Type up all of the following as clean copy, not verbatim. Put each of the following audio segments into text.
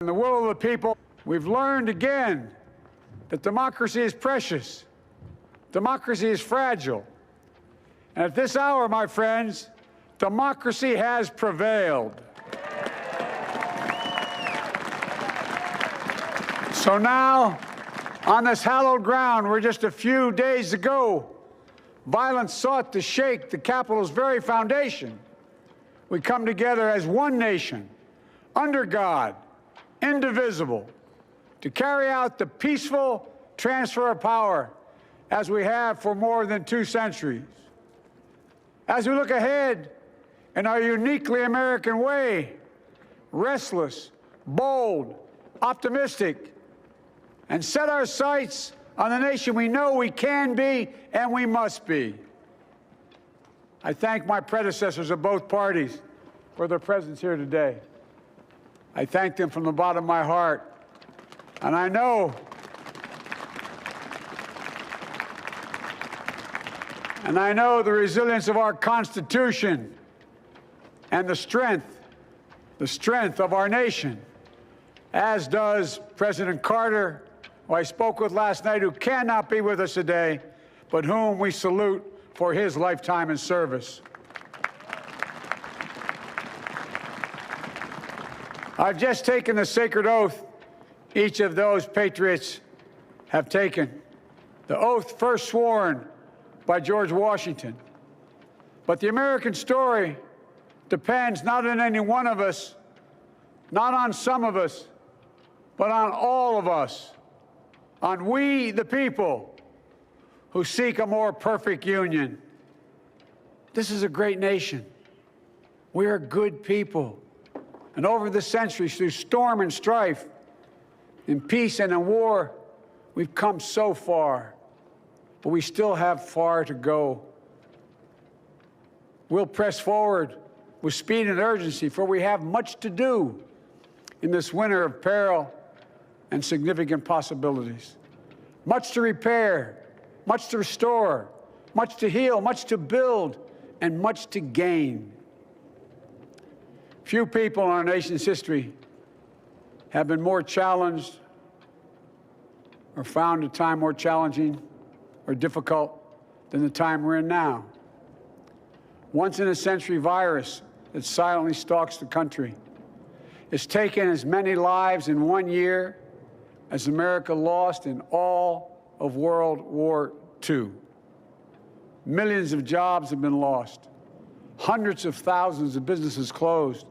In the will of the people, we've learned again that democracy is precious. Democracy is fragile. And at this hour, my friends, democracy has prevailed. So now, on this hallowed ground where just a few days ago, violence sought to shake the Capitol's very foundation, we come together as one nation, under God, indivisible, to carry out the peaceful transfer of power as we have for more than 2 centuries. As we look ahead in our uniquely American way, restless, bold, optimistic, and set our sights on the nation we know we can be and we must be. I thank my predecessors of both parties for their presence here today. I thank them from the bottom of my heart. And I know the resilience of our Constitution and the strength of our nation, as does President Carter, who I spoke with last night, who cannot be with us today, but whom we salute for his lifetime in service. I've just taken the sacred oath each of those patriots have taken, the oath first sworn by George Washington. But the American story depends not on any one of us, not on some of us, but on all of us, on we, the people, who seek a more perfect union. This is a great nation. We are good people. And over the centuries, through storm and strife, in peace and in war, we've come so far, but we still have far to go. We'll press forward with speed and urgency, for we have much to do in this winter of peril and significant possibilities. Much to repair, much to restore, much to heal, much to build, and much to gain. Few people in our nation's history have been more challenged or found a time more challenging or difficult than the time we're in now. Once-in-a-century virus that silently stalks the country has taken as many lives in 1 year as America lost in all of World War II. Millions of jobs have been lost. Hundreds of thousands of businesses closed.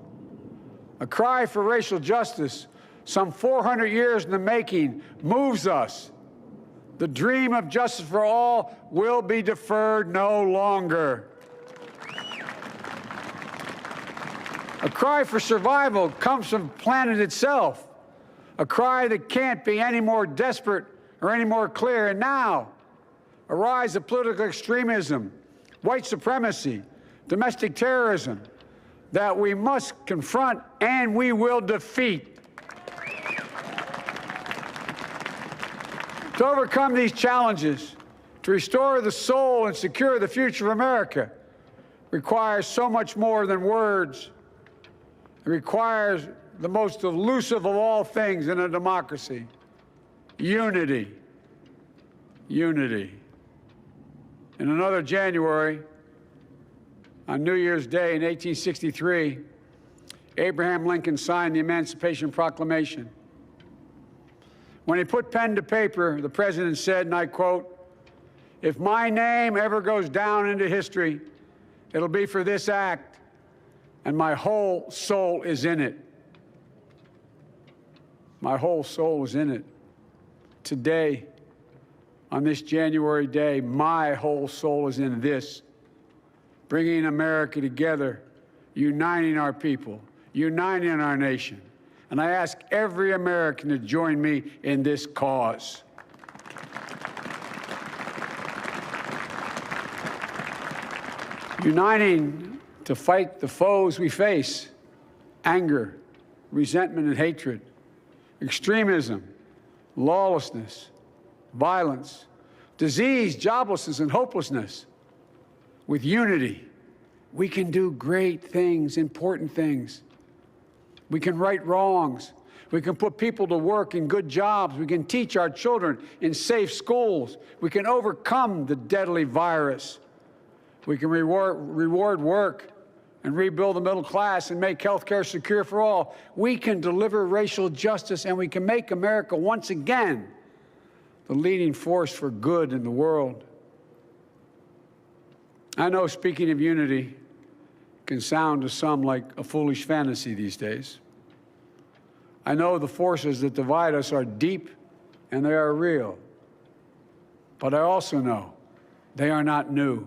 A cry for racial justice, some 400 years in the making, moves us. The dream of justice for all will be deferred no longer. A cry for survival comes from the planet itself, a cry that can't be any more desperate or any more clear. And now, a rise of political extremism, white supremacy, domestic terrorism, that we must confront and we will defeat. To overcome these challenges, to restore the soul and secure the future of America, requires so much more than words. It requires the most elusive of all things in a democracy: unity. Unity. In another January, on New Year's Day in 1863, Abraham Lincoln signed the Emancipation Proclamation. When he put pen to paper, the president said, and I quote, "If my name ever goes down into history, it'll be for this act, and my whole soul is in it." My whole soul is in it. Today, on this January day, my whole soul is in this. Bringing America together, uniting our people, uniting our nation. And I ask every American to join me in this cause. Uniting to fight the foes we face: anger, resentment and hatred, extremism, lawlessness, violence, disease, joblessness, and hopelessness. With unity, we can do great things, important things. We can right wrongs. We can put people to work in good jobs. We can teach our children in safe schools. We can overcome the deadly virus. We can reward work and rebuild the middle class and make health care secure for all. We can deliver racial justice, and we can make America once again the leading force for good in the world. I know speaking of unity can sound to some like a foolish fantasy these days. I know the forces that divide us are deep and they are real. But I also know they are not new.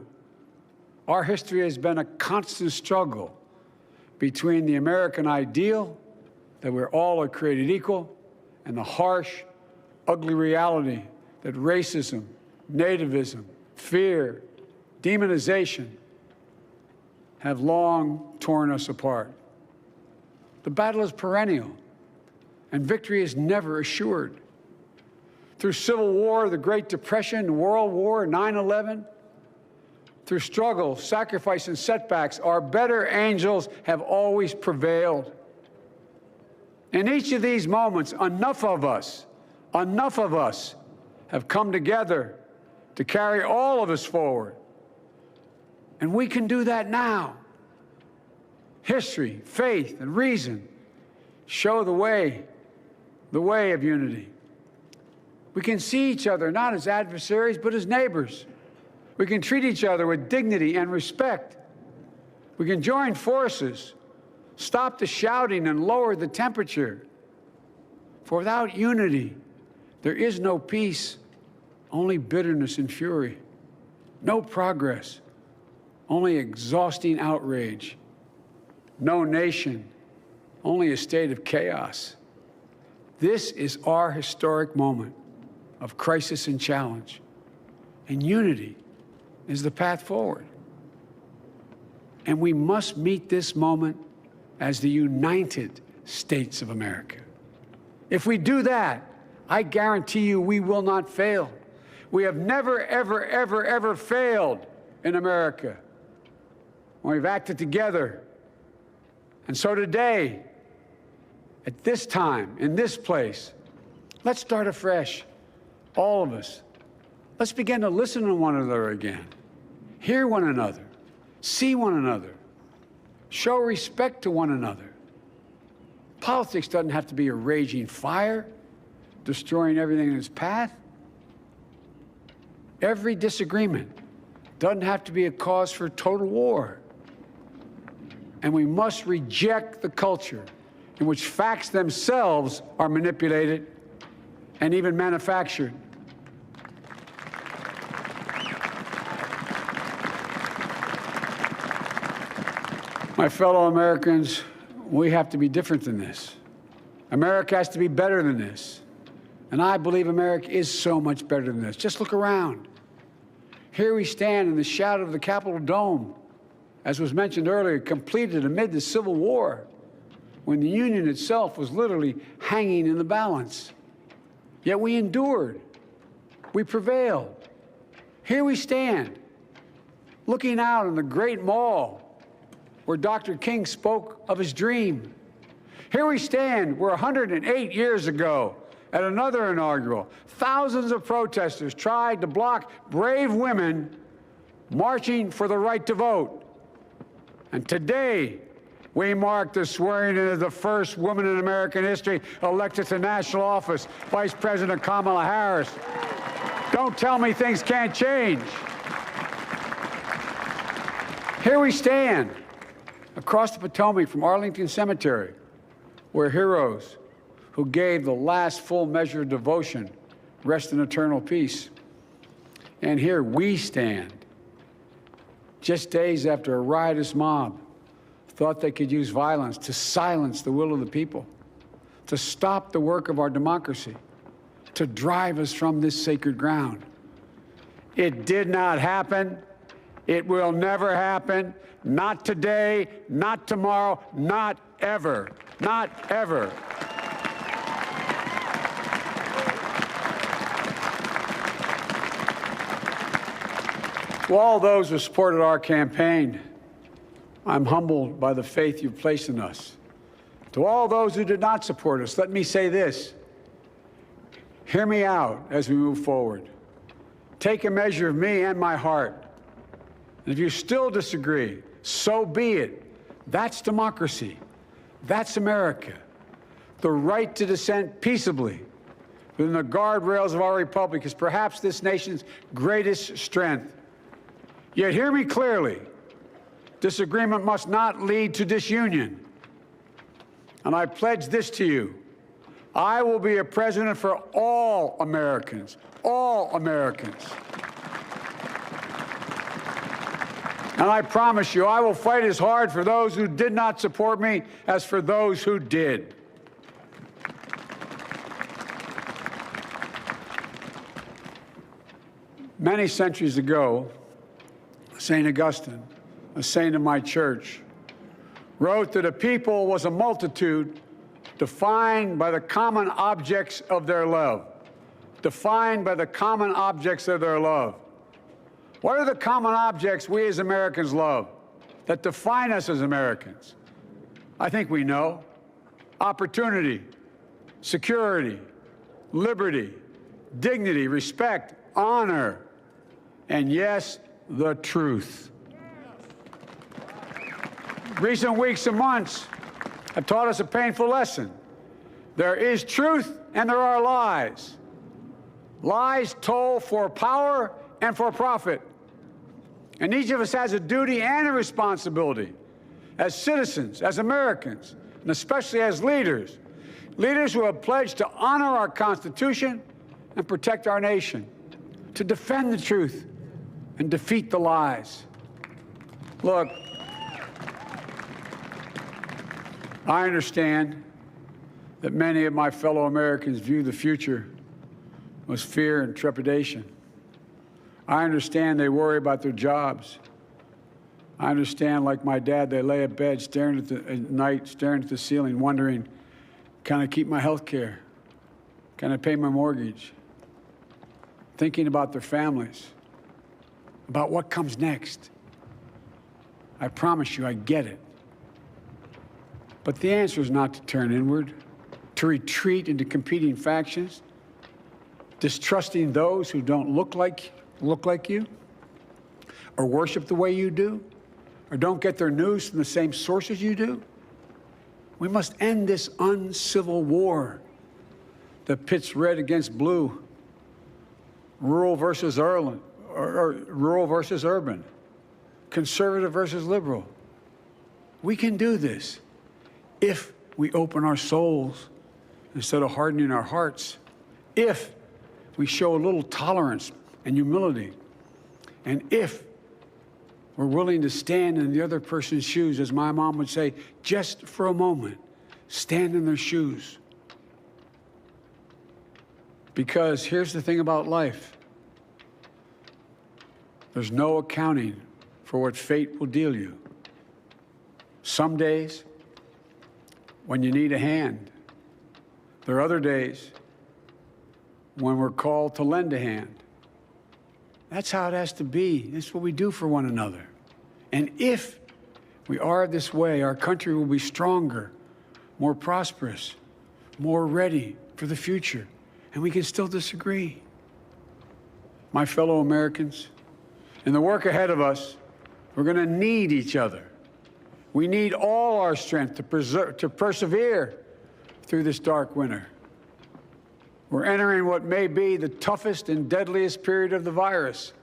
Our history has been a constant struggle between the American ideal that we're all are created equal and the harsh, ugly reality that racism, nativism, fear, demonization have long torn us apart. The battle is perennial, and victory is never assured. Through Civil War, the Great Depression, World War, 9/11, through struggle, sacrifice, and setbacks, our better angels have always prevailed. In each of these moments, enough of us have come together to carry all of us forward. And we can do that now. History, faith, and reason show the way of unity. We can see each other not as adversaries, but as neighbors. We can treat each other with dignity and respect. We can join forces, stop the shouting, and lower the temperature. For without unity, there is no peace, only bitterness and fury. No progress, only exhausting outrage. No nation, only a state of chaos. This is our historic moment of crisis and challenge, and unity is the path forward. And we must meet this moment as the United States of America. If we do that, I guarantee you we will not fail. We have never, ever, ever, ever failed in America when we've acted together. And so today, at this time, in this place, let's start afresh, all of us. Let's begin to listen to one another again, hear one another, see one another, show respect to one another. Politics doesn't have to be a raging fire, destroying everything in its path. Every disagreement doesn't have to be a cause for total war. And we must reject the culture in which facts themselves are manipulated and even manufactured. My fellow Americans, we have to be different than this. America has to be better than this. And I believe America is so much better than this. Just look around. Here we stand in the shadow of the Capitol Dome, as was mentioned earlier, completed amid the Civil War, when the Union itself was literally hanging in the balance. Yet we endured. We prevailed. Here we stand, looking out on the great mall where Dr. King spoke of his dream. Here we stand where 108 years ago, at another inaugural, thousands of protesters tried to block brave women marching for the right to vote. And today, we mark the swearing in of the first woman in American history elected to national office, Vice President Kamala Harris. Don't tell me things can't change. Here we stand across the Potomac from Arlington Cemetery, where heroes who gave the last full measure of devotion rest in eternal peace. And here we stand, just days after a riotous mob thought they could use violence to silence the will of the people, to stop the work of our democracy, to drive us from this sacred ground. It did not happen. It will never happen. Not today, not tomorrow, not ever, not ever. To all those who supported our campaign, I'm humbled by the faith you've placed in us To all those who did not support us, let me say this. Hear me out as we move forward. Take a measure of me and my heart. And if you still disagree, so be it. That's democracy. That's America. The right to dissent peaceably within the guardrails of our republic is perhaps this nation's greatest strength. Yet hear me clearly. Disagreement must not lead to disunion. And I pledge this to you. I will be a president for all Americans. All Americans. And I promise you, I will fight as hard for those who did not support me as for those who did. Many centuries ago, St. Augustine, a saint of my church, wrote that a people was a multitude defined by the common objects of their love. Defined by the common objects of their love. What are the common objects we as Americans love that define us as Americans? I think we know. Opportunity, security, liberty, dignity, respect, honor, and yes, the truth. Recent weeks and months have taught us a painful lesson. There is truth and there are lies. Lies told for power and for profit. And each of us has a duty and a responsibility as citizens, as Americans, and especially as leaders. Leaders who have pledged to honor our Constitution and protect our nation, to defend the truth and defeat the lies. Look, I understand that many of my fellow Americans view the future with fear and trepidation. I understand they worry about their jobs. I understand, like my dad, they lay at bed at night, staring at the ceiling, wondering, can I keep my health care? Can I pay my mortgage? Thinking about their families, about what comes next. I promise you, I get it. But the answer is not to turn inward, to retreat into competing factions, distrusting those who don't look like you, or worship the way you do, or don't get their news from the same sources you do. We must end this uncivil war that pits red against blue, rural versus urban, or rural versus urban, conservative versus liberal. We can do this if we open our souls instead of hardening our hearts, if we show a little tolerance and humility, and if we're willing to stand in the other person's shoes, as my mom would say, just for a moment, stand in their shoes. Because here's the thing about life. There's no accounting for what fate will deal you. Some days, when you need a hand. There are other days when we're called to lend a hand. That's how it has to be. That's what we do for one another. And if we are this way, our country will be stronger, more prosperous, more ready for the future. And we can still disagree. My fellow Americans, in the work ahead of us, we're going to need each other. We need all our strength to persevere through this dark winter. We're entering what may be the toughest and deadliest period of the virus.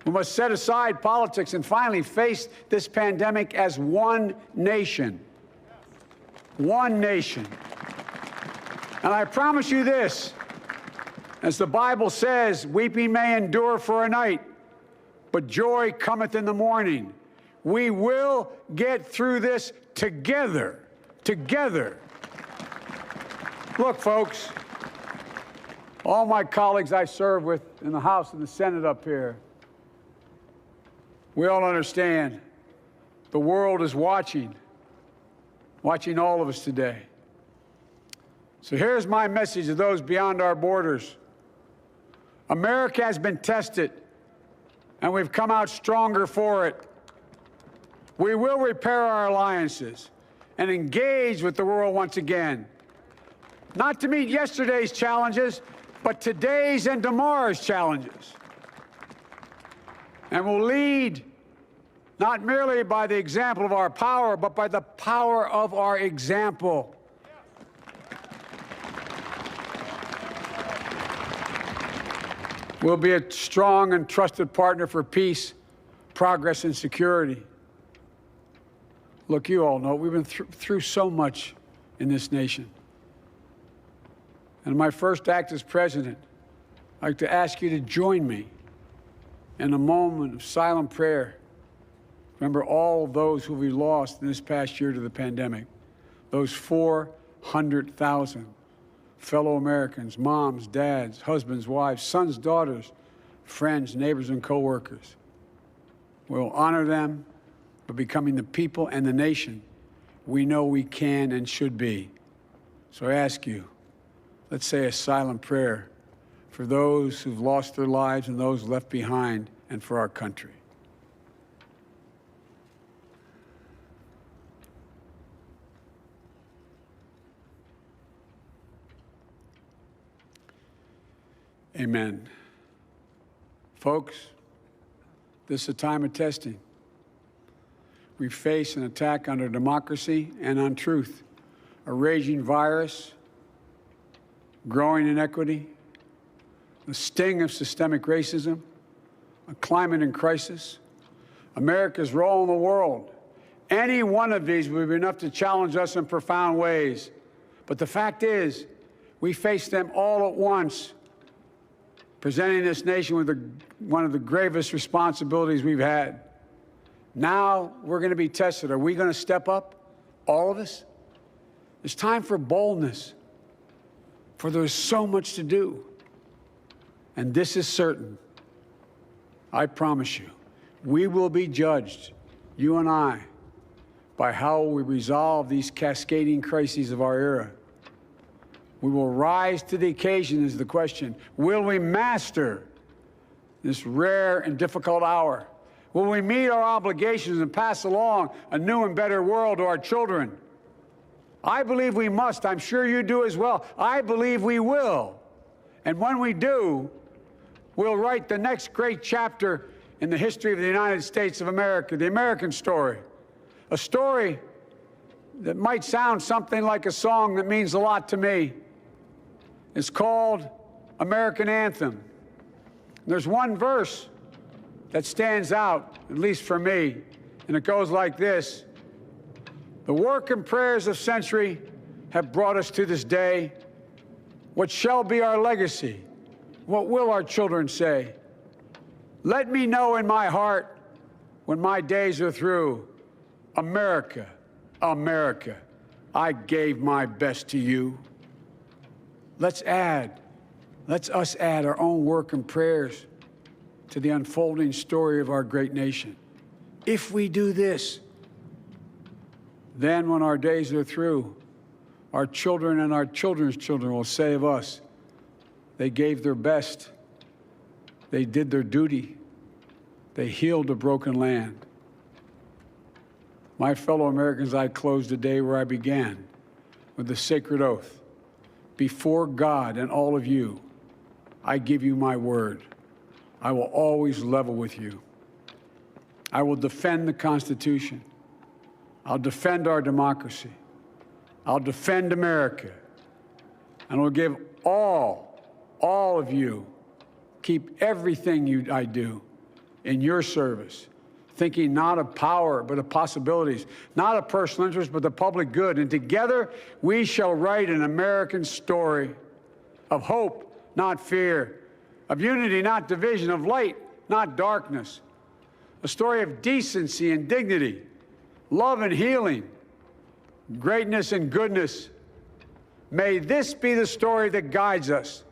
We must set aside politics and finally face this pandemic as one nation. One nation. And I promise you this, as the Bible says, weeping may endure for a night, but joy cometh in the morning. We will get through this together. Together. Look, folks, all my colleagues I serve with in the House and the Senate up here, we all understand the world is watching all of us today. So here's my message to those beyond our borders. America has been tested, and we've come out stronger for it. We will repair our alliances, and engage with the world once again. Not to meet yesterday's challenges, but today's and tomorrow's challenges. And will lead not merely by the example of our power, but by the power of our example. We'll be a strong and trusted partner for peace, progress, and security. Look, you all know we've been through so much in this nation. And in my first act as president, I'd like to ask you to join me in a moment of silent prayer. Remember all those who we lost in this past year to the pandemic. Those 400,000 fellow Americans, moms, dads, husbands, wives, sons, daughters, friends, neighbors, and coworkers. We'll honor them by becoming the people and the nation we know we can and should be. So I ask you, let's say a silent prayer for those who've lost their lives and those left behind, and for our country. Amen. Folks, this is a time of testing. We face an attack on our democracy and on truth, a raging virus, growing inequity, the sting of systemic racism, a climate in crisis, America's role in the world. Any one of these would be enough to challenge us in profound ways. But the fact is, we face them all at once, presenting this nation with one of the gravest responsibilities we've had. Now we're going to be tested. Are we going to step up, all of us? It's time for boldness, for there's so much to do. And this is certain. I promise you, we will be judged, you and I, by how we resolve these cascading crises of our era. We will rise to the occasion is the question. Will we master this rare and difficult hour? Will we meet our obligations and pass along a new and better world to our children? I believe we must. I'm sure you do as well. I believe we will. And when we do, we'll write the next great chapter in the history of the United States of America, the American story. A story that might sound something like a song that means a lot to me. It's called American Anthem. There's one verse that stands out, at least for me, and it goes like this. The work and prayers of century have brought us to this day. What shall be our legacy? What will our children say? Let me know in my heart when my days are through. America, America, I gave my best to you. Let's us add our own work and prayers to the unfolding story of our great nation. If we do this, then when our days are through, our children and our children's children will say of us, they gave their best, they did their duty, they healed a broken land. My fellow Americans, I close the day where I began, with the sacred oath. Before God and all of you, I give you my word. I will always level with you. I will defend the Constitution. I'll defend our democracy. I'll defend America. And I'll give all of you, keep everything I do in your service, thinking not of power, but of possibilities, not of personal interest, but the public good. And together, we shall write an American story of hope, not fear, of unity, not division, of light, not darkness, a story of decency and dignity, love and healing, greatness and goodness. May this be the story that guides us,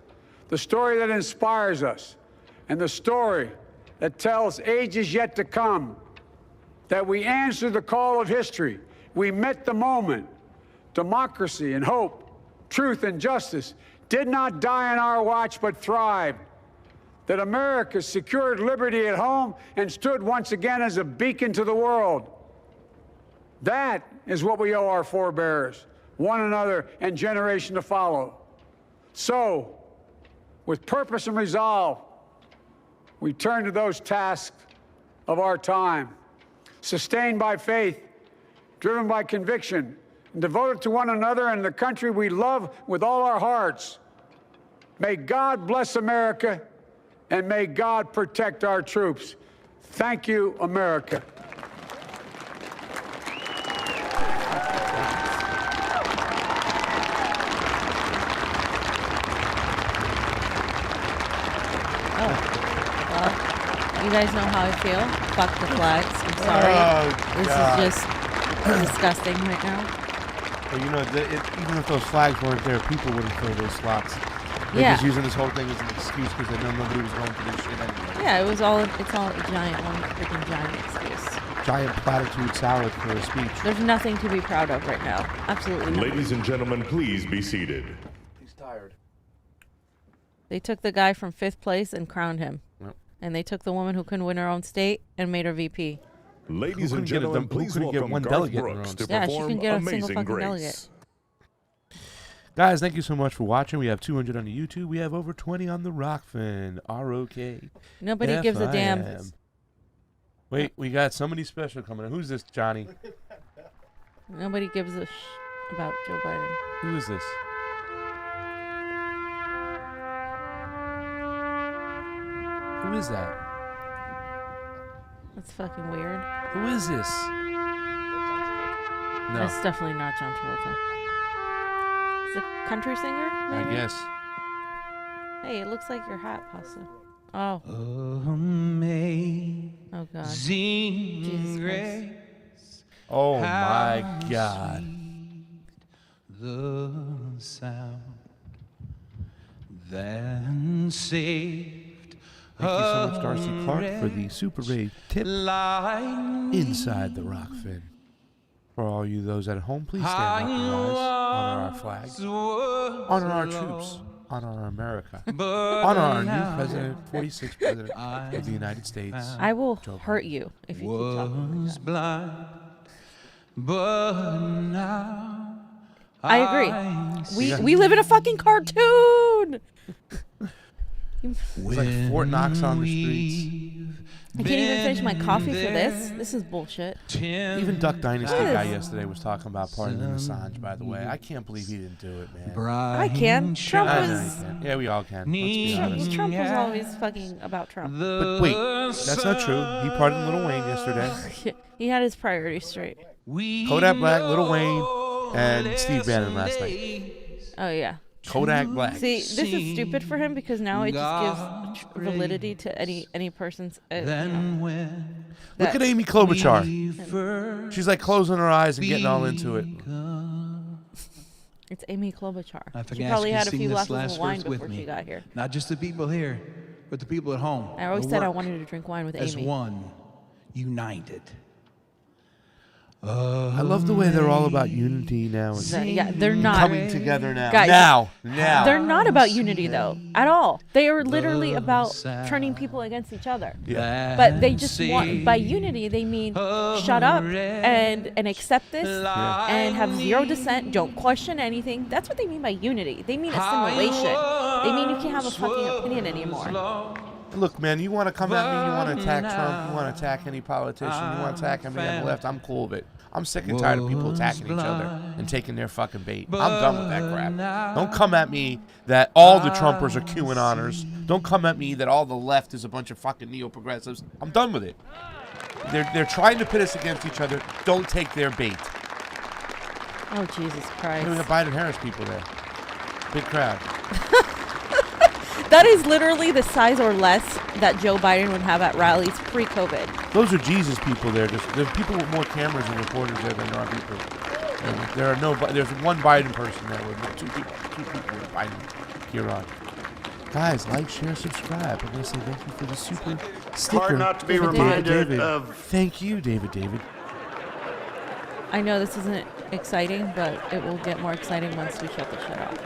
the story that inspires us, and the story that tells ages yet to come that we answered the call of history. We met the moment. Democracy and hope, truth and justice did not die on our watch, but thrived. That America secured liberty at home and stood once again as a beacon to the world. That is what we owe our forebears, one another, and generation to follow. So, with purpose and resolve, we turn to those tasks of our time, sustained by faith, driven by conviction, and devoted to one another and the country we love with all our hearts. May God bless America, and may God protect our troops. Thank you, America. You guys know how I feel? Fuck the flags. I'm sorry. This is just disgusting right now. Well, you know, even if those flags weren't there, people wouldn't fill those slots. They're just using this whole thing as an excuse because they know nobody was going to this shit anyway. Yeah, it's all a giant, one freaking giant excuse. Giant platitude salad for a speech. There's nothing to be proud of right now. Absolutely nothing. Ladies and gentlemen, please be seated. He's tired. They took the guy from 5th place and crowned him. Yep. And they took the woman who couldn't win her own state and made her VP. Ladies and gentlemen, please welcome one Garth delegate Brooks to Yeah, she perform can get a single Amazing fucking Grace. delegate. Guys, thank you so much for watching. We have 200 on the YouTube. We have over 20 on the Rokfin. R-O-K. Nobody gives a damn. Wait, we got somebody special coming in. Who's this, Johnny? Nobody gives a about Joe Biden. Who is this? Who is that? That's fucking weird. Who is this? No, That's definitely not John Travolta. It's a country singer? I Maybe? guess. Hey, it looks like your hat, Pasta. Oh. Oh, God. Jesus Christ. Oh, my God. The sound that saved Thank you so much, Darcy Clark, for the Super Raid tip inside the Rokfin. For all you those at home, please stand up and rise. Honor our flag. Honor our troops. Honor our America. Honor our new president, 46th president of the United States. I will hurt you if you keep talking like that. blind, but now I agree. We live in a fucking cartoon. It's like Fort Knox on the streets. I can't even finish my coffee for this. This is bullshit. Even Duck Dynasty guy yesterday was talking about pardoning Assange, by the way. I can't believe he didn't do it, man. I can. Trump I know was. you can. Yeah, we all can. Let's be honest. Trump was always fucking about Trump. But wait, that's not true. He pardoned Lil Wayne yesterday. He had his priorities straight. Kodak Black, Lil Wayne, and Steve Bannon last night. Oh, yeah. Kodak Black. See, this is stupid for him because now it just gives validity to any person's. Look at Amy Klobuchar. She's like closing her eyes and getting all into it. It's Amy Klobuchar. If I She can probably ask had a you to few sing this glasses last of wine verse with before me. she got here. Not just the people here, but the people at home. I always who said I work wanted to drink wine with as Amy. one, united. I love the way they're all about unity now. And Yeah, they're not. coming together now. Guys, Now. They're not about unity, though, at all. They are literally about turning people against each other. Yeah. But they just want, by unity, they mean shut up and accept this and have zero dissent, don't question anything. That's what they mean by unity. They mean assimilation. They mean you can't have a fucking opinion anymore. Look, man, you want to come at me, you want to attack Trump, you want to attack any politician, you want to attack anybody on the left, I'm cool with it. I'm sick and tired of people attacking each other and taking their fucking bait. I'm done with that crap. Don't come at me that all the Trumpers are QAnoners. Don't come at me that all the left is a bunch of fucking neo-progressives. I'm done with it. They're trying to pit us against each other. Don't take their bait. Oh, Jesus Christ. We got Biden-Harris people there. Big crowd. That is literally the size or less that Joe Biden would have at rallies pre-COVID. Those are Jesus people there. There's people with more cameras and reporters there than there are people. There's one Biden person there with two people with Biden here on. Guys, like, share, subscribe. I'm going to say thank you for the super sticker. Hard not to be David reminded David. of Thank you, David. I know this isn't exciting, but it will get more exciting once we shut the shit off.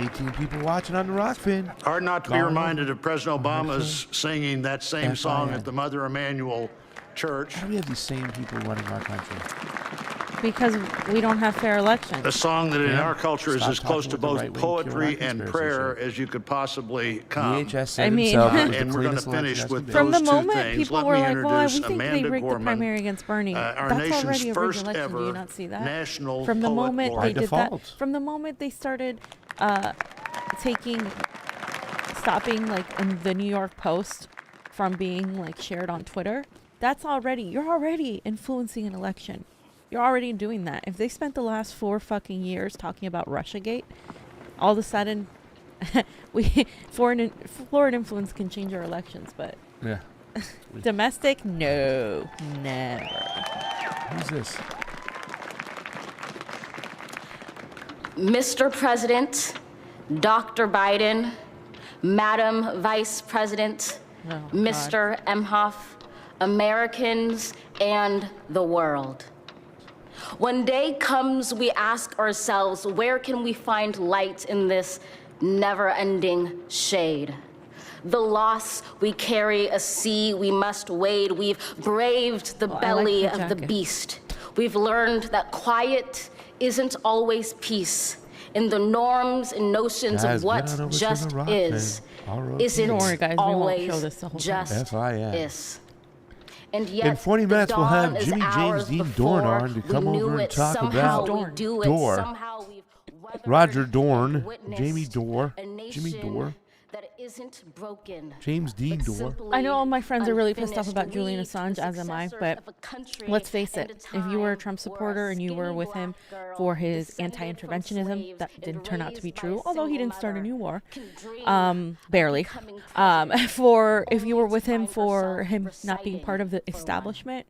18 people watching on the Rokfin. Hard not to be reminded of President Obama's singing that same song at the Mother Emanuel Church. How do we have these same people running our country? Because we don't have fair elections. A song that in Yeah. our culture is Stop as close to talking with the both right-wing poetry QAnon and conspiracy prayer shit. as you could possibly come. DHS said I mean- himself it was the And we're going to cleanest election finish that's with been. From the those two moment things. people Let were me like, well, we introduce think they Amanda rigged the Gorman, primary against Bernie. our That's nation's already a rigged first election. Do you ever not see that? national From the poet moment they laureate. did default. that, from the moment they started stopping like the New York Post from being like shared on Twitter, you're already influencing an election. You're already doing that. If they spent the last 4 fucking years talking about Russiagate, all of a sudden, foreign influence can change our elections, but Yeah. domestic, no, never. Who's this? Mr. President, Dr. Biden, Madam Vice President, Oh, God. Mr. Emhoff, Americans, and the world. When day comes, we ask ourselves, where can we find light in this never-ending shade? The loss we carry, a sea we must wade. We've braved the Oh, I like belly the of the jacket. beast. We've learned that quiet isn't always peace. In the norms and notions Guys, of get what on over to just the Rock, is, man. All right. isn't Don't worry, guys, we won't always show this the whole time. just FIA. is. And yet, In 40 the minutes, we'll have dawn is Jimmy James hours Dean before Dorn on to we come knew over and it. talk Somehow about we do it. Dore. Somehow we've weathered Roger Dorn, and witnessed Jamie Dore, a Jimmy nation Dore, that isn't broken, James Dean but Dore. simply I know all my friends are really pissed off unfinished. about Julian We, Assange, the as am I, successors but of a country let's face and it, a if you were a time Trump where a supporter and you were skinny with him black girl for his descended from anti-interventionism, slaves that and didn't turn out to be raised by true, a although he single didn't start a mother, new war, can dream of barely. becoming president, If you were only with to him find for herself him not being part of the reciting for one. establishment,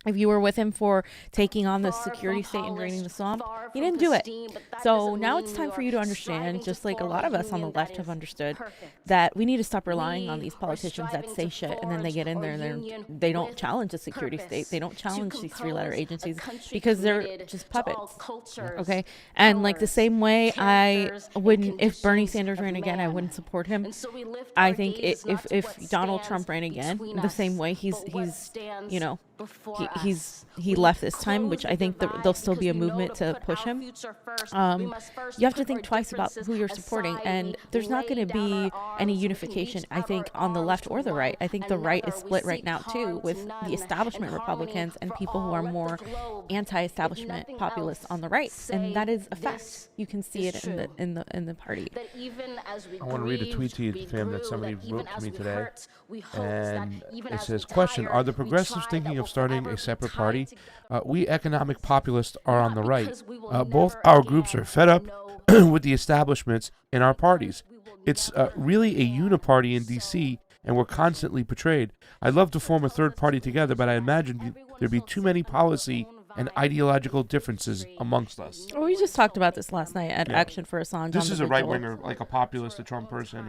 if you were with him for taking on the Far security from state and draining the polished, swamp, far he from didn't do it. pristine, but that So doesn't now mean it's time we for are you to striving understand, to just like a form lot of us on the union left that have is understood, perfect. that we need to stop relying on We these are politicians that striving say to shit and then they forge get in a there and union they don't with challenge the security purpose, state. They don't to challenge these 3-letter compose a agencies country because they're committed just to all puppets. cultures, Okay, and like the colors, same way I characters, and wouldn't, if Bernie conditions Sanders of ran again, I man. wouldn't support him. And so we lift I our think gaze not to if what Donald stands Trump ran again, between the same us, way but what he's stands you know before he us. he We left this time, close which the I think divide there'll still be a because we know movement to put push our him. future first. We must first You have to put think our twice about who you're differences supporting, aside. and We there's not going to lay down be our any arms. We can unification. each I have think our on the left arms or the to right. I think the right is another. split We right seek now too, harm with to the none, establishment and harmony Republicans and for people who all. are Let the more globe, if anti-establishment nothing populists else, on the right, say and that is a fact. this You can see is it true. in the party. That even as we I want to read a tweet to you, grieved, we fam, that grew, somebody that even wrote to as me we today. hurt, we hoped, And that even it as says, we question, tired, are the we progressives tried, thinking that of we'll starting forever a be separate tied party? together. We economic populists are on the Not right. because we will Both never our groups again are fed up know with the establishments in our parties. It's really a uniparty in D.C., and we're constantly betrayed. I'd love to form a third party together, but I imagine there'd be too many policy and ideological differences amongst us. Oh, we just talked about this last night at Yeah. Action for Assange. This on is the a right Vigil. winger, like a populist, a Trump person.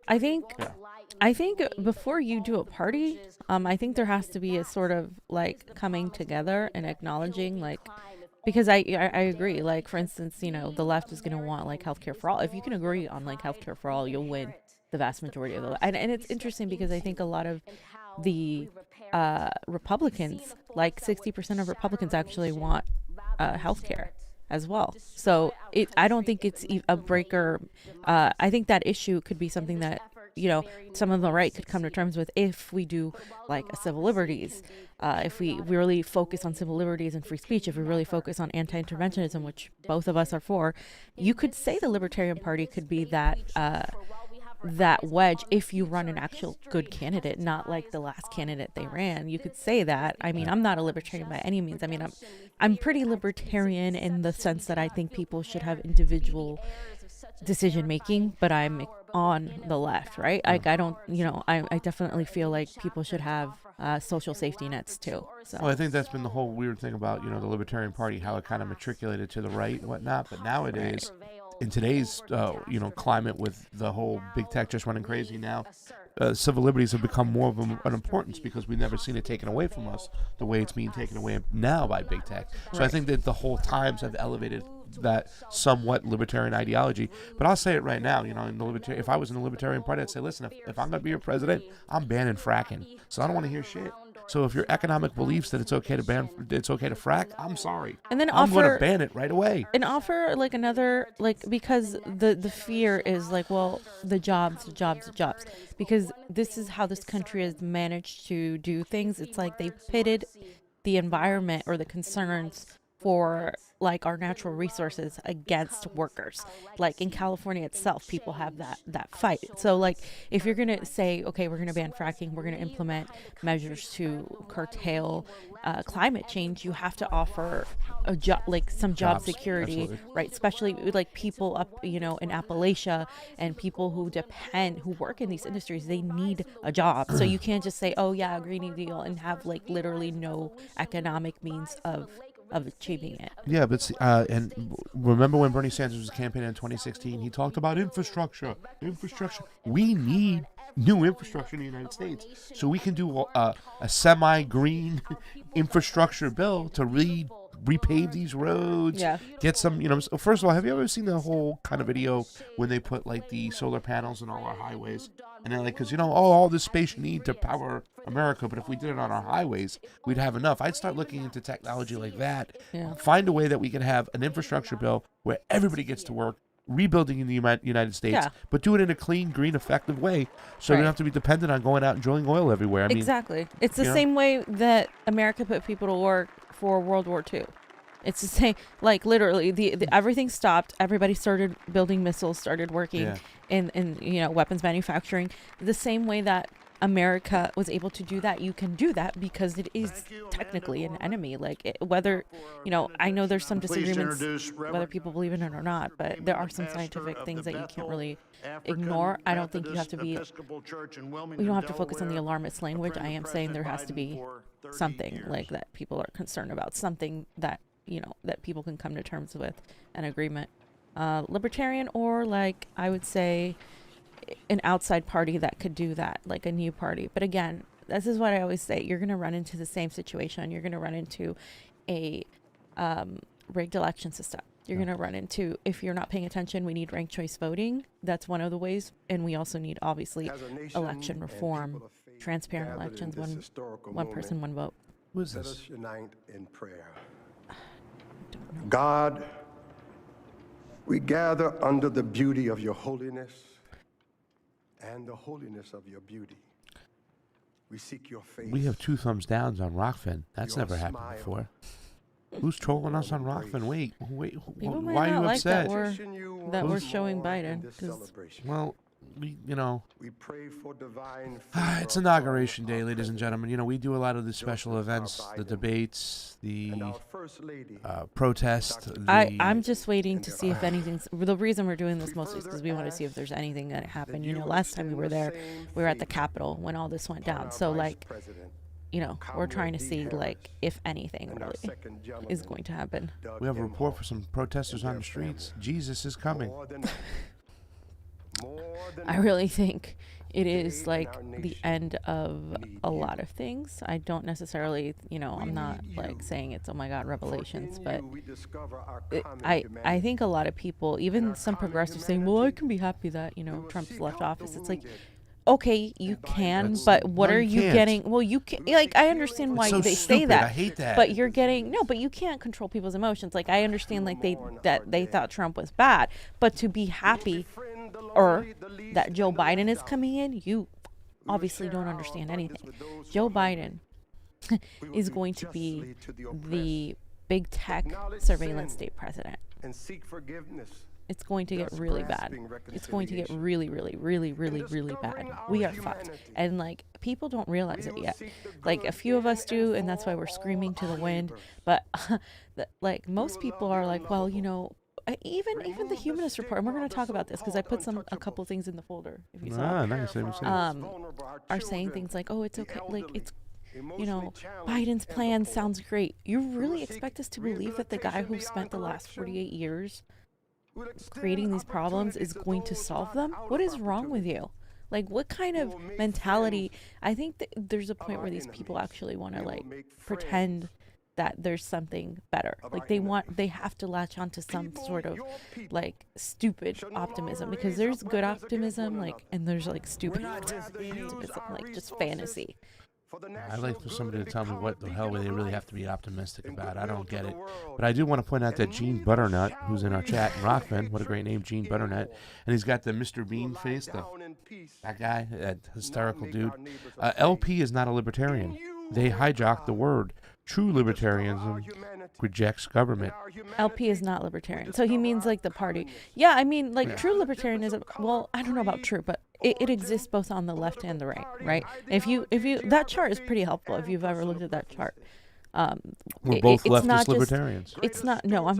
I think before you do a party, I think there has to be a sort of like coming together and acknowledging like, because I agree. Like for instance, you know, the left is going to want like healthcare for all. If you can agree on like healthcare for all, you'll win the vast majority of the. And it's interesting because I think a lot of the Republicans, like 60% of Republicans, actually want healthcare as well. So I don't think it's a breaker. I think that issue could be something that, you know, some of the right could come to terms with if we do like a civil liberties, if we really focus on civil liberties and free speech, if we really focus on anti-interventionism, which both of us are for. You could say the Libertarian Party could be that that wedge if you run an actual good candidate, not like the last candidate they ran. You could say that. I mean, I'm not a libertarian by any means. I mean, I'm pretty libertarian in the sense that I think people should have individual decision making, but I'm on the left, right? Like I don't, you know, I definitely feel like people should have social safety nets too. So Well, I think that's been the whole weird thing about, you know, the Libertarian Party, how it kind of matriculated to the right and whatnot. But nowadays, in today's, you know, climate with the whole big tech just running crazy now, civil liberties have become more of an importance because we've never seen it taken away from us the way it's being taken away now by big tech. So I think that the whole times have elevated that somewhat libertarian ideology. But I'll say it right now, you know, if I was in the Libertarian Party, I'd say, listen, if I'm going to be your president, I'm banning fracking. So I don't want to hear shit. So if your economic beliefs that it's okay to frack, I'm sorry. And then I'm going to ban it right away. And offer like another, like, because the fear is like, well, the jobs. Because this is how this country has managed to do things. It's like they pitted the environment or the concerns for like our natural resources against workers. Like in California itself, people have that fight. So like if you're gonna say, okay, we're gonna ban fracking, we're gonna implement measures to curtail climate change, you have to offer a job, like some job security, absolutely. Right? Especially like people up, you know, in Appalachia and people who work in these industries, they need a job. So you can't just say, oh yeah, Green New Deal, and have like literally no economic means of achieving it. Yeah, but see, and remember when Bernie Sanders was campaigning in 2016, he talked about infrastructure. We need new infrastructure in the United States, so we can do a semi-green infrastructure bill to repave these roads. Yeah. Get some, you know. First of all, have you ever seen the whole kind of video when they put like the solar panels on all our highways? And they're like, because, you know, all this space you need to power America, but if we did it on our highways, we'd have enough. I'd start looking into technology like that. Yeah. Find a way that we can have an infrastructure bill where everybody gets to work, rebuilding in the United States, Yeah. but do it in a clean, green, effective way, so we don't have to be dependent on going out and drilling oil everywhere. I mean, exactly. It's the same way that America put people to work for World War II. It's the same, like literally, the everything stopped. Everybody started building missiles, started working in you know, weapons manufacturing. The same way that America was able to do that, you can do that because it is technically an enemy. Like whether, you know, I know there's some disagreements whether people believe in it or not, but there are some scientific things that you can't really ignore. I don't think you have to be. We don't have to focus on the alarmist language. I am saying there has to be something like that people are concerned about, something that, you know, that people can come to terms with, an agreement. Libertarian, or like I would say an outside party that could do that, like a new party. But again, this is what I always say, you're going to run into the same situation. You're going to run into a rigged election system. You're going to run into, if you're not paying attention, we need ranked choice voting. That's one of the ways. And we also need, obviously, election reform, transparent elections, one person, one vote. Who is this? Let us unite in prayer. God, we gather under the beauty of your holiness and the holiness of your beauty. We seek your face. We have 2 thumbs downs on Rokfin. That's never happened before. Who's trolling us on Rokfin? Wait. People might Why are not you like upset? that we're showing Biden. Well, you know, we pray for divine it's Inauguration Day, ladies and gentlemen. You know, we do a lot of the special events, the debates, the protest. I'm just waiting to see if anything's. The reason we're doing this mostly is because we want to see if there's anything that happened. You know, last time we were there, we were at the Capitol when all this went down. So, like, you know, we're trying to see, like, if anything really is going to happen. We have a report for some protesters on the streets. Jesus is coming. I really think it is like the end of a lot of things. I don't necessarily, you know, I'm not like saying it's, oh my God, revelations, but I think a lot of people, even some progressives saying, well, I can be happy that, you know, Trump's left office. It's like, okay, you can, but what are you getting? Well, you can, like, I understand why they say that. I hate that. But you're getting, no, but you can't control people's emotions. Like, I understand, like, they thought Trump was bad, but to be happy or that Joe Biden is coming in, you obviously don't understand anything. Joe Biden is going to be the big tech surveillance state president. And seek forgiveness. It's going to get really bad. It's going to get really, really, really, really, really bad. We are fucked. And, like, people don't realize it yet. Like, a few of us do, and that's why we're screaming to the wind. But, like, most people are like, well, you know, even the Humanist Report, and we're going to talk about this because I put a couple things in the folder, if you saw. Nice. Are saying things like, oh, it's okay. Like, it's, you know, Biden's plan sounds great. You really expect us to believe that the guy who spent the last 48 years creating these problems is going to solve them? What is wrong with you? Like, what kind of mentality? I think that there's a point where these people actually want to, like, pretend that there's something better. Like they have to latch onto some sort of like stupid optimism, because there's good optimism, like, and there's like stupid optimism, like just fantasy. I'd like for somebody to tell me what the hell they really have to be optimistic about. I don't get it. But I do want to point out that Gene Butternut, who's in our chat, in Rokfin, what a great name, Gene Butternut. And he's got the Mr. Bean face, that guy, that hysterical dude. LP is not a libertarian. They hijacked the word. True libertarianism rejects government. LP is not libertarian. So he means like the party. Yeah, I mean, like true libertarianism, well, I don't know about true, but it exists both on the left and the right, right? If you that chart is pretty helpful if you've ever looked at that chart. We're both it's not leftist libertarians. It's not, no,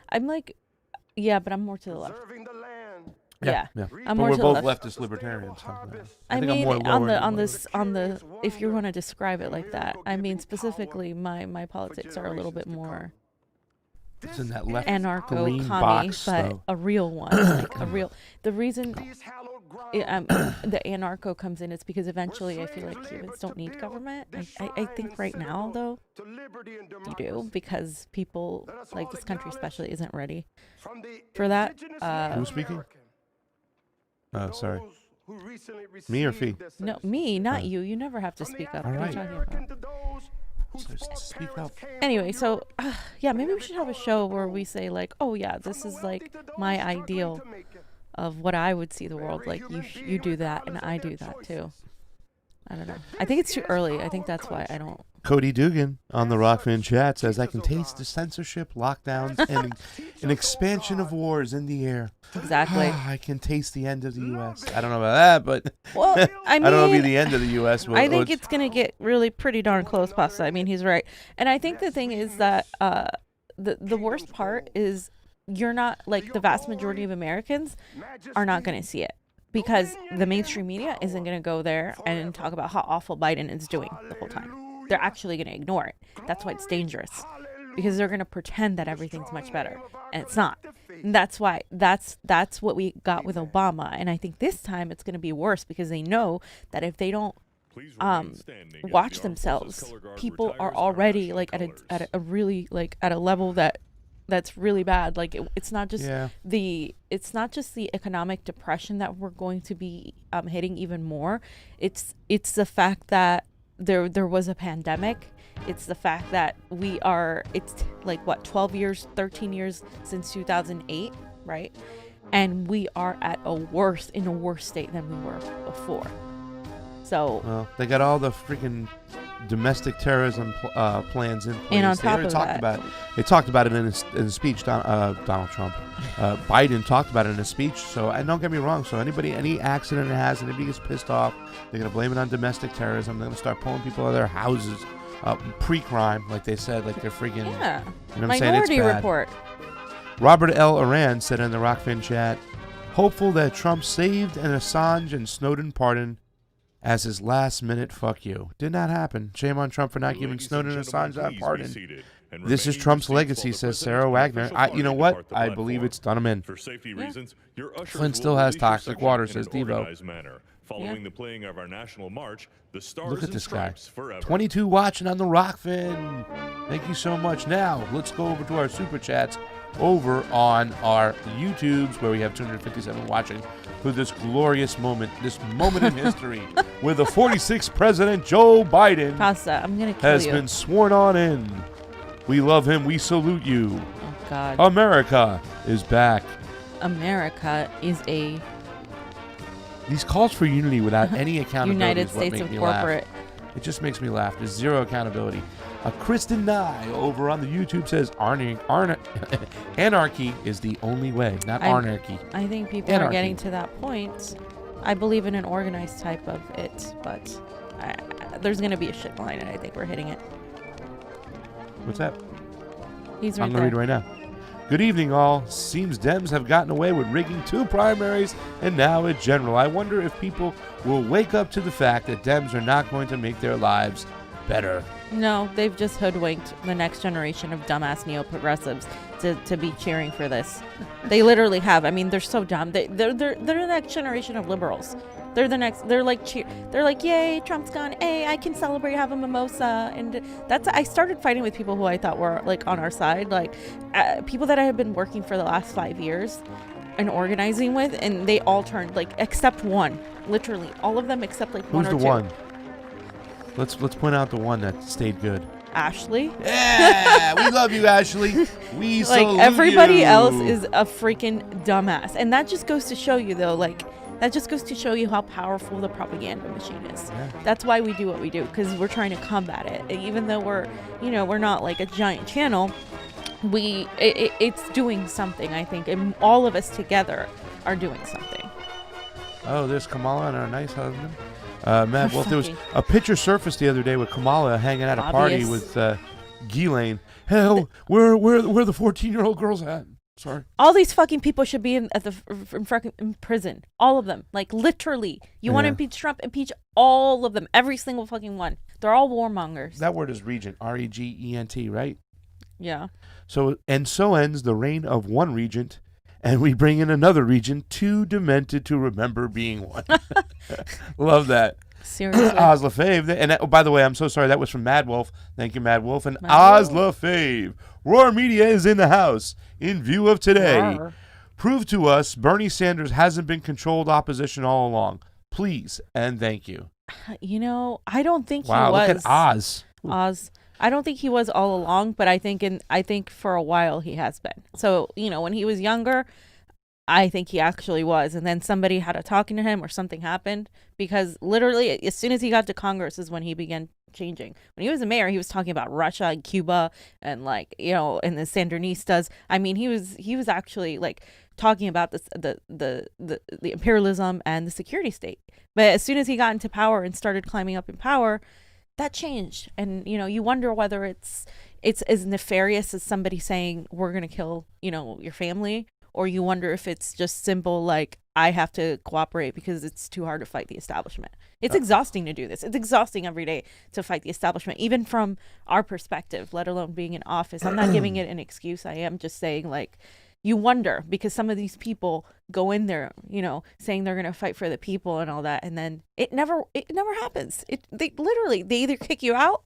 I'm like, yeah, but I'm more to the left. Yeah. I'm but more we're to both the left. leftist libertarians. I mean, on the if you want to describe it like that, I mean specifically my politics are a little bit more it's in that left anarcho-commie, but though. A real one, like a real. The reason the anarcho comes in is because eventually I feel like Cubans don't need government. I think right now though you do, because people like this country especially isn't ready for that. Who's speaking? Oh, sorry. Me or Fee? No, me, not you. You never have to speak up. All right. What are you talking about? So speak up. Anyway, so yeah, maybe we should have a show where we say like, oh yeah, this is like my ideal of what I would see the world like. You do that and I do that too. I don't know. I think it's too early. I think that's why I don't. Cody Dugan on the Rokfin chat says, I can taste the censorship, lockdowns, and an expansion of wars in the air. Exactly. I can taste the end of the U.S. I don't know about that, but well, I mean, I don't know if it'll be the end of the U.S. But I think it's going to get really pretty darn close, Pasta. I mean, he's right. And I think the thing is that the worst part is you're not, like, the vast majority of Americans are not going to see it. Because the mainstream media isn't going to go there and talk about how awful Biden is doing the whole time. They're actually going to ignore it. That's why it's dangerous. Because they're going to pretend that everything's much better. And it's not. And that's why, that's what we got with Obama. And I think this time it's going to be worse, because they know that if they don't watch themselves, people are already like at a really, like, at a level that's really bad. Like it's not just the economic depression that we're going to be hitting even more. It's the fact that there was a pandemic. It's the fact that it's like what, 12 years, 13 years since 2008, right? And we are in a worse state than we were before. So well, they got all the freaking domestic terrorism plans in place. And on top of that, they talked about it in a speech. Donald Trump, Biden talked about it in a speech. So, and don't get me wrong. So, any accident it has, anybody gets pissed off, they're gonna blame it on domestic terrorism. They're gonna start pulling people out of their houses, pre-crime, like they said, like they're freaking. Yeah. You know what I'm saying? It's Minority bad. Report. Robert L. Aran said in the Rokfin chat, hopeful that Trump saved an Assange and Snowden pardon as his last-minute fuck you. Did not happen. Shame on Trump for not giving Snowden and Assange that pardon. This is Trump's legacy, says Sarah Wagner. You know what? I believe it's done him in. For safety reasons, your Flint still has toxic water, says Devo. Following the playing of our national march, the stars Look at this guy. forever. 22 watching on the Rokfin. Thank you so much. Now, let's go over to our super chats over on our YouTubes, where we have 257 watching for this glorious moment, this moment in history, where the 46th president, Joe Biden, Pasta, I'm gonna kill has you. been sworn on in. We love him. We salute you. Oh, God. America is back. America is a These calls for unity without any accountability United is what States make of me corporate. laugh. It just makes me laugh. There's zero accountability. Kristen Nye over on the YouTube says anarchy is the only way, not anarchy. I think people are getting to that point. I believe in an organized type of it, but there's going to be a shit line, and I think we're hitting it. What's that? He's right I'm going to read right now. Good evening, all. Seems Dems have gotten away with rigging 2 primaries and now a general. I wonder if people will wake up to the fact that Dems are not going to make their lives better. No, they've just hoodwinked the next generation of dumbass neo-progressives to be cheering for this. They literally have. I mean, they're so dumb. They're the next generation of liberals. They're the next. They're like they're like, yay, Trump's gone. Hey, I can celebrate, have a mimosa, and I started fighting with people who I thought were like on our side, like people that I have been working for the last 5 years and organizing with, and they all turned, like, except one, literally all of them except like one or two. Who's the one? Let's point out the one that stayed good. Ashley. Yeah, we love you, Ashley. We like salute everybody you. else is a freaking dumbass, and that just goes to show you, though, like. That just goes to show you how powerful the propaganda machine is. Yeah. That's why we do what we do, because we're trying to combat it. And even though we're not like a giant channel, it's doing something, I think, and all of us together are doing something. Oh, there's Kamala and our nice husband. Matt, well, there was a picture surfaced the other day with Kamala hanging at a party with Ghislaine. Hell, where the 14-year-old girls at? Sorry. All these fucking people should be in prison. All of them. Like, literally. You want to impeach Trump? Impeach all of them. Every single fucking one. They're all warmongers. That word is regent. Regent, right? Yeah. So ends the reign of one regent, and we bring in another regent, too demented to remember being one. Love that. Seriously. Oz LaFave. And that, by the way, I'm so sorry. That was from Mad Wolf. Thank you, Mad Wolf. And Oz LaFave. Roar Media is in the house. In view of today, prove to us Bernie Sanders hasn't been controlled opposition all along. Please and thank you. You know, I don't think he was. Wow, look at Oz. Oz. I don't think he was all along, but I think for a while he has been. So, when he was younger, I think he actually was. And then somebody had a talking to him or something happened, because literally as soon as he got to Congress is when he began changing. When he was a mayor, he was talking about Russia and Cuba and, like, and the Sandinistas. I mean, he was actually, like, talking about the imperialism and the security state. But as soon as he got into power and started climbing up in power, that changed. And you wonder whether it's as nefarious as somebody saying we're gonna kill your family, or you wonder if it's just simple, like, I have to cooperate because it's too hard to fight the establishment. It's exhausting to do this. It's exhausting every day to fight the establishment, even from our perspective, let alone being in office. I'm not giving it an excuse. I am just saying, like, you wonder, because some of these people go in there, saying they're going to fight for the people and all that, and then it never happens. They either kick you out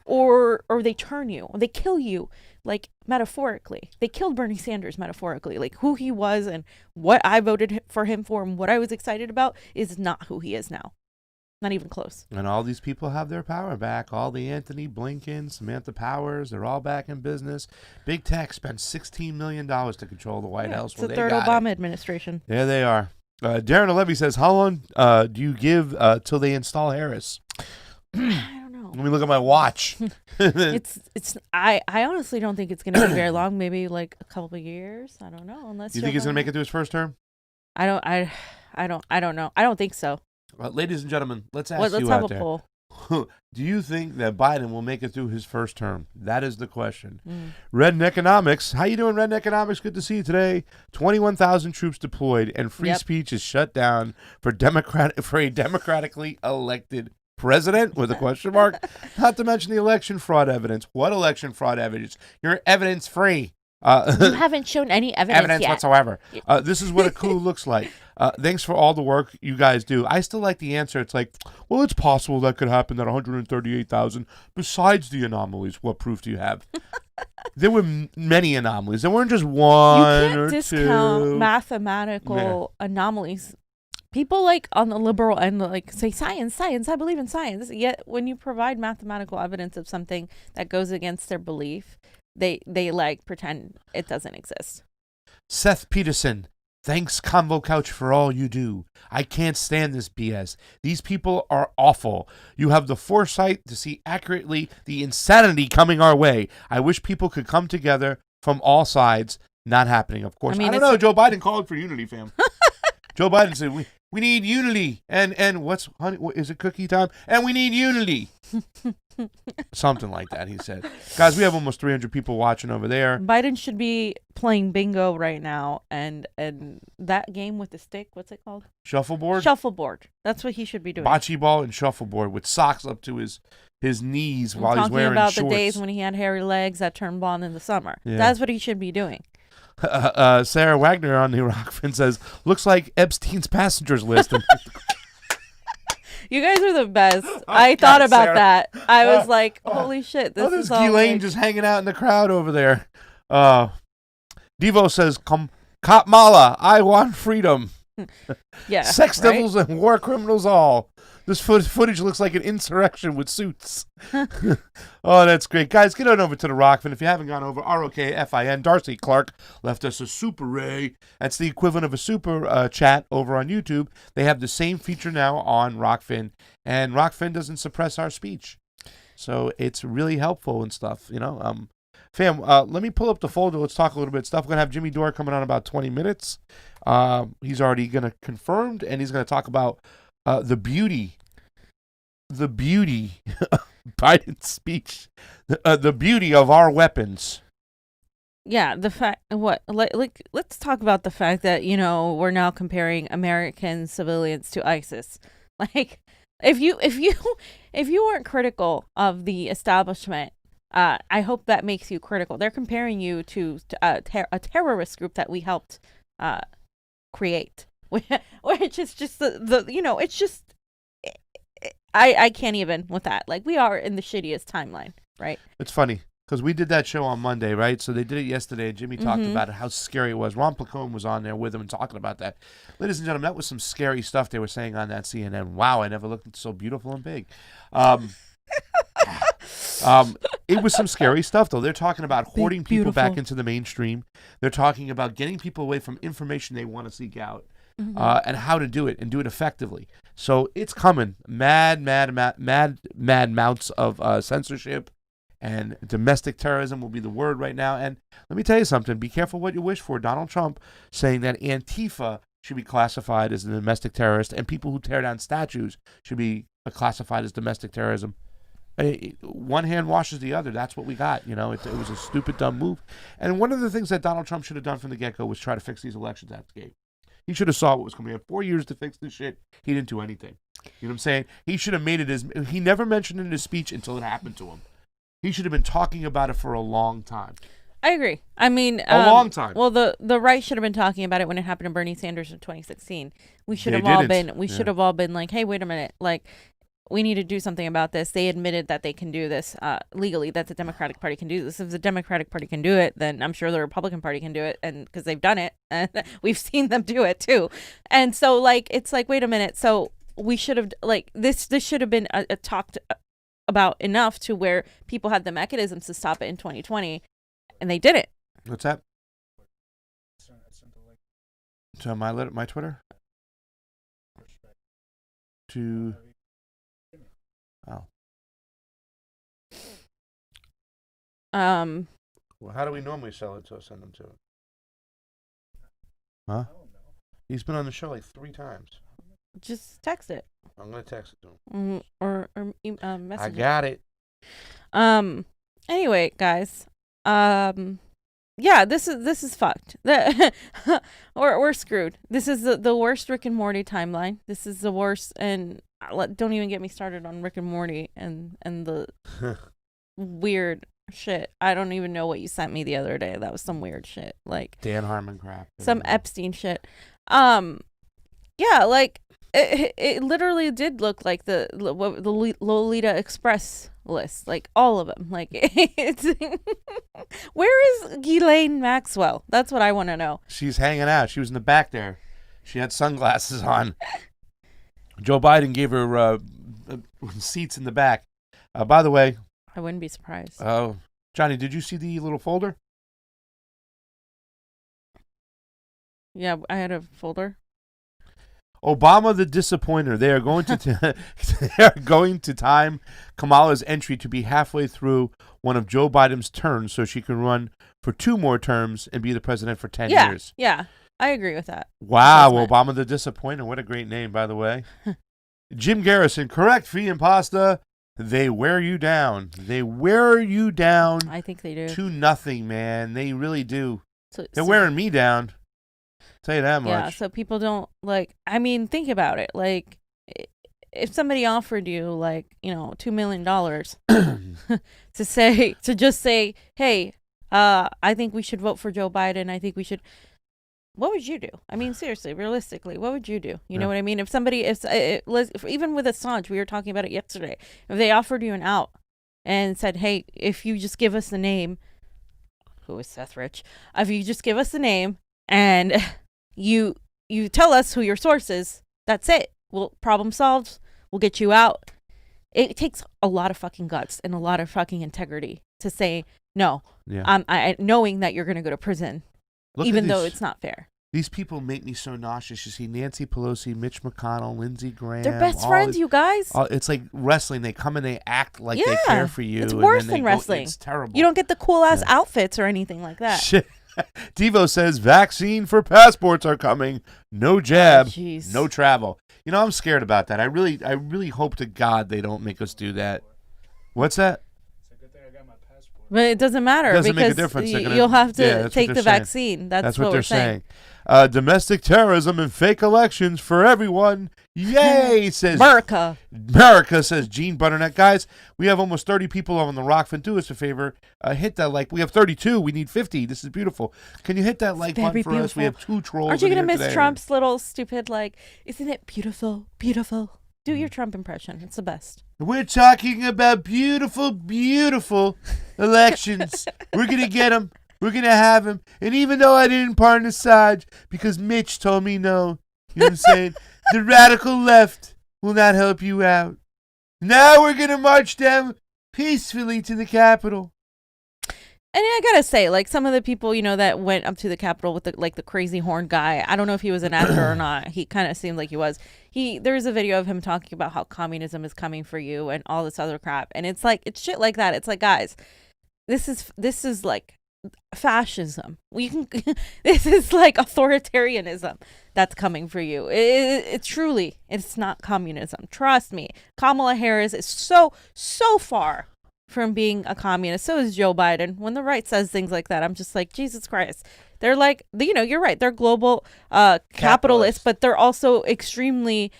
or they turn you, or they kill you, like, metaphorically. They killed Bernie Sanders metaphorically. Like, who he was and what I voted for him for and what I was excited about is not who he is now. Not even close. And all these people have their power back. All the Anthony Blinken, Samantha Powers, they're all back in business. Big Tech spent $16 million to control the White House. It's the third Obama administration. Yeah, they are. Darren Levy says, how long do you give till they install Harris? I don't know. Let me look at my watch. I honestly don't think it's going to be very long. Maybe like a couple of years. I don't know. Unless you think he's going to make it through his first term? I don't know. I don't think so. Ladies and gentlemen, let's ask let's you have out a there. poll. Do you think that Biden will make it through his first term? That is the question. Redneckonomics. How you doing, Redneckonomics? Good to see you today. 21,000 troops deployed, and free speech is shut down for a democratically elected president with a question mark. Not to mention the election fraud evidence. What election fraud evidence? You're evidence free. You haven't shown any evidence yet. Whatsoever. This is what a coup looks like. Thanks for all the work you guys do. I still like the answer. It's like, well, it's possible that could happen, that 138,000. Besides the anomalies, what proof do you have? There were many anomalies. There weren't just one or two. You can't discount mathematical anomalies. People, like, on the liberal end, like, say science, I believe in science. Yet when you provide mathematical evidence of something that goes against their belief, they like pretend it doesn't exist. Seth Peterson, thanks Convo Couch for all you do. I can't stand this BS. These people are awful. You have the foresight to see accurately the insanity coming our way. I wish people could come together from all sides. Not happening, of course. I don't know. Joe Biden called for unity, fam. Joe Biden said, we need unity. And what's, honey, is it cookie time? And we need unity. Something like that, he said. Guys, we have almost 300 people watching over there. Biden should be playing bingo right now, and that game with the stick, what's it called? Shuffleboard? Shuffleboard. That's what he should be doing. Bocce ball and shuffleboard with socks up to his knees while he's wearing shorts. Talking about the days when he had hairy legs that turned blonde in the summer. Yeah. That's what he should be doing. Sarah Wagner on the Rokfin says, looks like Epstein's passengers list. You guys are the best. I thought God, about Sarah. that. I was like, holy shit, this There's is all Ghislaine like- just hanging out in the crowd over there. Devo says, Kamala, I want freedom. yeah, Sex right? devils and war criminals all. This footage looks like an insurrection with suits. Oh, that's great. Guys, get on over to the Rokfin. If you haven't gone over, ROKFIN. Darcy Clark left us a Super Ray. That's the equivalent of a super chat over on YouTube. They have the same feature now on Rokfin, and Rokfin doesn't suppress our speech. So it's really helpful and stuff, you know. Fam, let me pull up the folder. Let's talk a little bit of stuff. We're going to have Jimmy Dore coming on in about 20 minutes. He's already going to confirmed, and he's going to talk about the beauty of Biden's speech, the beauty of our weapons. Yeah, the fact let's talk about the fact that, you know, we're now comparing American civilians to ISIS. Like, if you weren't critical of the establishment, I hope that makes you critical. They're comparing you to a terrorist group that we helped create, which is just the you know, it's just I can't even with that. Like, we are in the shittiest timeline, right? It's funny because we did that show on Monday, right? So they did it yesterday, and Jimmy talked about how scary it was. Ron Placone was on there with him and talking about that. Ladies and gentlemen, that was some scary stuff they were saying on that CNN. Wow, I never looked so beautiful and big. It was some scary stuff, though. They're talking about hoarding people back into the mainstream. They're talking about getting people away from information they want to seek out, and how to do it and do it effectively. So it's coming. Mad mounts of censorship and domestic terrorism will be the word right now. And let me tell you something. Be careful what you wish for. Donald Trump saying that Antifa should be classified as a domestic terrorist and people who tear down statues should be classified as domestic terrorism. One hand washes the other. That's what we got. You know, it was a stupid, dumb move. And one of the things that Donald Trump should have done from the get-go was try to fix these elections at the gate. He should have saw what was coming. He had 4 years to fix this shit. He didn't do anything. You know what I'm saying? He should have made it as... He never mentioned it in his speech until it happened to him. He should have been talking about it for a long time. I agree. I mean, a long time. Well, the right should have been talking about it when it happened to Bernie Sanders in 2016. We should have all been like, hey, wait a minute, like, we need to do something about this. They admitted that they can do this legally, that the Democratic Party can do this. If the Democratic Party can do it, then I'm sure the Republican Party can do it, and because they've done it, and we've seen them do it too. And so, like, it's like, wait a minute. So we should have, like, this should have been talked about enough to where people had the mechanisms to stop it in 2020, and they didn't. What's that? To my Twitter? To... Oh. Well, how do we normally sell it to send them to it? Huh? He's been on the show like 3 times. Just text it. I'm gonna text it to him. Or message. I got it. Anyway, guys. Yeah, this is fucked. We're screwed. This is the worst Rick and Morty timeline. This is the worst, and don't even get me started on Rick and Morty and the weird shit. I don't even know what you sent me the other day. That was some weird shit, like Dan Harmon crap. some Epstein shit. Yeah, like it literally did look like the Lolita Express list, like all of them. Like, it's where is Ghislaine Maxwell? That's what I want to know. She's hanging out. She was in the back there. She had sunglasses on. Joe Biden gave her seats in the back. By the way, I wouldn't be surprised. Oh, Johnny, did you see the little folder? Yeah, I had a folder. Obama the disappointer. They are going to time Kamala's entry to be halfway through one of Joe Biden's terms so she can run for 2 more terms and be the president for 10 years. Yeah, I agree with that. Wow, Obama the disappointer. What a great name, by the way. Jim Garrison, correct, Fee and Pasta. They wear you down. They wear you down. I think they do. To nothing, man. They really do. They're So wearing me down. Tell you that much. yeah, so people don't, like, I mean, think about it. Like, if somebody offered you, like, you know, $2 million to just say, hey, I think we should vote for Joe Biden. I think we should. What would you do? I mean, seriously, realistically, what would you do? You know what I mean? If somebody, if even with Assange, we were talking about it yesterday. If they offered you an out and said, "Hey, if you just give us the name," who is Seth Rich? If you just give us the name and you tell us who your source is, that's it. Well, problem solved. We'll get you out. It takes a lot of fucking guts and a lot of fucking integrity to say no. I knowing that you're going to go to prison. Even though it's not fair. These people make me so nauseous. You see Nancy Pelosi, Mitch McConnell, Lindsey Graham. They're best friends, you guys. It's like wrestling. They come and they act like they care for you. It's worse than wrestling. It's terrible. You don't get the cool-ass outfits or anything like that. Shit. Devo says, vaccine for passports are coming. No jab, no travel. You know, I'm scared about that. I really hope to God they don't make us do that. What's that? But it doesn't matter doesn't because make a difference. You'll have to take the vaccine. That's what they're saying. Domestic terrorism and fake elections for everyone. Yay, says America. America, says Gene Butternut. Guys, we have almost 30 people on the Rokfin. Do us a favor. Hit that like. We have 32. We need 50. This is beautiful. Can you hit that like button for us? We have 2 trolls. Aren't you going to miss Trump's little stupid like, isn't it beautiful? Beautiful. Do your Trump impression. It's the best. We're talking about beautiful, beautiful elections. We're going to get them. We're going to have them. And even though I didn't pardon Assange because Mitch told me no, you know what I'm saying? The radical left will not help you out. Now we're going to march down peacefully to the Capitol. And I gotta say, like some of the people, you know, that went up to the Capitol with the crazy horn guy. I don't know if he was an actor or not. He kind of seemed like he was. There's a video of him talking about how communism is coming for you and all this other crap. And it's like it's shit like that. It's like, guys, this is like fascism. This is like authoritarianism that's coming for you. It truly, it's not communism. Trust me. Kamala Harris is so far from being a communist. So is Joe Biden. When the right says things like that, I'm just like, Jesus Christ. They're like, you know, you're right. They're global capitalists, but they're also extremely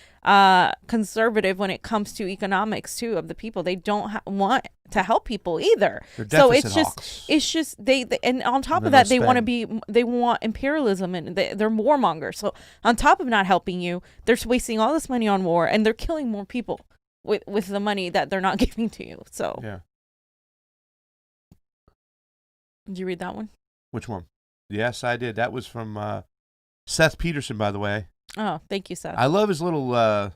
conservative when it comes to economics too of the people. They don't want to help people either. So it's just they and on top of that, they want imperialism and they're warmongers. So on top of not helping you, they're wasting all this money on war and they're killing more people with the money that they're not giving to you. So yeah. Did you read that one? Which one? Yes, I did. That was from Seth Peterson, by the way. Oh, thank you, Seth. I love his little what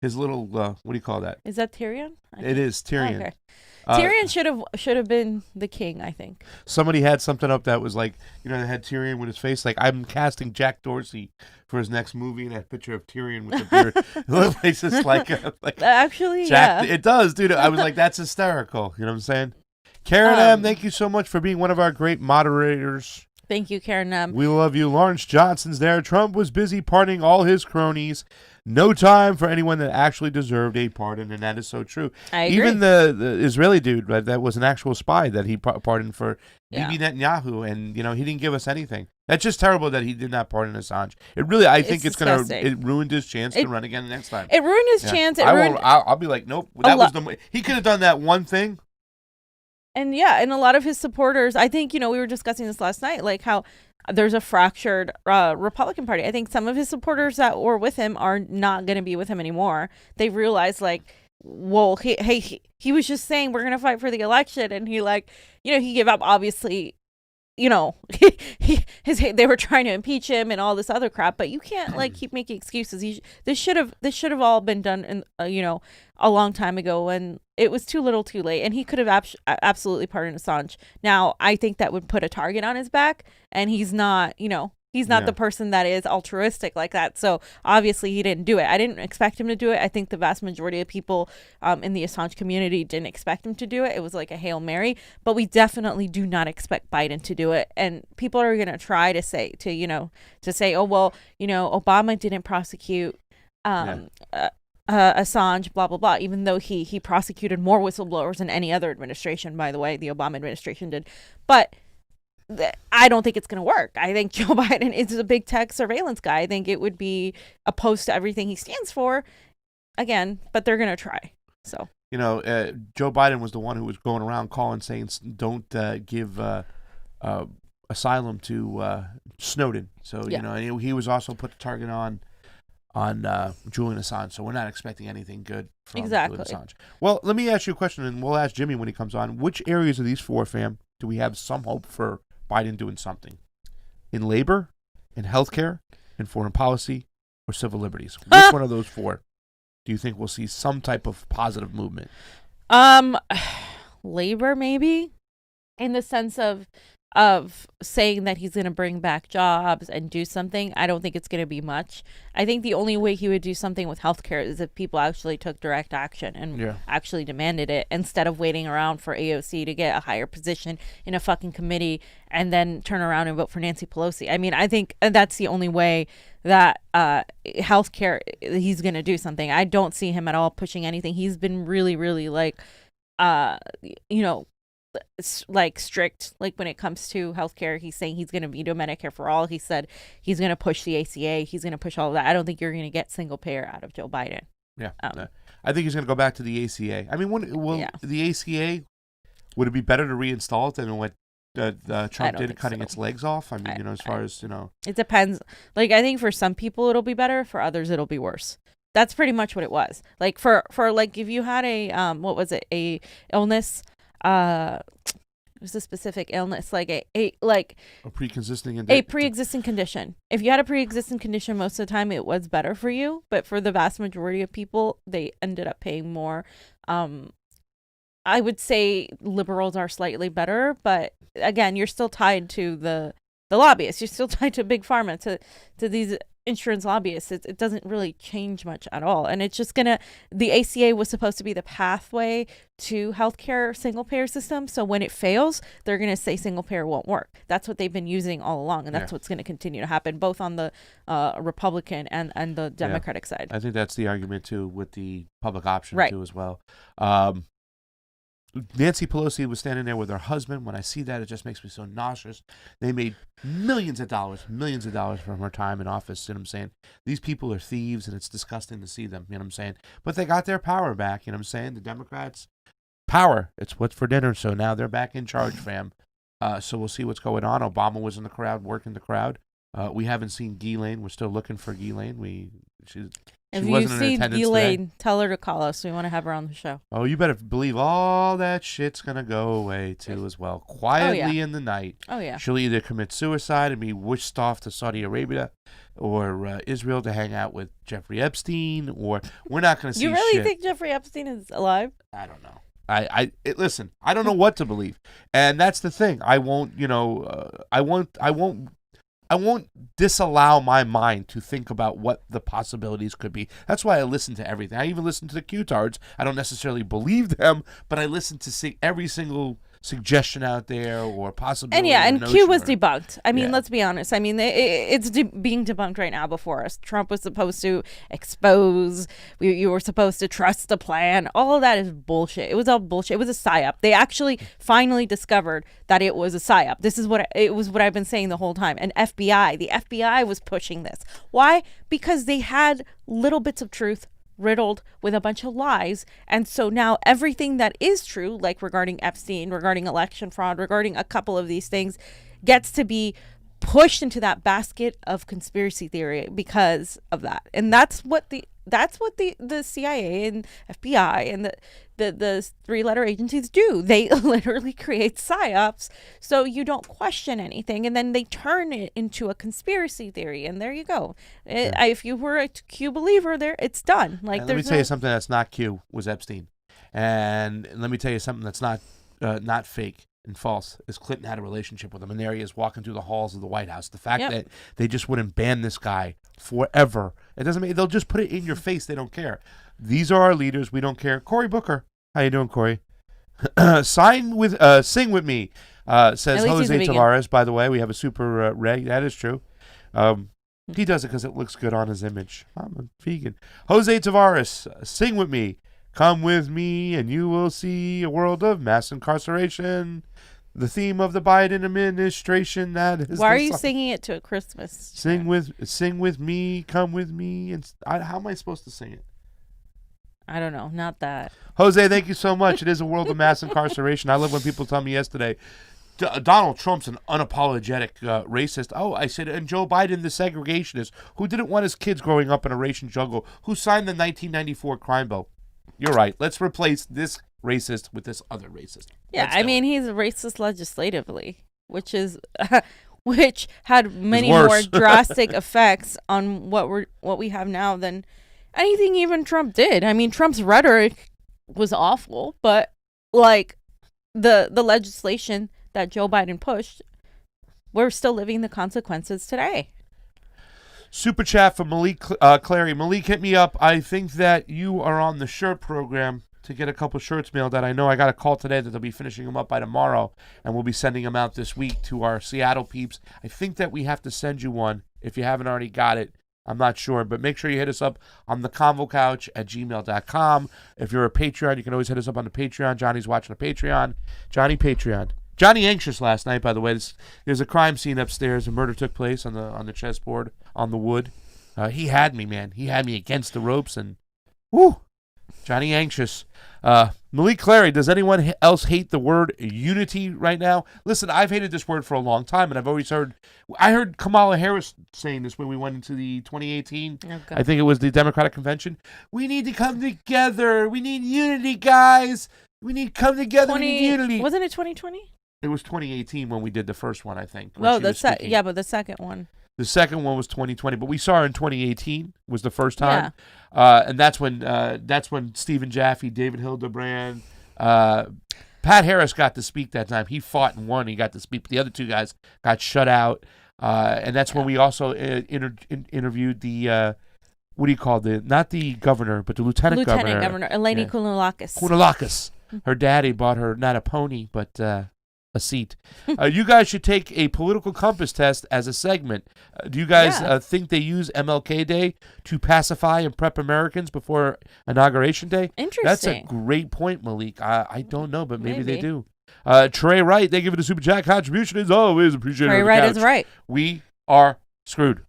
do you call that? Is that Tyrion? It is Tyrion. Okay. Tyrion should have been the king, I think. Somebody had something up that was like, you know, they had Tyrion with his face like, I'm casting Jack Dorsey for his next movie, and that picture of Tyrion with the beard. It looks like just like actually, Jack, yeah. It does, dude. I was like, that's hysterical. You know what I'm saying? Karen M., thank you so much for being one of our great moderators. Thank you, Karen M. We love you. Lawrence Johnson's there. Trump was busy pardoning all his cronies. No time for anyone that actually deserved a pardon, and that is so true. I agree. Even the Israeli dude that was an actual spy that he pardoned for Bibi Netanyahu, and you know he didn't give us anything. That's just terrible that he did not pardon Assange. It really, I think it ruined his chance to run again the next time. It ruined his chance. I'll be like, nope. He could have done that one thing. And yeah, and a lot of his supporters, I think, you know, we were discussing this last night, like how there's a fractured Republican Party. I think some of his supporters that were with him are not going to be with him anymore. They realized, like, well, he was just saying we're going to fight for the election. And he, like, you know, he gave up, obviously, you know, they were trying to impeach him and all this other crap. But you can't, like, keep making excuses. This should have all been done, in, you know, a long time ago, and it was too little too late, and he could have absolutely pardoned Assange. Now, I think that would put a target on his back, and he's not, you know, he's not the person that is altruistic like that. So obviously he didn't do it. I didn't expect him to do it. I think the vast majority of people in the Assange community didn't expect him to do it. It was like a Hail Mary, but we definitely do not expect Biden to do it. And people are going to try to say, oh, well, you know, Obama didn't prosecute Assange, blah, blah, blah, even though he prosecuted more whistleblowers than any other administration, by the way, the Obama administration did. But I don't think it's going to work. I think Joe Biden is a big tech surveillance guy. I think it would be opposed to everything he stands for, again, but they're going to try. So, you know, Joe Biden was the one who was going around calling saying don't give asylum to Snowden. So you know, and he was also put the target on Julian Assange. So we're not expecting anything good from Julian Assange. Well, let me ask you a question, and we'll ask Jimmy when he comes on. Which areas of these four, fam, do we have some hope for Biden doing something? In labor, in healthcare, in foreign policy, or civil liberties? Which one of those four do you think we'll see some type of positive movement? Labor, maybe, in the sense of saying that he's going to bring back jobs and do something. I don't think it's going to be much. I think the only way he would do something with healthcare is if people actually took direct action and actually demanded it, instead of waiting around for AOC to get a higher position in a fucking committee and then turn around and vote for Nancy Pelosi. I mean, I think that's the only way that healthcare, he's going to do something. I don't see him at all pushing anything. He's been really, really like, like strict, like when it comes to healthcare. He's saying he's going to veto Medicare for all. He said he's going to push the ACA. He's going to push all of that. I don't think you're going to get single payer out of Joe Biden. Yeah. I think he's going to go back to the ACA. I mean, the ACA, would it be better to reinstall it than what Trump did, cutting its legs off? I mean, as far as, it depends. Like, I think for some people it'll be better. For others, it'll be worse. That's pretty much what it was. Like for like, if you had a a illness, it was a specific illness, like a pre-existing condition. If you had a pre-existing condition, most of the time it was better for you, but for the vast majority of people, they ended up paying more. I would say liberals are slightly better, but again, you're still tied to the lobbyists. You're still tied to big pharma, to these insurance lobbyists. It doesn't really change much at all. And it's just the ACA was supposed to be the pathway to healthcare single payer system. So when it fails, they're going to say single payer won't work. That's what they've been using all along. And that's what's going to continue to happen, both on the Republican and the Democratic side. I think that's the argument too, with the public option too as well. Nancy Pelosi was standing there with her husband. When I see that, it just makes me so nauseous. They made millions of dollars from her time in office. You know what I'm saying? These people are thieves, and it's disgusting to see them. You know what I'm saying? But they got their power back. You know what I'm saying? The Democrats, power. It's what's for dinner. So now they're back in charge, fam. So we'll see what's going on. Obama was in the crowd, working the crowd. We haven't seen Ghislaine. We're still looking for Ghislaine. If you see Ghislaine, tell her to call us. We want to have her on the show. Oh, you better believe all that shit's going to go away, too, as well. Quietly in the night. Oh, yeah. She'll either commit suicide and be whisked off to Saudi Arabia or Israel to hang out with Jeffrey Epstein, or we're not going to see shit. You really think Jeffrey Epstein is alive? I don't know. Listen, I don't know what to believe. And that's the thing. I won't disallow my mind to think about what the possibilities could be. That's why I listen to everything. I even listen to the Q-tards. I don't necessarily believe them, but I listen to see every single suggestion out there or possibility. And Q was debunked. I mean, let's be honest. I mean, it's being debunked right now before us. Trump was supposed to expose. You were supposed to trust the plan. All of that is bullshit. It was all bullshit. It was a psyop. They actually finally discovered that it was a psyop. This is what I've been saying the whole time. And the FBI was pushing this. Why? Because they had little bits of truth riddled with a bunch of lies, and so now everything that is true, like regarding Epstein, regarding election fraud, regarding a couple of these things, gets to be pushed into that basket of conspiracy theory because of that. And that's what the CIA and FBI and the three-letter agencies do. They literally create psyops so you don't question anything, and then they turn it into a conspiracy theory, and there you go. If you were a Q believer, it's done. Like, let me tell you something that's not Q was Epstein, and let me tell you something that's not fake and false is Clinton had a relationship with him, and there he is walking through the halls of the White House. The fact that they just wouldn't ban this guy forever, it doesn't mean they'll just put it in your face. They don't care. These are our leaders. We don't care. Cory Booker, how you doing, Cory? Sing with me, says Jose Tavares. By the way, we have a super reg. That is true. He does it because it looks good on his image. I'm a vegan. Jose Tavares, sing with me. Come with me and you will see a world of mass incarceration. The theme of the Biden administration. That is. Why are you singing it to a Christmas? Sing with me. Come with me. And how am I supposed to sing it? I don't know. Not that. Jose, thank you so much. It is a world of mass incarceration. I love when people tell me yesterday, Donald Trump's an unapologetic racist. Oh, I said, and Joe Biden, the segregationist, who didn't want his kids growing up in a Racist jungle, who signed the 1994 crime bill. You're right. Let's replace this racist with this other racist. Yeah, I mean, he's racist legislatively, which is which had many more drastic effects on what we have now than anything even Trump did. I mean, Trump's rhetoric was awful, but like the legislation that Joe Biden pushed, we're still living the consequences today. Super chat from Malik Clary. Malik, hit me up. I think that you are on the shirt program to get a couple shirts mailed out. I know I got a call today that they'll be finishing them up by tomorrow, and we'll be sending them out this week to our Seattle peeps. I think that we have to send you one if you haven't already got it. I'm not sure, but make sure you hit us up on the Convo Couch at gmail.com. If you're a Patreon, you can always hit us up on the Patreon. Johnny's watching the Patreon. Johnny Patreon. Johnny anxious last night, by the way. There's a crime scene upstairs. A murder took place on the chessboard on the wood. He had me, man. He had me against the ropes, and whoo, Johnny anxious. Malik Clary, does anyone else hate the word unity right now? Listen, I've hated this word for a long time, and I've always I heard Kamala Harris saying this when we went into the 2018, I think it was the Democratic Convention. We need to come together. We need unity, guys. We need to come together. We need unity. Wasn't it 2020? It was 2018 when we did the first one, I think. Oh, but the second one. The second one was 2020, but we saw her in 2018 was the first time. Yeah. And that's when Stephen Jaffe, David Hildebrand, Pat Harris got to speak that time. He fought and won. He got to speak. The other two guys got shut out. And that's when we also interviewed the, what do you call not the governor, but the lieutenant governor. Eleni Kounalakis. Kounalakis. Her daddy bought her not a pony, but a seat. You guys should take a political compass test as a segment. Do you guys think they use MLK Day to pacify and prep Americans before Inauguration Day? Interesting. That's a great point, Malik. I don't know, but maybe they do. Trey Wright, they give it a super chat contribution. Is always appreciated. Trey Wright is right. We are screwed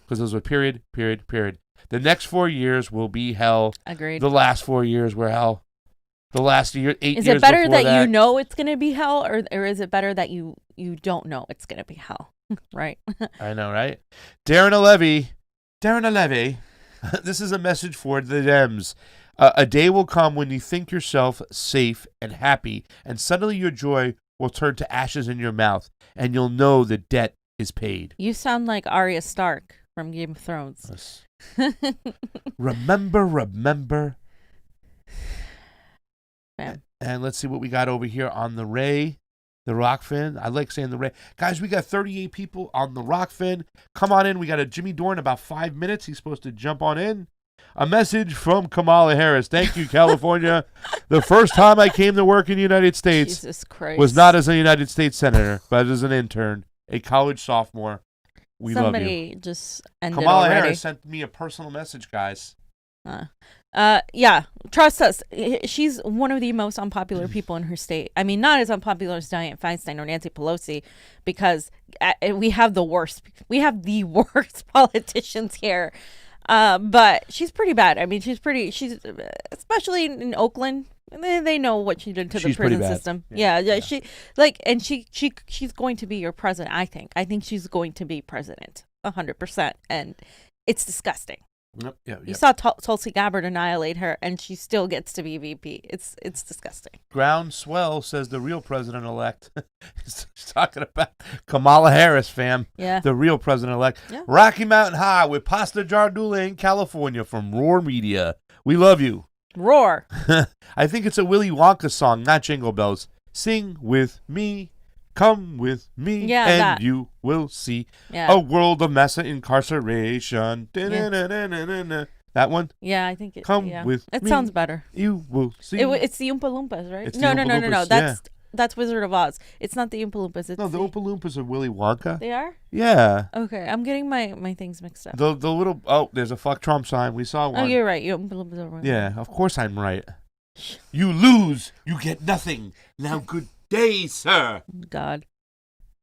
because those are period. The next 4 years will be hell. Agreed. The last 4 years were hell. The last 8 years before that. Is it better that you know it's going to be hell, or is it better that you don't know it's going to be hell? Right? I know, right? Darren Levy, this is a message for the Dems. A day will come when you think yourself safe and happy, and suddenly your joy will turn to ashes in your mouth, and you'll know the debt is paid. You sound like Arya Stark from Game of Thrones. Yes. Remember. Man. And let's see what we got over here on the Rokfin. I like saying the Ray. Guys, we got 38 people on the Rokfin. Come on in. We got a Jimmy Dore in about 5 minutes. He's supposed to jump on in. A message from Kamala Harris. Thank you, California. The first time I came to work in the United States was not as a United States senator, but as an intern, a college sophomore. We love you. Somebody just ended Kamala already. Harris sent me a personal message, guys. Yeah, trust us. She's one of the most unpopular people in her state. I mean, not as unpopular as Dianne Feinstein or Nancy Pelosi, because we have the worst politicians here. But she's pretty bad. I mean, she's especially in Oakland. They know what she did to the prison system. Yeah. She's going to be your president. I think she's going to be president 100%, and it's disgusting. Yep. You saw Tulsi Gabbard annihilate her, and she still gets to be VP. It's disgusting. Groundswell says the real president-elect. He's talking about Kamala Harris, fam. Yeah. The real president-elect. Yeah. Rocky Mountain High with Pasta Jardula in California from Roar Media. We love you. Roar. I think it's a Willy Wonka song, not Jingle Bells. Sing with me. Come with me, and you will see a world of mass incarceration. Yeah. That one? Yeah, I think it. Come with me. It sounds better. You will see. It's the Oompa Loompas, right? It's No. the Oompa Loompas, That's Wizard of Oz. It's not the Oompa Loompas. The Oompa Loompas are Willy Wonka. They are? Yeah. Okay, I'm getting my things mixed up. The little there's a fuck Trump sign. We saw one. Oh, you're right. Oompa Loompas are right. Yeah, of course I'm right. You lose. You get nothing. Now good day, sir. God.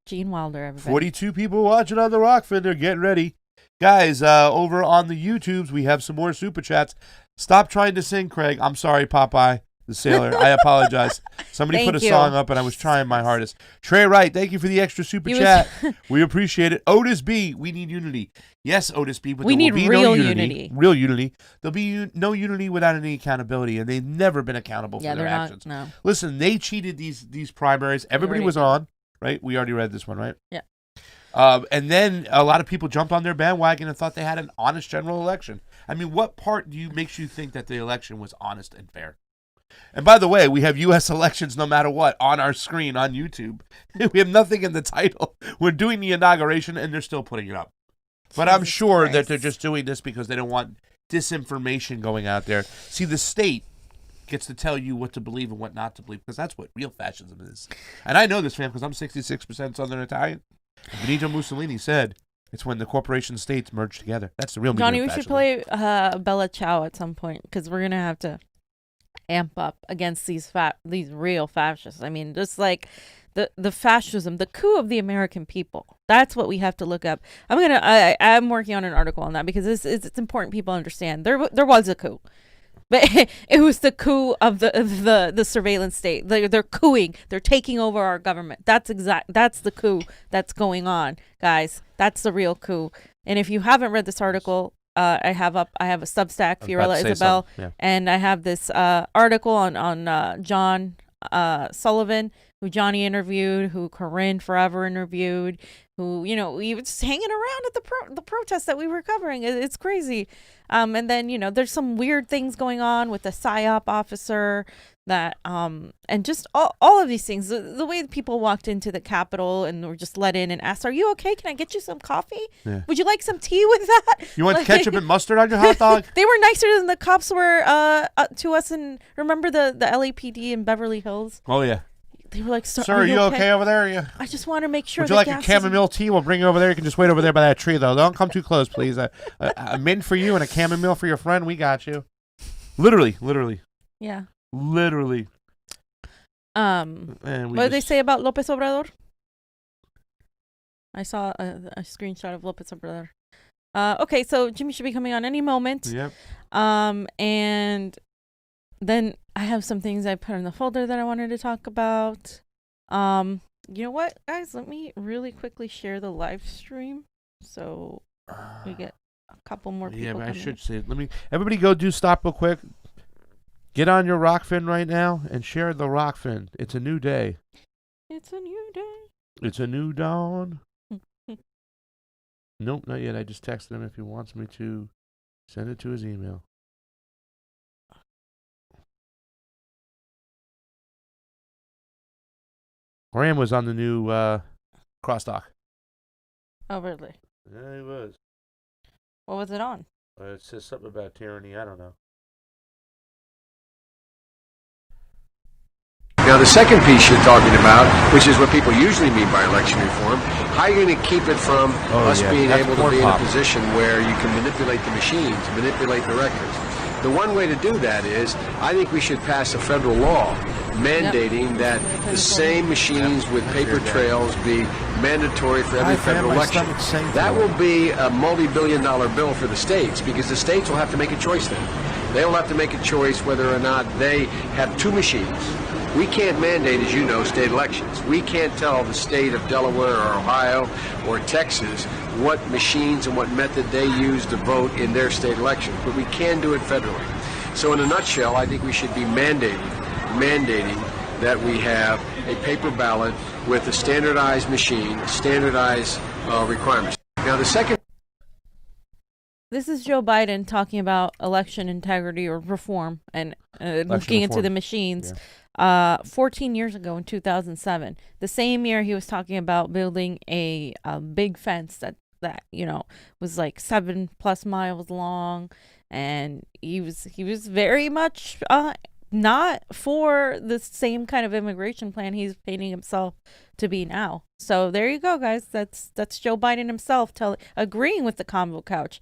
Gene Wilder, everybody. 42 people watching on the Rokfin. They're getting ready. Guys, over on the YouTubes, we have some more super chats. Stop trying to sing, Craig. I'm sorry, Popeye. the sailor. I apologize. Somebody put a song up, and I was trying my hardest. Trey Wright, thank you for the extra super chat. We appreciate it. Otis B, we need unity. Yes, Otis B, but we there will need be real no unity. unity. Real unity. There'll be no unity without any accountability, and they've never been accountable for their actions. No. Listen, they cheated these primaries. Everybody was on, right? We already read this one, right? Yeah. And then a lot of people jumped on their bandwagon and thought they had an honest general election. I mean, what part makes you think that the election was honest and fair? And by the way, we have U.S. elections no matter what on our screen on YouTube. We have nothing in the title. We're doing the inauguration, and they're still putting it up. But I'm sure that they're just doing this because they don't want disinformation going out there. See, the state gets to tell you what to believe and what not to believe, because that's what real fascism is. And I know this, fam, because I'm 66% Southern Italian. Benito Mussolini said it's when the corporation states merge together. That's the real meaning Johnny, of we fascism. should play Bella Ciao at some point, because we're going to have to amp up against these real fascists. I mean, just like the fascism, the coup of the American people. That's what we have to look up. I'm working on an article on that, because it's important people understand. There was a coup. But it was the coup of the surveillance state. They're coupping. They're taking over our government. That's the coup that's going on, guys. That's the real coup. And if you haven't read this article, I have a Substack, Fiorella Isabel, and I have this article on John Sullivan, who Johnny interviewed, who Corinne Forever interviewed, who, he was just hanging around at the protests that we were covering. It's crazy. And then, there's some weird things going on with the PSYOP officer that, and just all of these things. The way people walked into the Capitol and were just let in and asked, "Are you okay? Can I get you some coffee? Yeah. Would you like some tea with that? You want ketchup and mustard on your hot dog?" They were nicer than the cops were to us. And remember the LAPD in Beverly Hills? Oh, yeah. They were like, "Sir, are you okay over there? I just want to make sure." Would you like a chamomile tea? We'll bring you over there. You can just wait over there by that tree, though. Don't come too close, please. A mint for you and a chamomile for your friend. We got you. Literally. Yeah. Literally. What did they say about López Obrador? I saw a screenshot of López Obrador. Okay, so Jimmy should be coming on any moment. Yep. And then I have some things I put in the folder that I wanted to talk about. You know what, guys? Let me really quickly share the live stream so we get a couple more people. Yeah, but I coming. should say, everybody go stop real quick. Get on your Rokfin right now and share the Rokfin. It's a new day. It's a new day. It's a new dawn. Nope, not yet. I just texted him if he wants me to send it to his email. Graham was on the new crosstalk. Oh, really? Yeah, he was. What was it on? It says something about tyranny. I don't know. Now, the second piece you're talking about, which is what people usually mean by election reform, how are you going to keep it from us being able to be in a position where you can manipulate the machines, manipulate the records? The one way to do that is, I think we should pass a federal law mandating that the same machines with paper trails be mandatory for every federal election. That will be a multi-billion-dollar bill for the states, because the states will have to make a choice then. They will have to make a choice whether or not they have two machines. We can't mandate, as you know, state elections. We can't tell the state of Delaware or Ohio or Texas what machines and what method they use to vote in their state elections, but we can do it federally. So in a nutshell, I think we should be mandating that we have a paper ballot with a standardized machine, standardized requirements. Now, the second... This is Joe Biden talking about election integrity or reform and looking into the machines. Yeah. 14 years ago in 2007, the same year he was talking about building a big fence that was like 7+ miles long, and he was very much not for the same kind of immigration plan he's painting himself to be now. So there you go, guys. That's Joe Biden himself agreeing with the Convo Couch.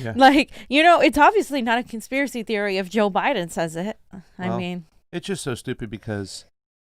Yeah. Like, it's obviously not a conspiracy theory if Joe Biden says it. I mean, it's just so stupid because,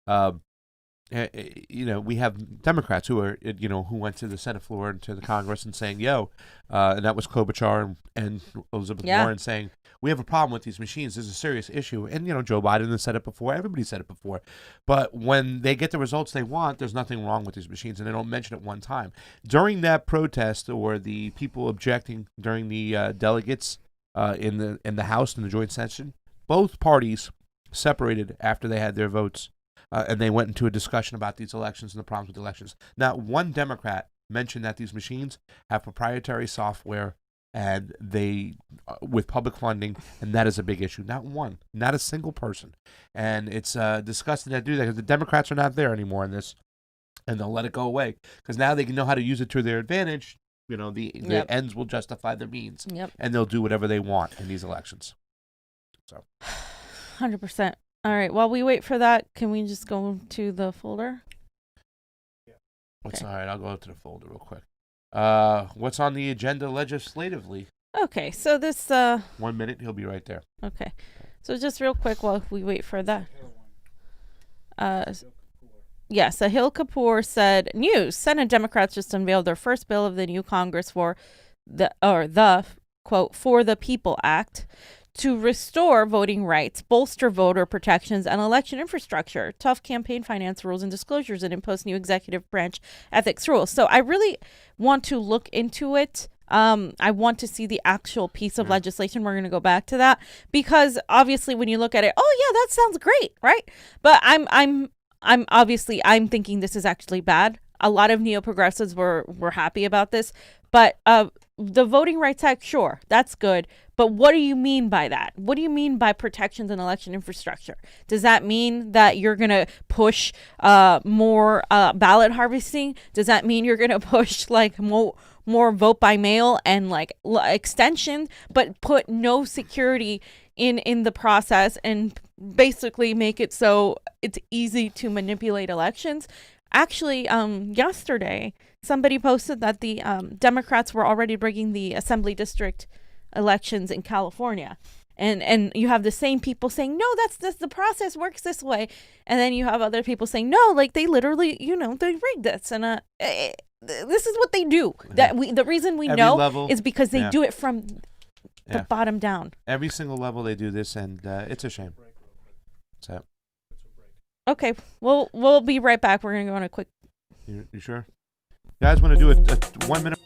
we have Democrats who are, who went to the Senate floor and to the Congress and saying, and that was Klobuchar and Elizabeth Warren saying, we have a problem with these machines. There's a serious issue. And, Joe Biden has said it before. Everybody said it before. But when they get the results they want, there's nothing wrong with these machines, and they don't mention it one time. During that protest, or the people objecting during the delegates in the House in the joint session, both parties separated after they had their votes, and they went into a discussion about these elections and the problems with elections. Not one Democrat mentioned that these machines have proprietary software and they with public funding, and that is a big issue. Not one, not a single person. And it's disgusting to do that, because the Democrats are not there anymore in this, and they'll let it go away because now they can know how to use it to their advantage. The ends will justify the means, and they'll do whatever they want in these elections. So, 100%. All right. While we wait for that, can we just go to the folder? All right, I'll go to the folder real quick. What's on the agenda legislatively? Okay, so this 1 minute, he'll be right there. Okay, so just real quick while we wait for that. Yes, Sahil Kapoor said, news, Senate Democrats just unveiled their first bill of the new Congress for the quote, For the People Act, to restore voting rights, bolster voter protections, and election infrastructure, tough campaign finance rules and disclosures, and impose new executive branch ethics rules. So I really want to look into it. I want to see the actual piece of legislation. We're going to go back to that, because obviously when you look at it, oh yeah, that sounds great, right? But I'm thinking this is actually bad. A lot of neo-progressives were happy about this, but the Voting Rights Act, sure, that's good. But what do you mean by that? What do you mean by protections and election infrastructure? Does that mean that you're going to push more ballot harvesting? Does that mean you're going to push like more vote by mail and like extension, but put no security in the process and basically make it so it's easy to manipulate elections? Actually, yesterday, somebody posted that the Democrats were already bringing the assembly district elections in California. And you have the same people saying, no, the process works this way. And then you have other people saying, no, like they literally, they rigged this. And this is what they do. The reason we know level, is because they do it from the bottom down. Every single level they do this, and it's a shame. So. Okay, we'll be right back. We're going to go on a quick... You sure? You guys want to do a 1 minute...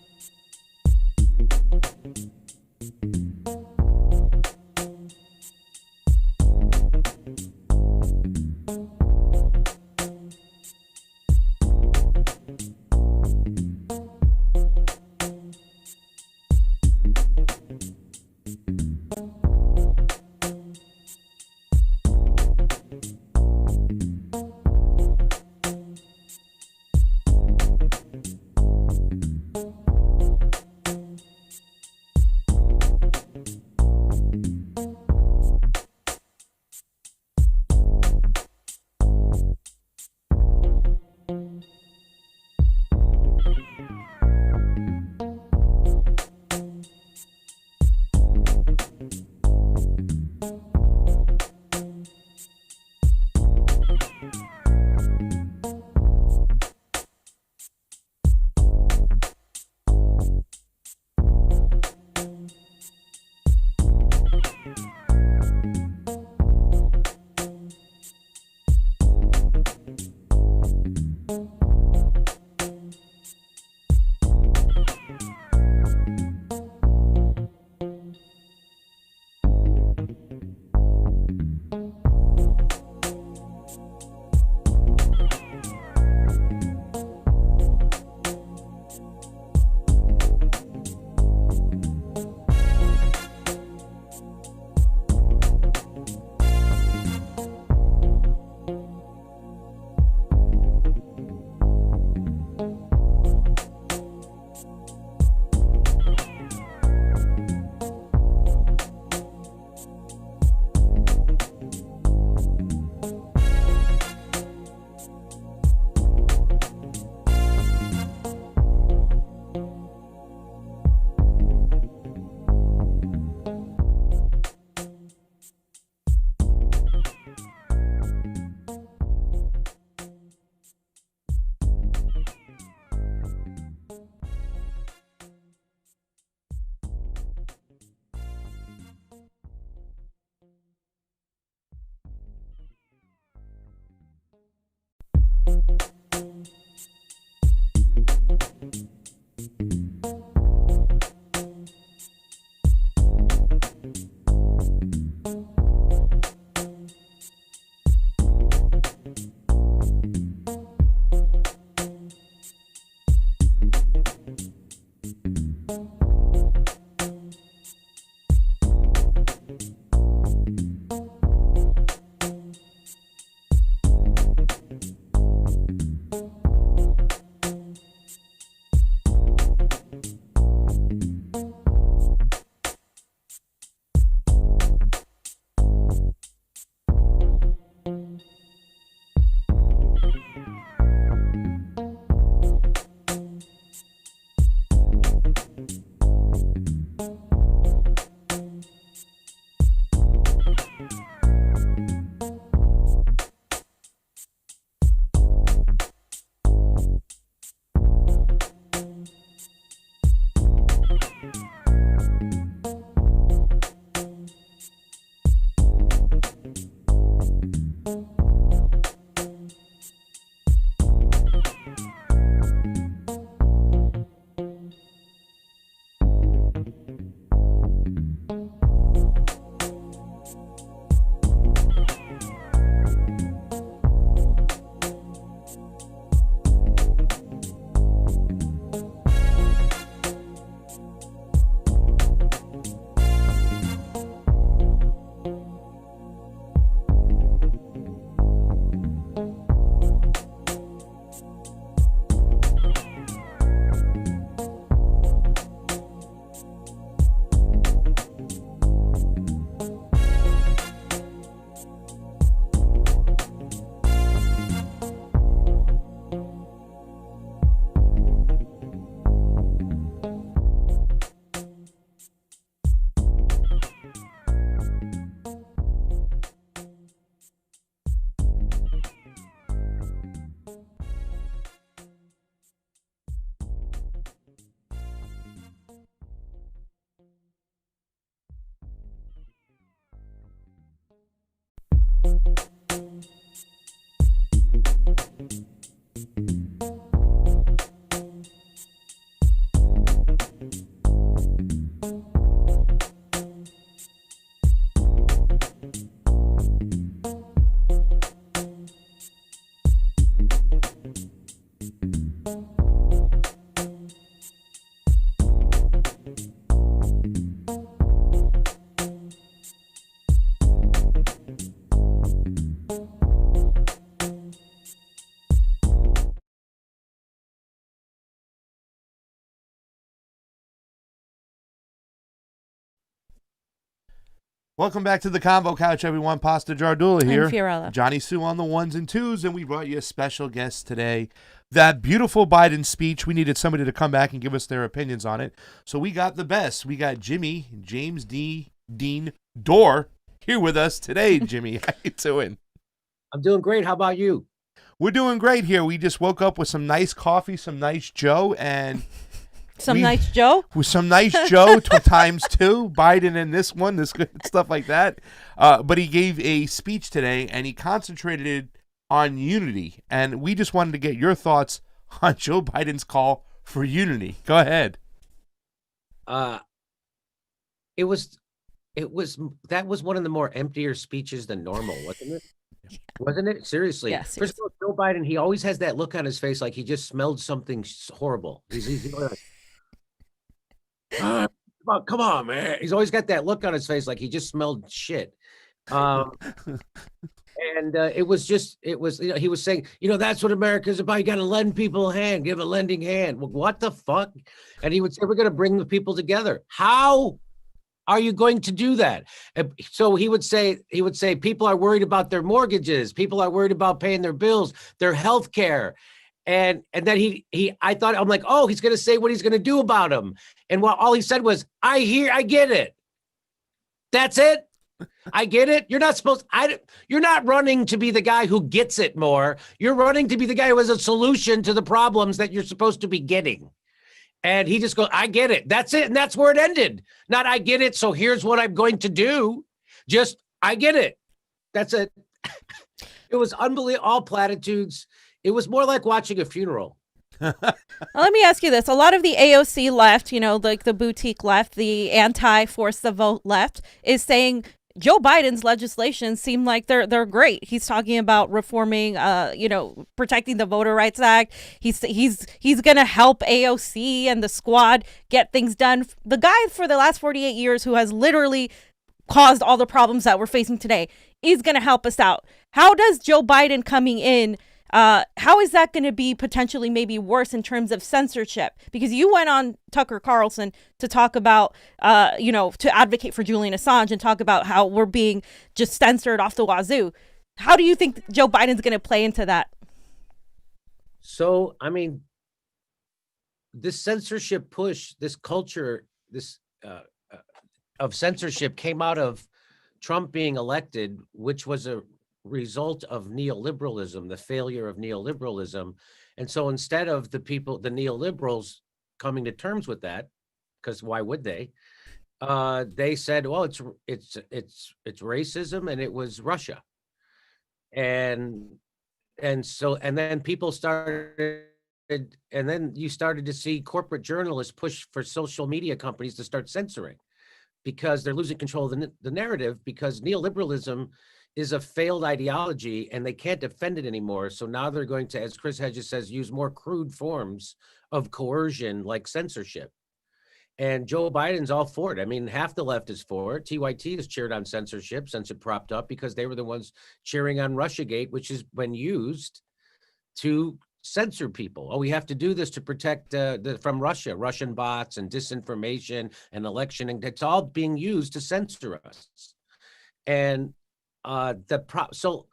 Welcome back to the Convo Couch, everyone. Pasta Jardula here. I'm Fiorella. Johnny Sue on the ones and twos, and we brought you a special guest today. That beautiful Biden speech, we needed somebody to come back and give us their opinions on it. So we got the best. We got James Dean Dore here with us today. Jimmy, how you doing? I'm doing great. How about you? We're doing great here. We just woke up with some nice coffee, some nice Joe, and... Nice Joe? With some nice Joe times two, Biden and this good stuff like that. But he gave a speech today, and he concentrated on unity. And we just wanted to get your thoughts on Joe Biden's call for unity. Go ahead. That was one of the more emptier speeches than normal, wasn't it? Wasn't it? Seriously. Yes. First of all, Joe Biden, he always has that look on his face like he just smelled something horrible. He's like, come on, man. He's always got that look on his face like he just smelled shit. And it was, he was saying, that's what America's about. You got to lend people a hand, give a lending hand. Well, what the fuck? And he would say, we're going to bring the people together. How are you going to do that? And so he would say, people are worried about their mortgages. People are worried about paying their bills, their health care. And then I'm like, oh, he's going to say what he's going to do about them. And all he said was, I get it. That's it. I get it. You're not running to be the guy who gets it more. You're running to be the guy who has a solution to the problems that you're supposed to be getting. And he just goes, I get it. That's it. And that's where it ended. Not, I get it. So here's what I'm going to do. Just, I get it. That's it. It was unbelievable. All platitudes. It was more like watching a funeral. Let me ask you this. A lot of the AOC left, like the boutique left, the anti-force the vote left, is saying Joe Biden's legislation seem like they're great. He's talking about reforming, protecting the Voter Rights Act. He's going to help AOC and the squad get things done. The guy for the last 48 years who has literally caused all the problems that we're facing today is going to help us out. How does Joe Biden coming in, how is that going to be potentially maybe worse in terms of censorship? Because you went on Tucker Carlson to talk about, to advocate for Julian Assange and talk about how we're being just censored off the wazoo. How do you think Joe Biden's going to play into that? So, I mean, this censorship push, this culture, of censorship came out of Trump being elected, which was a result of neoliberalism, the failure of neoliberalism. And so instead of the neoliberals coming to terms with that, because why would they? They said, well, it's racism and it was Russia. And then people started, and then you started to see corporate journalists push for social media companies to start censoring because they're losing control of the narrative, because neoliberalism is a failed ideology and they can't defend it anymore. So now they're going to, as Chris Hedges says, use more crude forms of coercion like censorship. And Joe Biden's all for it. I mean, half the left is for it. TYT has cheered on censorship since it propped up because they were the ones cheering on Russiagate, which has been used to censor people. Oh, we have to do this to protect from Russia, Russian bots and disinformation and election. And it's all being used to censor us. And so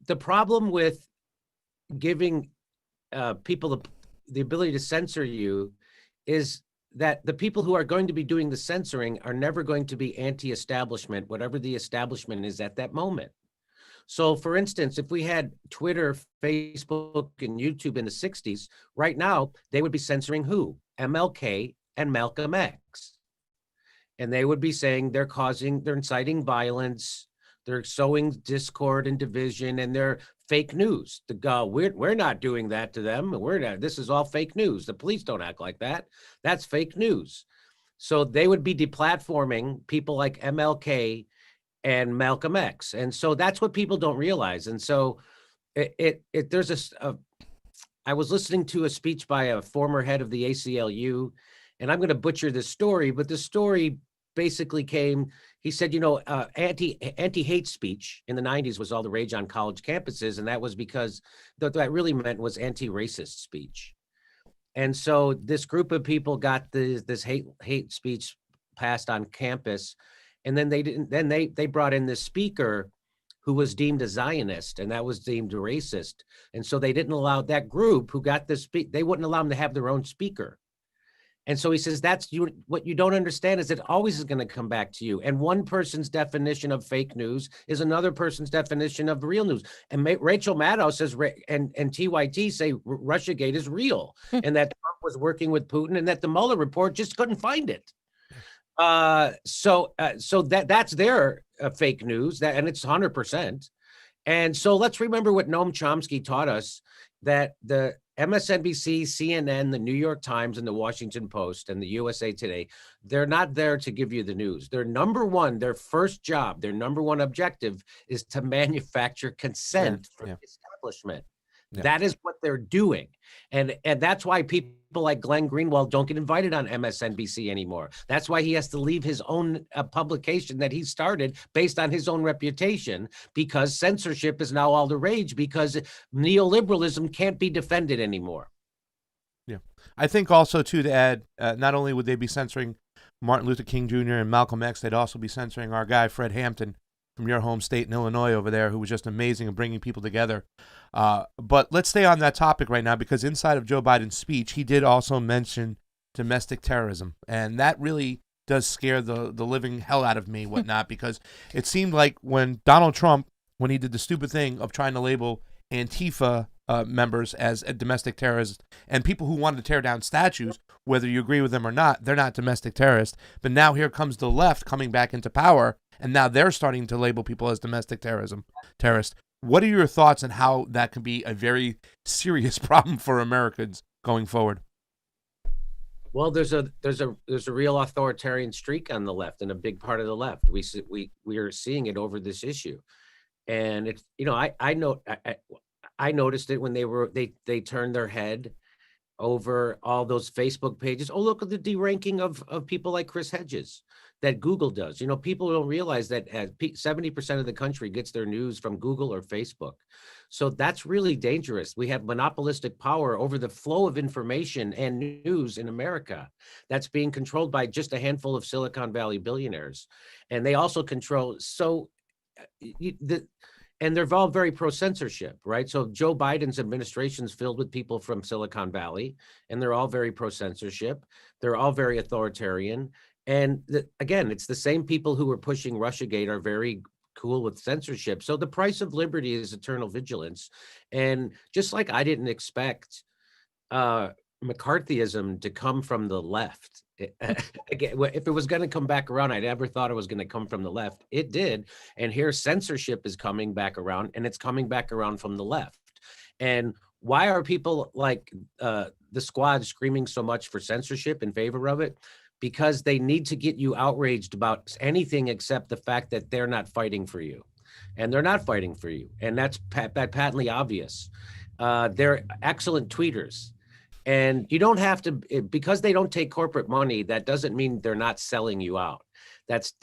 the problem with giving people the ability to censor you is that the people who are going to be doing the censoring are never going to be anti-establishment, whatever the establishment is at that moment. So for instance, if we had Twitter, Facebook, and YouTube in the 60s, right now, they would be censoring who? MLK and Malcolm X. And they would be saying they're inciting violence, they're sowing discord and division, and they're fake news. We're not doing that to them. This is all fake news. The police don't act like that. That's fake news. So they would be deplatforming people like MLK and Malcolm X. And so that's what people don't realize. And so I was listening to a speech by a former head of the ACLU, and I'm going to butcher this story, but the story basically he said, anti-hate speech in the 90s was all the rage on college campuses. And that was because what that really meant was anti-racist speech. And so this group of people got this hate speech passed on campus. And then they didn't. Then they brought in this speaker who was deemed a Zionist, and that was deemed a racist. And so they didn't allow that group who got this they wouldn't allow them to have their own speaker. And so he says, what you don't understand is it always is going to come back to you. And one person's definition of fake news is another person's definition of real news. And Rachel Maddow says, and TYT say Russiagate is real, and that Trump was working with Putin, and that the Mueller report just couldn't find it. So that's their fake news, and it's 100%. And so let's remember what Noam Chomsky taught us, that the MSNBC, CNN, the New York Times, and the Washington Post, and the USA Today, they're not there to give you the news. Their number one, their first job, their number one objective is to manufacture consent for the establishment. Yeah. That is what they're doing. And that's why people like Glenn Greenwald don't get invited on MSNBC anymore. That's why he has to leave his own publication that he started based on his own reputation, because censorship is now all the rage, because neoliberalism can't be defended anymore. Yeah. I think also, too, to add, not only would they be censoring Martin Luther King Jr. and Malcolm X, they'd also be censoring our guy, Fred Hampton, from your home state in Illinois over there, who was just amazing at bringing people together. But let's stay on that topic right now, because inside of Joe Biden's speech, he did also mention domestic terrorism. And that really does scare the living hell out of me, whatnot, because it seemed like when Donald Trump, when he did the stupid thing of trying to label Antifa members as a domestic terrorists, and people who wanted to tear down statues, whether you agree with them or not, they're not domestic terrorists. But now here comes the left coming back into power, and now they're starting to label people as domestic terrorists. What are your thoughts on how that can be a very serious problem for Americans going forward? Well, there's a real authoritarian streak on the left, and a big part of the left. We are seeing it over this issue, and it's, you know, I noticed it when they turned their head over all those Facebook pages. Oh, look at the deranking of people like Chris Hedges that Google does. You know, people don't realize that 70% of the country gets their news from Google or Facebook. So that's really dangerous. We have monopolistic power over the flow of information and news in America that's being controlled by just a handful of Silicon Valley billionaires. And they also control, and they're all very pro-censorship, right? So Joe Biden's administration is filled with people from Silicon Valley, and they're all very pro-censorship. They're all very authoritarian. And again, it's the same people who are pushing Russiagate are very cool with censorship. So the price of liberty is eternal vigilance. And just like I didn't expect McCarthyism to come from the left. Again, if it was going to come back around, I never thought it was going to come from the left. It did. And here censorship is coming back around, and it's coming back around from the left. And why are people like the Squad screaming so much for censorship in favor of it? Because they need to get you outraged about anything except the fact that they're not fighting for you. And they're not fighting for you. And that's patently obvious. They're excellent tweeters. And you don't have to, because they don't take corporate money, that doesn't mean they're not selling you out. That's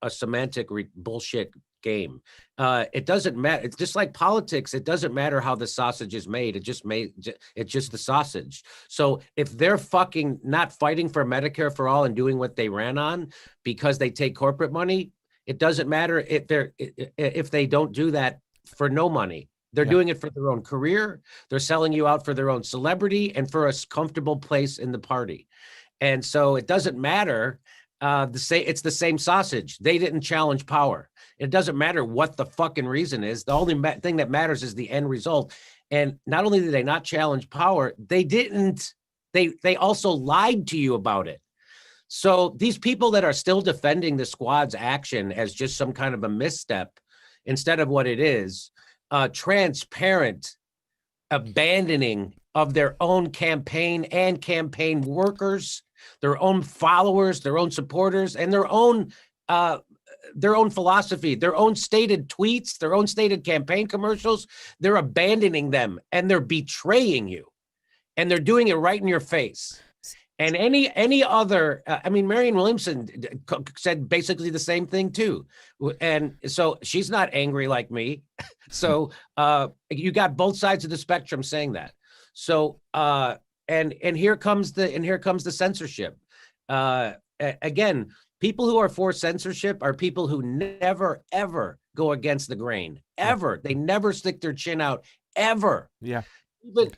a semantic bullshit game. It doesn't matter. It's just like politics. It doesn't matter how the sausage is made. It's just the sausage. So if they're fucking not fighting for Medicare for all and doing what they ran on because they take corporate money, it doesn't matter if they don't do that for no money. They're doing it for their own career. They're selling you out for their own celebrity and for a comfortable place in the party. And so it doesn't matter. It's the same sausage. They didn't challenge power. It doesn't matter what the fucking reason is. The only thing that matters is the end result. And not only did they not challenge power, they also lied to you about it. So these people that are still defending the Squad's action as just some kind of a misstep, instead of what it is, transparent abandoning of their own campaign and campaign workers, their own followers, their own supporters, and their own philosophy, their own stated tweets, their own stated campaign commercials. They're abandoning them, and they're betraying you, and they're doing it right in your face. And any other, Marianne Williamson said basically the same thing too. And so she's not angry like me. So you got both sides of the spectrum saying that. So and here comes the censorship. Again, People who are for censorship are people who never, ever go against the grain, ever. They never stick their chin out, ever. Yeah. But,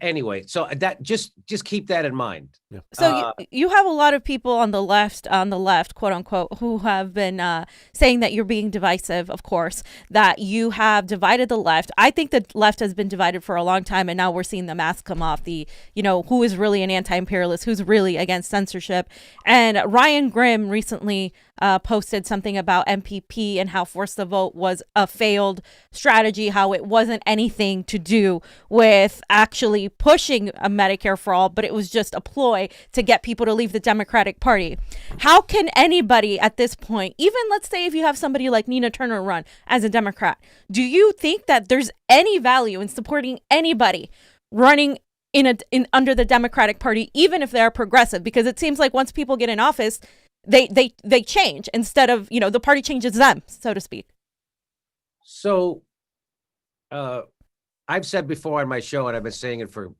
anyway, so that just keep that in mind. Yeah. So you have a lot of people on the left, quote unquote, who have been saying that you're being divisive, of course, that you have divided the left. I think the left has been divided for a long time, and now we're seeing the mask come off, who is really an anti-imperialist, who's really against censorship. And Ryan Grimm recently posted something about MPP and how force the vote was a failed strategy, how it wasn't anything to do with actually pushing a Medicare for all, but it was just a ploy to get people to leave the Democratic Party. How can anybody at this point, even let's say if you have somebody like Nina Turner run as a Democrat, do you think that there's any value in supporting anybody running in under the Democratic Party, even if they're progressive? Because it seems like once people get in office, they change instead of, the party changes them, so to speak. So I've said before on my show, and I've been saying it for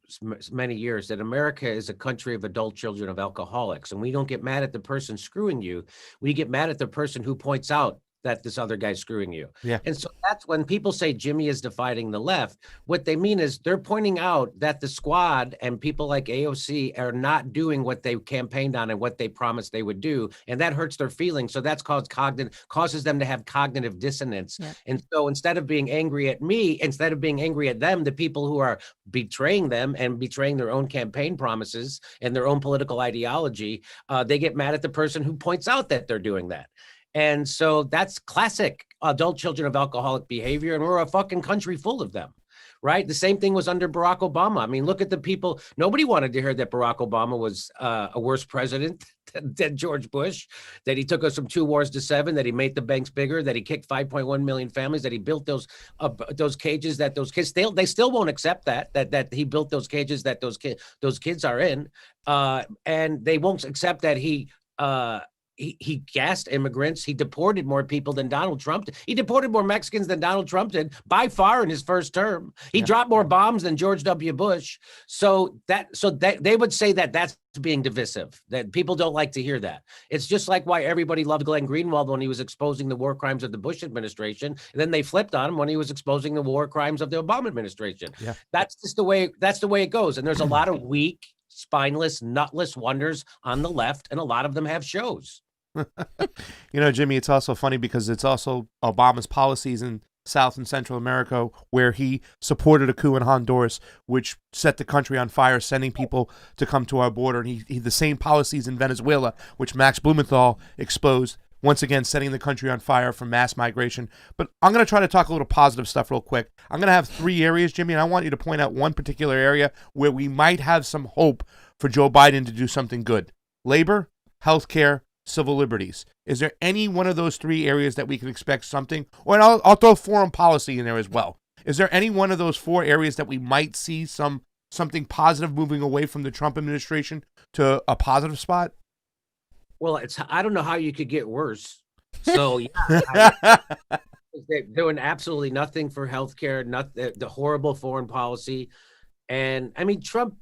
many years, that America is a country of adult children of alcoholics. And we don't get mad at the person screwing you. We get mad at the person who points out that this other guy's screwing you. Yeah. And so that's when people say Jimmy is dividing the left. What they mean is they're pointing out that the squad and people like AOC are not doing what they campaigned on and what they promised they would do. And that hurts their feelings. So that's causes them to have cognitive dissonance. Yeah. And so instead of being angry at me, instead of being angry at them, the people who are betraying them and betraying their own campaign promises and their own political ideology, they get mad at the person who points out that they're doing that. And so that's classic adult children of alcoholic behavior. And we're a fucking country full of them, right? The same thing was under Barack Obama. I mean, look at the people. Nobody wanted to hear that Barack Obama was a worse president than George Bush, that he took us from 2 wars to 7, that he made the banks bigger, that he kicked 5.1 million families, that he built those cages that those kids, they still won't accept that he built those cages that those kids are in. And they won't accept that he gassed immigrants. He deported more people than Donald Trump did. He deported more Mexicans than Donald Trump did by far in his first term. He dropped more bombs than George W. Bush. So they would say that that's being divisive, that people don't like to hear that. It's just like why everybody loved Glenn Greenwald when he was exposing the war crimes of the Bush administration. And then they flipped on him when he was exposing the war crimes of the Obama administration. Yeah. That's the way it goes. And there's a lot of weak, spineless, nutless wonders on the left, and a lot of them have shows. Jimmy, it's also funny because it's also Obama's policies in South and Central America where he supported a coup in Honduras, which set the country on fire, sending people to come to our border. And he the same policies in Venezuela, which Max Blumenthal exposed, once again setting the country on fire for mass migration. But I'm going to try to talk a little positive stuff real quick. I'm going to have 3 areas, Jimmy, and I want you to point out one particular area where we might have some hope for Joe Biden to do something good. Labor, healthcare, civil liberties. Is there any one of those 3 areas that we can expect something? Or and I'll throw foreign policy in there as well. Is there any one of those 4 areas that we might see something positive moving away from the Trump administration to a positive spot? Well, I don't know how you could get worse. So yeah, they're doing absolutely nothing for healthcare, the horrible foreign policy, and I mean Trump.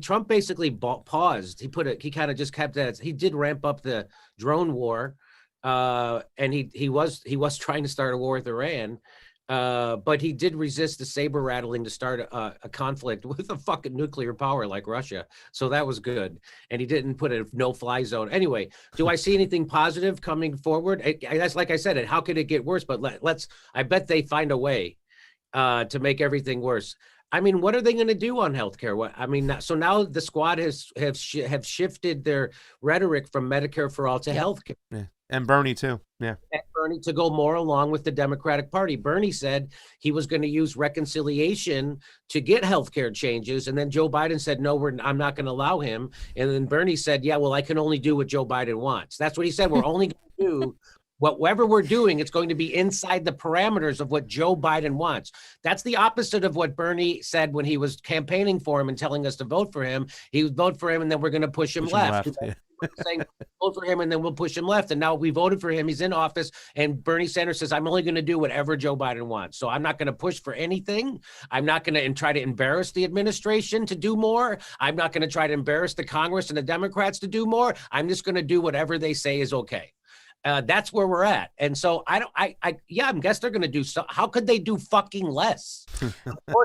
Trump basically paused. He kind of just kept that. He did ramp up the drone war, and he was trying to start a war with Iran, but he did resist the saber rattling to start a conflict with a fucking nuclear power like Russia. So that was good, and he didn't put a no-fly zone. Anyway, do I see anything positive coming forward? That's like I said. How could it get worse? But I bet they find a way to make everything worse. I mean, what are they going to do on healthcare? So now the squad have shifted their rhetoric from Medicare for all to healthcare. Yeah. And Bernie too. Yeah. And Bernie to go more along with the Democratic Party. Bernie said he was going to use reconciliation to get healthcare changes. And then Joe Biden said, no, I'm not going to allow him. And then Bernie said, yeah, well, I can only do what Joe Biden wants. That's what he said. We're only going to do Whatever we're doing, it's going to be inside the parameters of what Joe Biden wants. That's the opposite of what Bernie said when he was campaigning for him and telling us to vote for him. He would vote for him, and then we're going to push him left. Saying vote for him, and then we'll push him left. And now we voted for him. He's in office, and Bernie Sanders says, "I'm only going to do whatever Joe Biden wants. So I'm not going to push for anything. I'm not going to try to embarrass the administration to do more. I'm not going to try to embarrass the Congress and the Democrats to do more. I'm just going to do whatever they say is okay." That's where we're at. And so I guess they're going to do so. How could they do fucking less?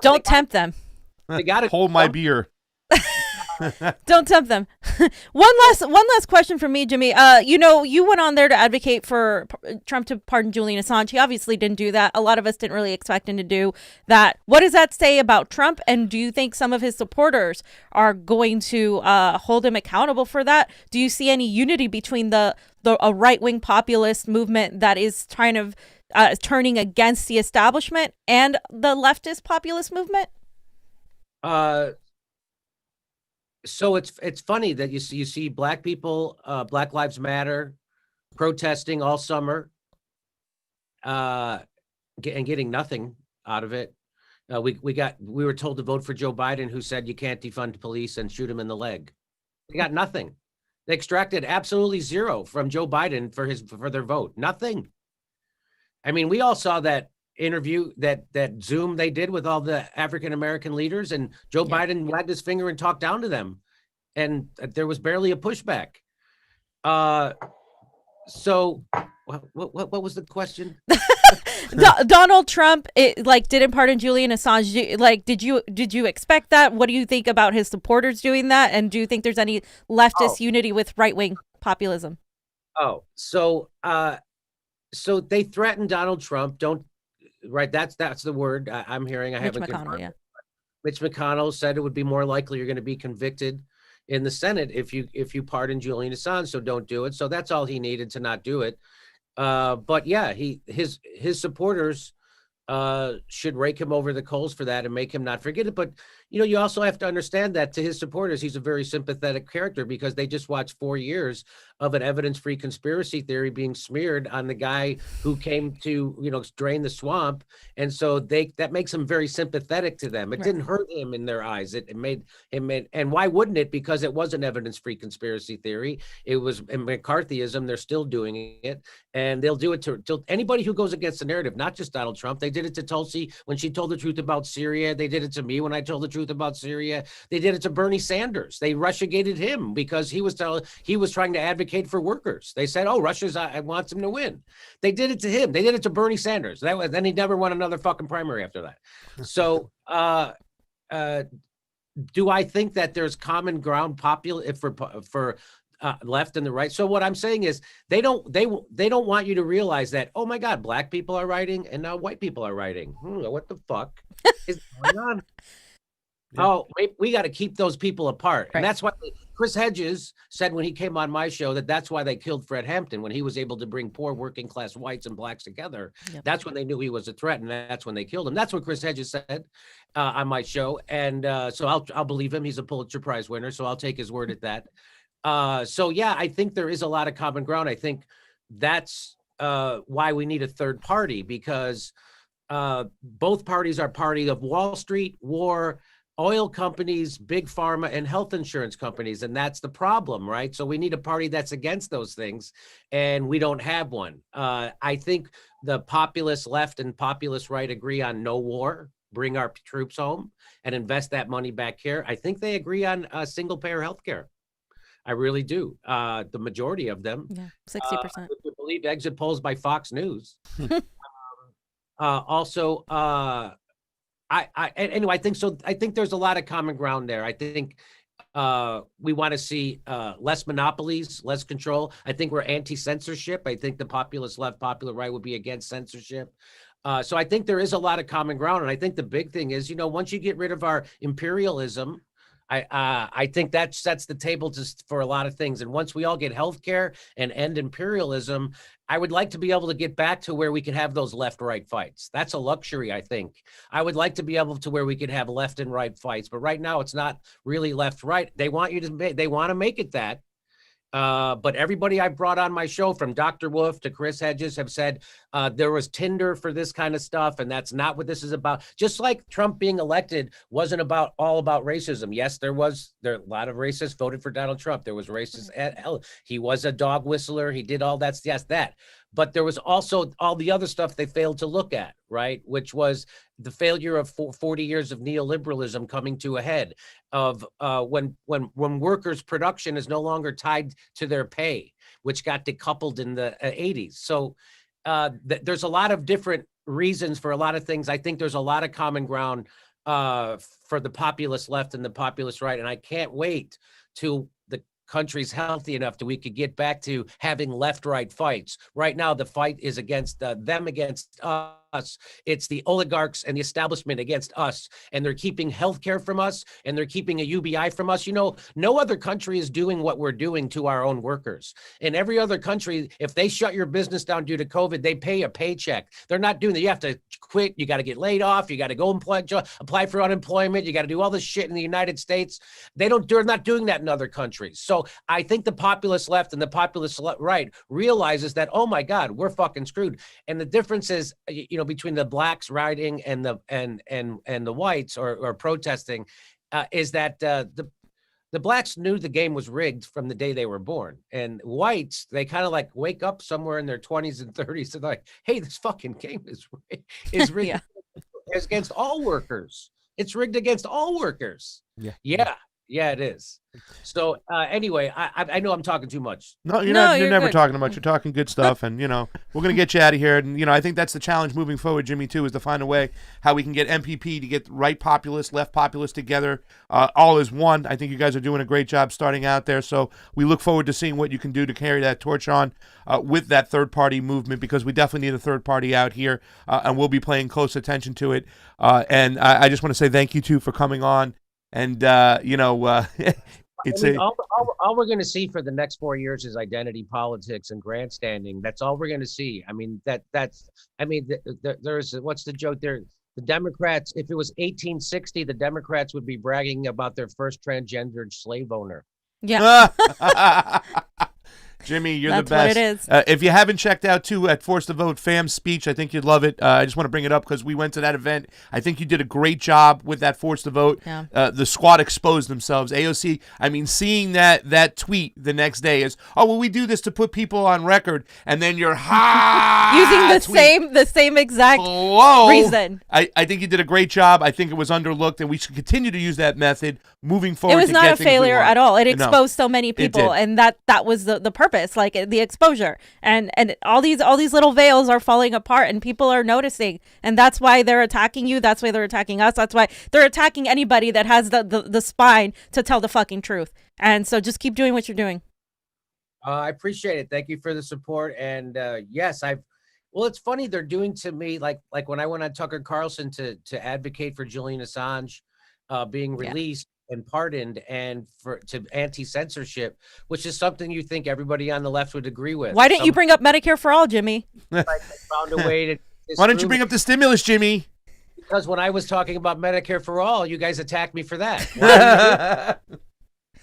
Don't tempt them. They got to hold my beer. Don't tempt them. One last question from me, Jimmy. You went on there to advocate for Trump to pardon Julian Assange. He obviously didn't do that. A lot of us didn't really expect him to do that. What does that say about Trump? And do you think some of his supporters are going to hold him accountable for that? Do you see any unity between a right-wing populist movement that is kind of turning against the establishment and the leftist populist movement? So it's funny that you see black people, Black Lives Matter, protesting all summer, and getting nothing out of it. We were told to vote for Joe Biden, who said you can't defund police and shoot him in the leg. They got nothing. They extracted absolutely zero from Joe Biden for their vote. Nothing. I mean, we all saw that interview, that Zoom they did with all the African American leaders, and Joe Biden wagged his finger and talked down to them, and there was barely a pushback. So what was the question? Donald Trump didn't pardon Julian Assange. Did you expect that? What do you think about his supporters doing that? And do you think there's any leftist unity with right-wing populism? So they threatened Donald Trump. That's the word I'm hearing. Mitch McConnell, Mitch McConnell said it would be more likely you're going to be convicted in the Senate if you pardon Julian Assange, so don't do it. So that's all he needed to not do it. But yeah, his supporters should rake him over the coals for that and make him not forget it. But you also have to understand that to his supporters, he's a very sympathetic character, because they just watched 4 years of an evidence-free conspiracy theory being smeared on the guy who came to, drain the swamp. And so that makes him very sympathetic to them. It didn't hurt him in their eyes. It made him, and why wouldn't it? Because it was an evidence-free conspiracy theory. It was in McCarthyism. They're still doing it, and they'll do it to anybody who goes against the narrative, not just Donald Trump. They did it to Tulsi when she told the truth about Syria. They did it to me when I told the truth about Syria. They did it to Bernie Sanders. They Russiagated him because he was trying to advocate for workers. They said, "Oh, Russia's wants him to win." They did it to him. They did it to Bernie Sanders. Then he never won another fucking primary after that. So, do I think that there's common ground for left and the right? So what I'm saying is they don't want you to realize that, oh my God, black people are writing and now white people are writing. What the fuck is going on? Oh, we got to keep those people apart. Right. And that's why Chris Hedges said when he came on my show that's why they killed Fred Hampton, when he was able to bring poor working class whites and blacks together. Yep. That's when they knew he was a threat, and that's when they killed him. That's what Chris Hedges said on my show. And so I'll believe him. He's a Pulitzer Prize winner, so I'll take his word at that. So yeah, I think there is a lot of common ground. I think that's why we need a third party, because both parties are party of Wall Street, war, oil companies, big pharma, and health insurance companies. And that's the problem, right? So we need a party that's against those things, and we don't have one. I think the populist left and populist right agree on no war, bring our troops home, and invest that money back here. I think they agree on single-payer health care. I really do. The majority of them. Yeah, 60%. If you believe exit polls by Fox News. Also, I think so. I think there's a lot of common ground there. I think we want to see less monopolies, less control. I think we're anti-censorship. I think the populist left, popular right would be against censorship. So I think there is a lot of common ground. And I think the big thing is, once you get rid of our imperialism, I think that sets the table just for a lot of things. And once we all get healthcare and end imperialism, I would like to be able to get back to where we can have those left-right fights. That's a luxury, I think. I would like to be able to where we could have left and right fights, but right now it's not really left-right. They want to make it that. But everybody I brought on my show, from Dr. Wolf to Chris Hedges, have said there was Tinder for this kind of stuff, and that's not what this is about. Just like Trump being elected wasn't all about racism. Yes, there a lot of racists voted for Donald Trump. There was racists he was a dog whistler. He did all that. Yes, that. But there was also all the other stuff they failed to look at, right? Which was the failure of 40 years of neoliberalism coming to a head, of when workers' production is no longer tied to their pay, which got decoupled in the 80s. So there's a lot of different reasons for a lot of things. I think there's a lot of common ground for the populist left and the populist right, and I can't wait till the country's healthy enough that we could get back to having left-right fights. Right now, the fight is against them against us. It's the oligarchs and the establishment against us, and they're keeping healthcare from us, and they're keeping a UBI from us. You know, no other country is doing what we're doing to our own workers. In every other country, if they shut your business down due to COVID, they pay a paycheck. They're not doing that. You have to quit. You got to get laid off. You got to go apply for unemployment. You got to do all this shit in the United States. They're not doing that in other countries. So I think the populist left and the populist right realizes that, oh my God, we're fucking screwed. And the difference is, you know, between the blacks rioting and the whites or protesting, is that the blacks knew the game was rigged from the day they were born, and whites, they kind of like wake up somewhere in their 20s and 30s and like, hey, this fucking game is rigged. Yeah. It's against all workers. It's rigged against all workers. Yeah, it is. So anyway, I know I'm talking too much. No, you're never good. talking much. You're talking good stuff, and you know we're gonna get you out of here. And you know I think that's the challenge moving forward, Jimmy, too, is to find a way how we can get MPP to get right populist, left populist together, all as one. I think you guys are doing a great job starting out there. So we look forward to seeing what you can do to carry that torch on with that third party movement, because we definitely need a third party out here, and we'll be paying close attention to it. And I just want to say thank you too for coming on. And you know, it's all we're going to see for the next 4 years is identity politics and grandstanding. That's all we're going to see. I mean, there's what's the joke there? The Democrats, if it was 1860, the Democrats would be bragging about their first transgendered slave owner. Yeah. Jimmy, you're That's the best. what it is. If you haven't checked out, too, at Force the Vote, Fam's speech, I think you'd love it. I just want to bring it up because we went to that event. I think you did a great job with that Force the Vote. Yeah. The squad exposed themselves. AOC, I mean, seeing that tweet the next day is, oh, well, we do this to put people on record, and then you're using the same exact reason. I think you did a great job. I think it was underlooked, and we should continue to use that method moving forward. It was not a failure at all. It exposed so many It people, did. and that was the purpose. Like the exposure, and all these little veils are falling apart, and people are noticing, and that's why they're attacking you. That's why they're attacking us. That's why they're attacking anybody that has the spine to tell the fucking truth. And so just keep doing what you're doing. I appreciate it. Thank you for the support. And yes, well, it's funny they're doing to me like when I went on Tucker Carlson to advocate for Julian Assange being released and pardoned, and to anti-censorship, which is something you think everybody on the left would agree with. Why didn't you bring up Medicare for all, Jimmy? Like they found a way to. Why don't you bring up the stimulus, Jimmy? Because when I was talking about Medicare for all, you guys attacked me for that.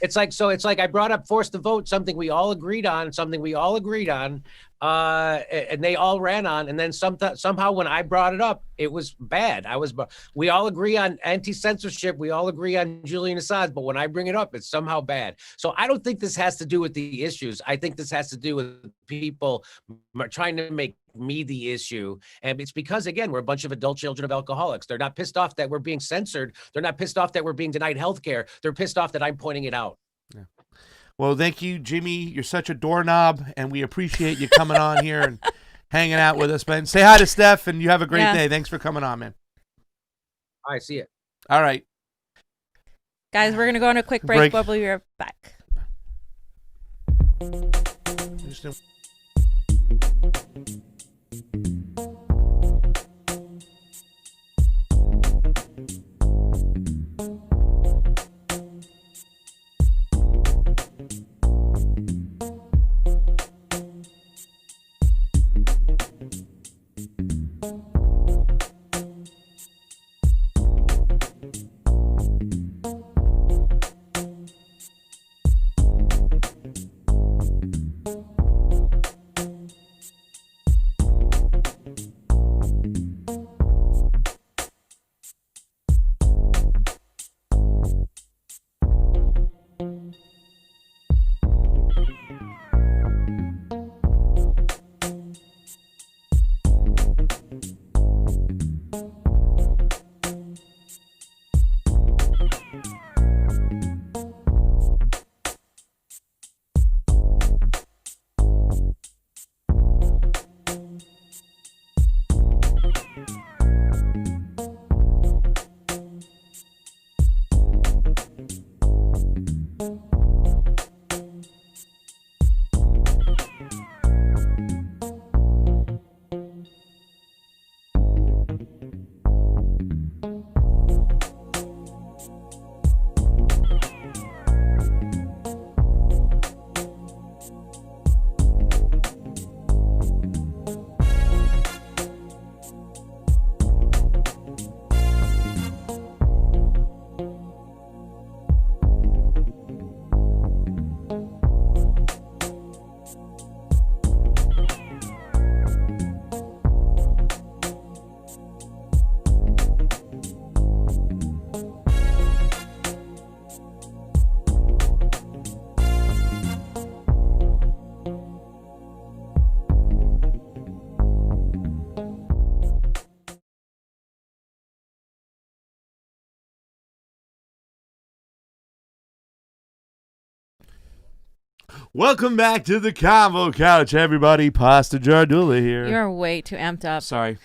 It's like I brought up Force the Vote, something we all agreed on, and they all ran on, and then somehow when I brought it up, it was bad. We all agree on anti-censorship, we all agree on Julian Assange, but when I bring it up, it's somehow bad. So I don't think this has to do with the issues. I think this has to do with people trying to make me the issue, and it's because, again, we're a bunch of adult children of alcoholics. They're not pissed off that we're being censored. They're not pissed off that we're being denied health care. They're pissed off that I'm pointing it out. Yeah. Well, thank you, Jimmy. You're such a doorknob, and we appreciate you coming on here and hanging out with us, man. Say hi to Steph, and you have a great day. Thanks for coming on, man. I see it. All right. Guys, we're going to go on a quick break. We'll be right back. Welcome back to the Convo Couch, everybody. Pasta Jardula here. You're way too amped up. Sorry.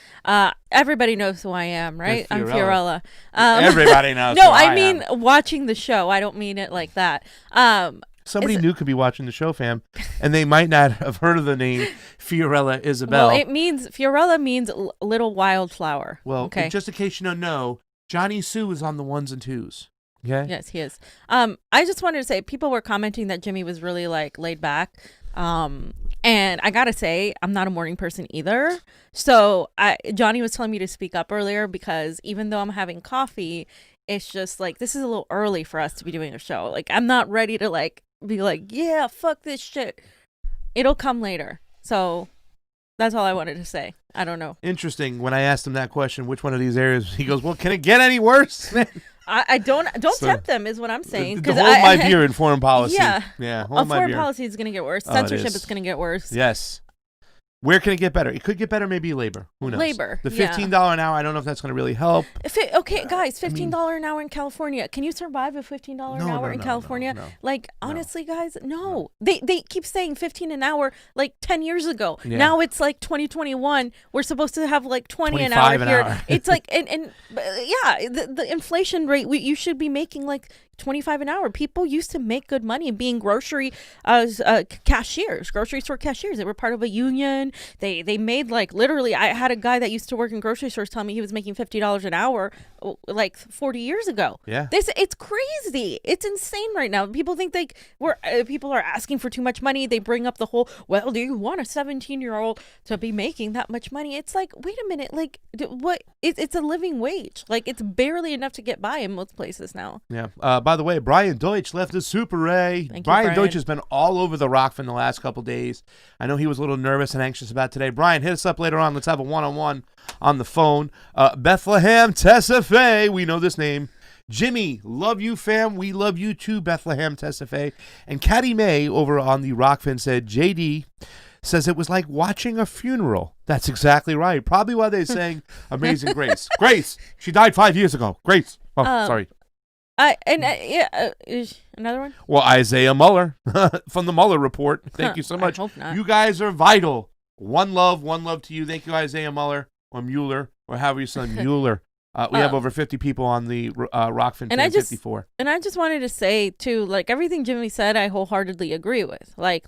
Everybody knows who I am, right? I'm Fiorella. Fiorella. Everybody knows. No, who I am. mean watching the show. I don't mean it like that. Somebody new could be watching the show, fam, and they might not have heard of the name Fiorella Isabel. Well, Fiorella means little wildflower. Well, okay. just in case you don't know, Johnny Sue is on the ones and twos. Okay. Yes, he is. I just wanted to say, people were commenting that Jimmy was really like laid back. And I gotta say, I'm not a morning person either. So Johnny was telling me to speak up earlier because even though I'm having coffee, it's just like, this is a little early for us to be doing a show. Like, I'm not ready to like be like, yeah, fuck this shit. It'll come later. So that's all I wanted to say. I don't know. Interesting. When I asked him that question, which one of these areas, he goes, well, can it get any worse? I don't tempt them is what I'm saying. Hold my beer in foreign policy. Yeah. Hold my foreign beer. policy is going to get worse. Oh, Censorship is going to get worse. Yes. Where can it get better? It could get better, maybe labor. Who knows? Labor. The $15 an hour, I don't know if that's going to really help. Okay, guys, $15 an hour in California. Can you survive a $15 an hour in California? Like, honestly, guys, no. They keep saying $15 an hour like 10 years ago. Yeah. Now it's like 2021. We're supposed to have like 20 an hour here. It's like, the inflation rate, you should be making like 25 an hour. People used to make good money being grocery cashiers, grocery store cashiers. They were part of a union. They made like literally, I had a guy that used to work in grocery stores tell me he was making $50 an hour like 40 years ago. Yeah. It's crazy. It's insane right now. People think people are asking for too much money. They bring up the whole, well, do you want a 17-year-old to be making that much money? It's like, wait a minute, like what? It's a living wage. Like, it's barely enough to get by in most places now. Yeah. By the way, Brian Deutsch left the Super Ray. Thank you, Brian Deutsch has been all over the Rokfin the last couple days. I know he was a little nervous and anxious about today. Brian, hit us up later on. Let's have a one-on-one on the phone. Bethlehem Tessafe, we know this name. Jimmy, love you, fam. We love you too, Bethlehem Tessafe. And Caddy May over on the Rokfin said, JD says it was like watching a funeral. That's exactly right. Probably why they sang Amazing Grace. Grace, she died 5 years ago. Grace. Oh, sorry. Another one? Well, Isaiah Muller from the Muller Report. Thank you so much. I hope not. You guys are vital. One love to you. Thank you, Isaiah Muller or Mueller or however you say Mueller. We have over 50 people on the Rokfin 54. And I just wanted to say too, like, everything Jimmy said, I wholeheartedly agree with. Like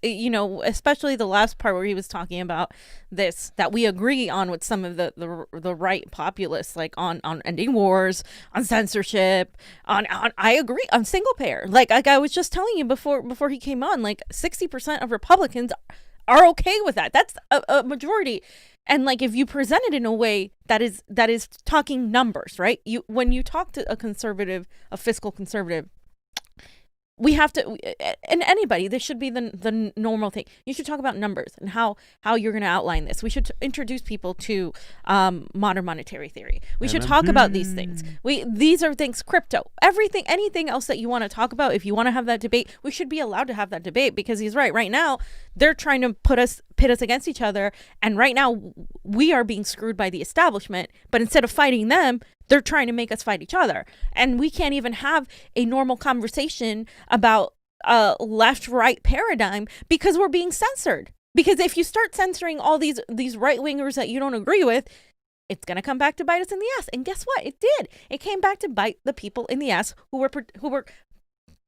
you know, especially the last part where he was talking about this, that we agree on with some of the right populists, like on ending wars, on censorship, on I agree on single payer. Like I was just telling you before he came on, like 60% of Republicans are okay with that. That's a majority. And like, if you present it in a way that is talking numbers, right? When you talk to a fiscal conservative, we have to, and anybody, this should be the normal thing. You should talk about numbers and how you're going to outline this. We should introduce people to modern monetary theory. We should talk about these things. These are things, crypto, everything, anything else that you want to talk about. If you want to have that debate, we should be allowed to have that debate, because he's right. Right now, they're trying to pit us against each other. And right now we are being screwed by the establishment, but instead of fighting them, they're trying to make us fight each other. And we can't even have a normal conversation about a left-right paradigm because we're being censored. Because if you start censoring all these right-wingers that you don't agree with, it's going to come back to bite us in the ass. And guess what? It did. It came back to bite the people in the ass who were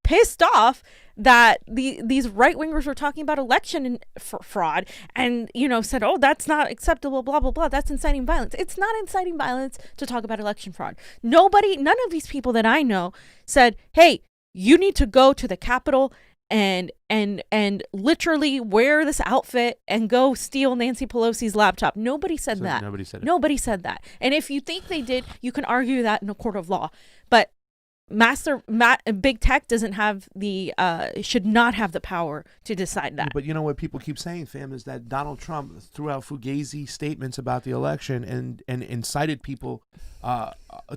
pissed off that these right-wingers were talking about election fraud and, you know, said, oh, that's not acceptable, blah, blah, blah. That's inciting violence. It's not inciting violence to talk about election fraud. None of these people that I know said, hey, you need to go to the Capitol and literally wear this outfit and go steal Nancy Pelosi's laptop. Nobody said that. Nobody said that. And if you think they did, you can argue that in a court of law. But big tech doesn't have should not have the power to decide that. But you know what people keep saying, fam, is that Donald Trump threw out fugazi statements about the election and incited people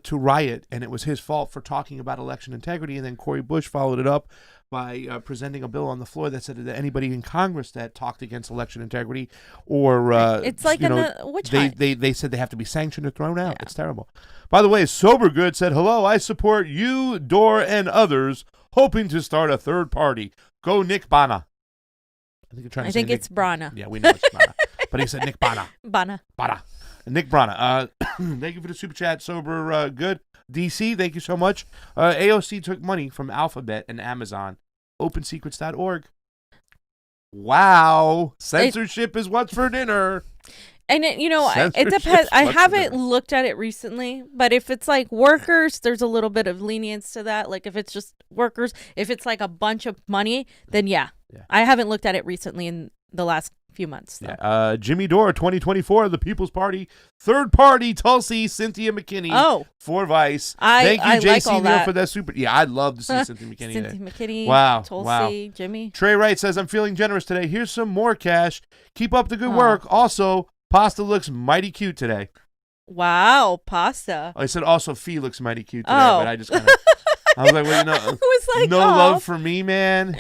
to riot, and it was his fault for talking about election integrity. And then Cory Bush followed it up by presenting a bill on the floor that said that anybody in Congress that talked against election integrity or it's like a witch hunt. They said they have to be sanctioned or thrown out. Yeah. It's terrible. By the way, Sober Good said, hello, I support you, Dore, and others hoping to start a third party. Go Nick Bana. I think you're trying to say it's Brana. Yeah, we know it's Bana. But he said Nick Bana. Bana. Nick Brana. Thank you for the super chat. Sober good. DC, thank you so much. AOC took money from Alphabet and Amazon. OpenSecrets.org. Wow. Censorship is what's for dinner. And it depends. I haven't looked at it recently, but if it's like workers, there's a little bit of lenience to that. Like if it's just workers, if it's like a bunch of money, then yeah. I haven't looked at it recently in the last few months. Yeah. Jimmy Dore, 2024, the People's Party, third party, Tulsi, Cynthia McKinney for Vice. Thank you, JC Neal, for that super. Yeah, I'd love to see Cynthia McKinney. Cynthia McKinney. Wow. Tulsi, Jimmy. Trey Wright says, I'm feeling generous today. Here's some more cash. Keep up the good work. Also, pasta looks mighty cute today. Wow, pasta. I said also Fee looks mighty cute today, but I just kind of, I was like, well, no love for me, man.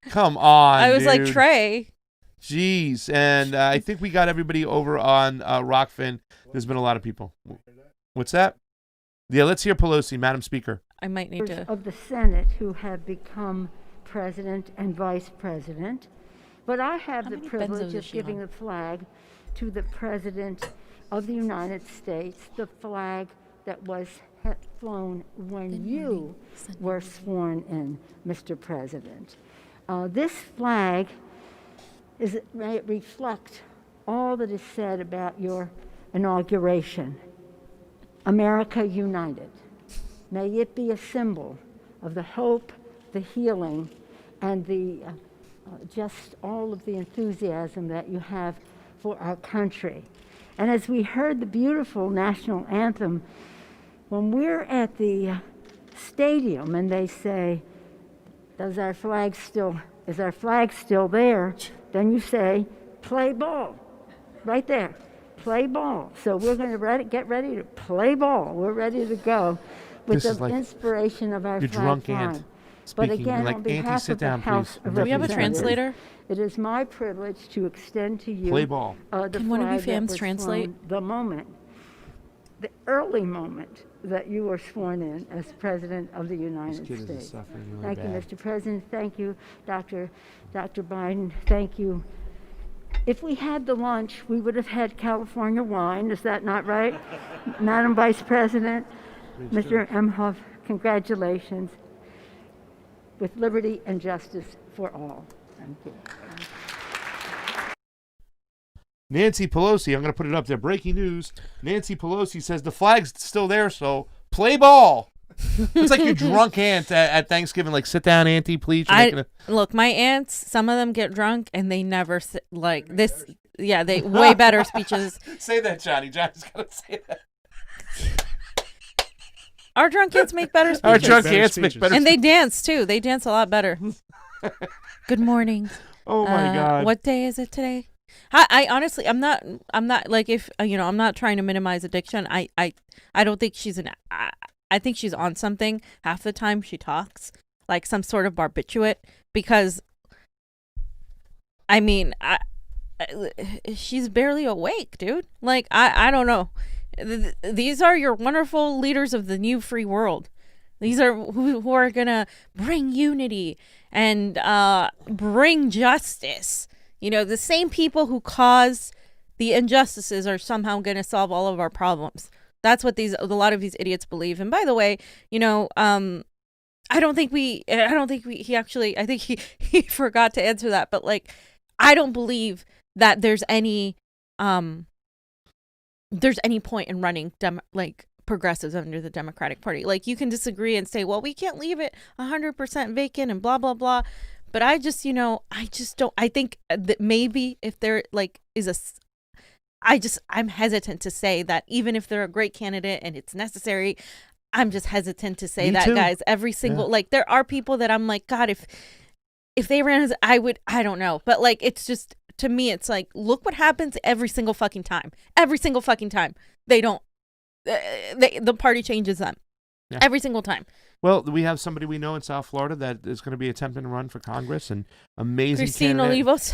Come on, I was dude. like, Trey. Jeez. And I think we got everybody over on Rokfin. There's been a lot of people. What's that? Yeah, let's hear Pelosi, Madam Speaker. I might need to. Of the Senate who have become president and vice president. But I have the privilege of giving the flag to the President of the United States, the flag that was flown when you were sworn in, Mr. President. This flag may it reflect all that is said about your inauguration. America united. May it be a symbol of the hope, the healing, and the just all of the enthusiasm that you have for our country. And as we heard the beautiful national anthem, when we're at the stadium and they say, is our flag still there? Then you say, play ball, right there, play ball. So we're going to get ready to play ball. We're ready to go with the inspiration of our flag drunk aunt. But again, on behalf of the House of Representatives, do we have a translator? It is my privilege to extend to you play ball. Can one of you fans translate? The early moment that you were sworn in as President of the United States. Thank you, Mr. President. Thank you, Dr. Biden. Thank you. If we had the lunch, we would have had California wine. Is that not right? Madam Vice President, Mr. Emhoff, congratulations. With liberty and justice for all. Thank you. Nancy Pelosi, I'm going to put it up there. Breaking news. Nancy Pelosi says the flag's still there, so play ball. It's like your drunk aunt at Thanksgiving. Like, sit down, Auntie, please. Look, my aunts, some of them get drunk, and they never, like, this, yeah, they way better speeches. Say that, Johnny. Johnny's got to say that. Our drunk aunts make better speeches. Our drunk aunts make better And they dance, too. They dance a lot better. Good morning. Oh, my God. What day is it today? I honestly, I'm not like, if, I'm not trying to minimize addiction. I don't think I think she's on something half the time she talks, like some sort of barbiturate, because, I mean, she's barely awake, dude. Like, I don't know. These are your wonderful leaders of the new free world. These are who are going to bring unity and bring justice. The same people who cause the injustices are somehow going to solve all of our problems. That's what a lot of these idiots believe. And by the way, I think he forgot to answer that. But like, I don't believe that there's any point in running progressives under the Democratic Party. Like, you can disagree and say, well, we can't leave it 100% vacant and blah, blah, blah. But I just don't, I think that maybe if there I'm hesitant to say that even if they're a great candidate and it's necessary, I'm just hesitant to say that, guys. Every single, there are people that I'm like, God, if they ran as, I don't know. But like, it's just, to me, it's like, look what happens every single fucking time. Every single fucking time. They don't, the party changes them. Yeah. Every single time. Well, we have somebody we know in South Florida that is going to be attempting to run for Congress, and amazing Christine Olivos.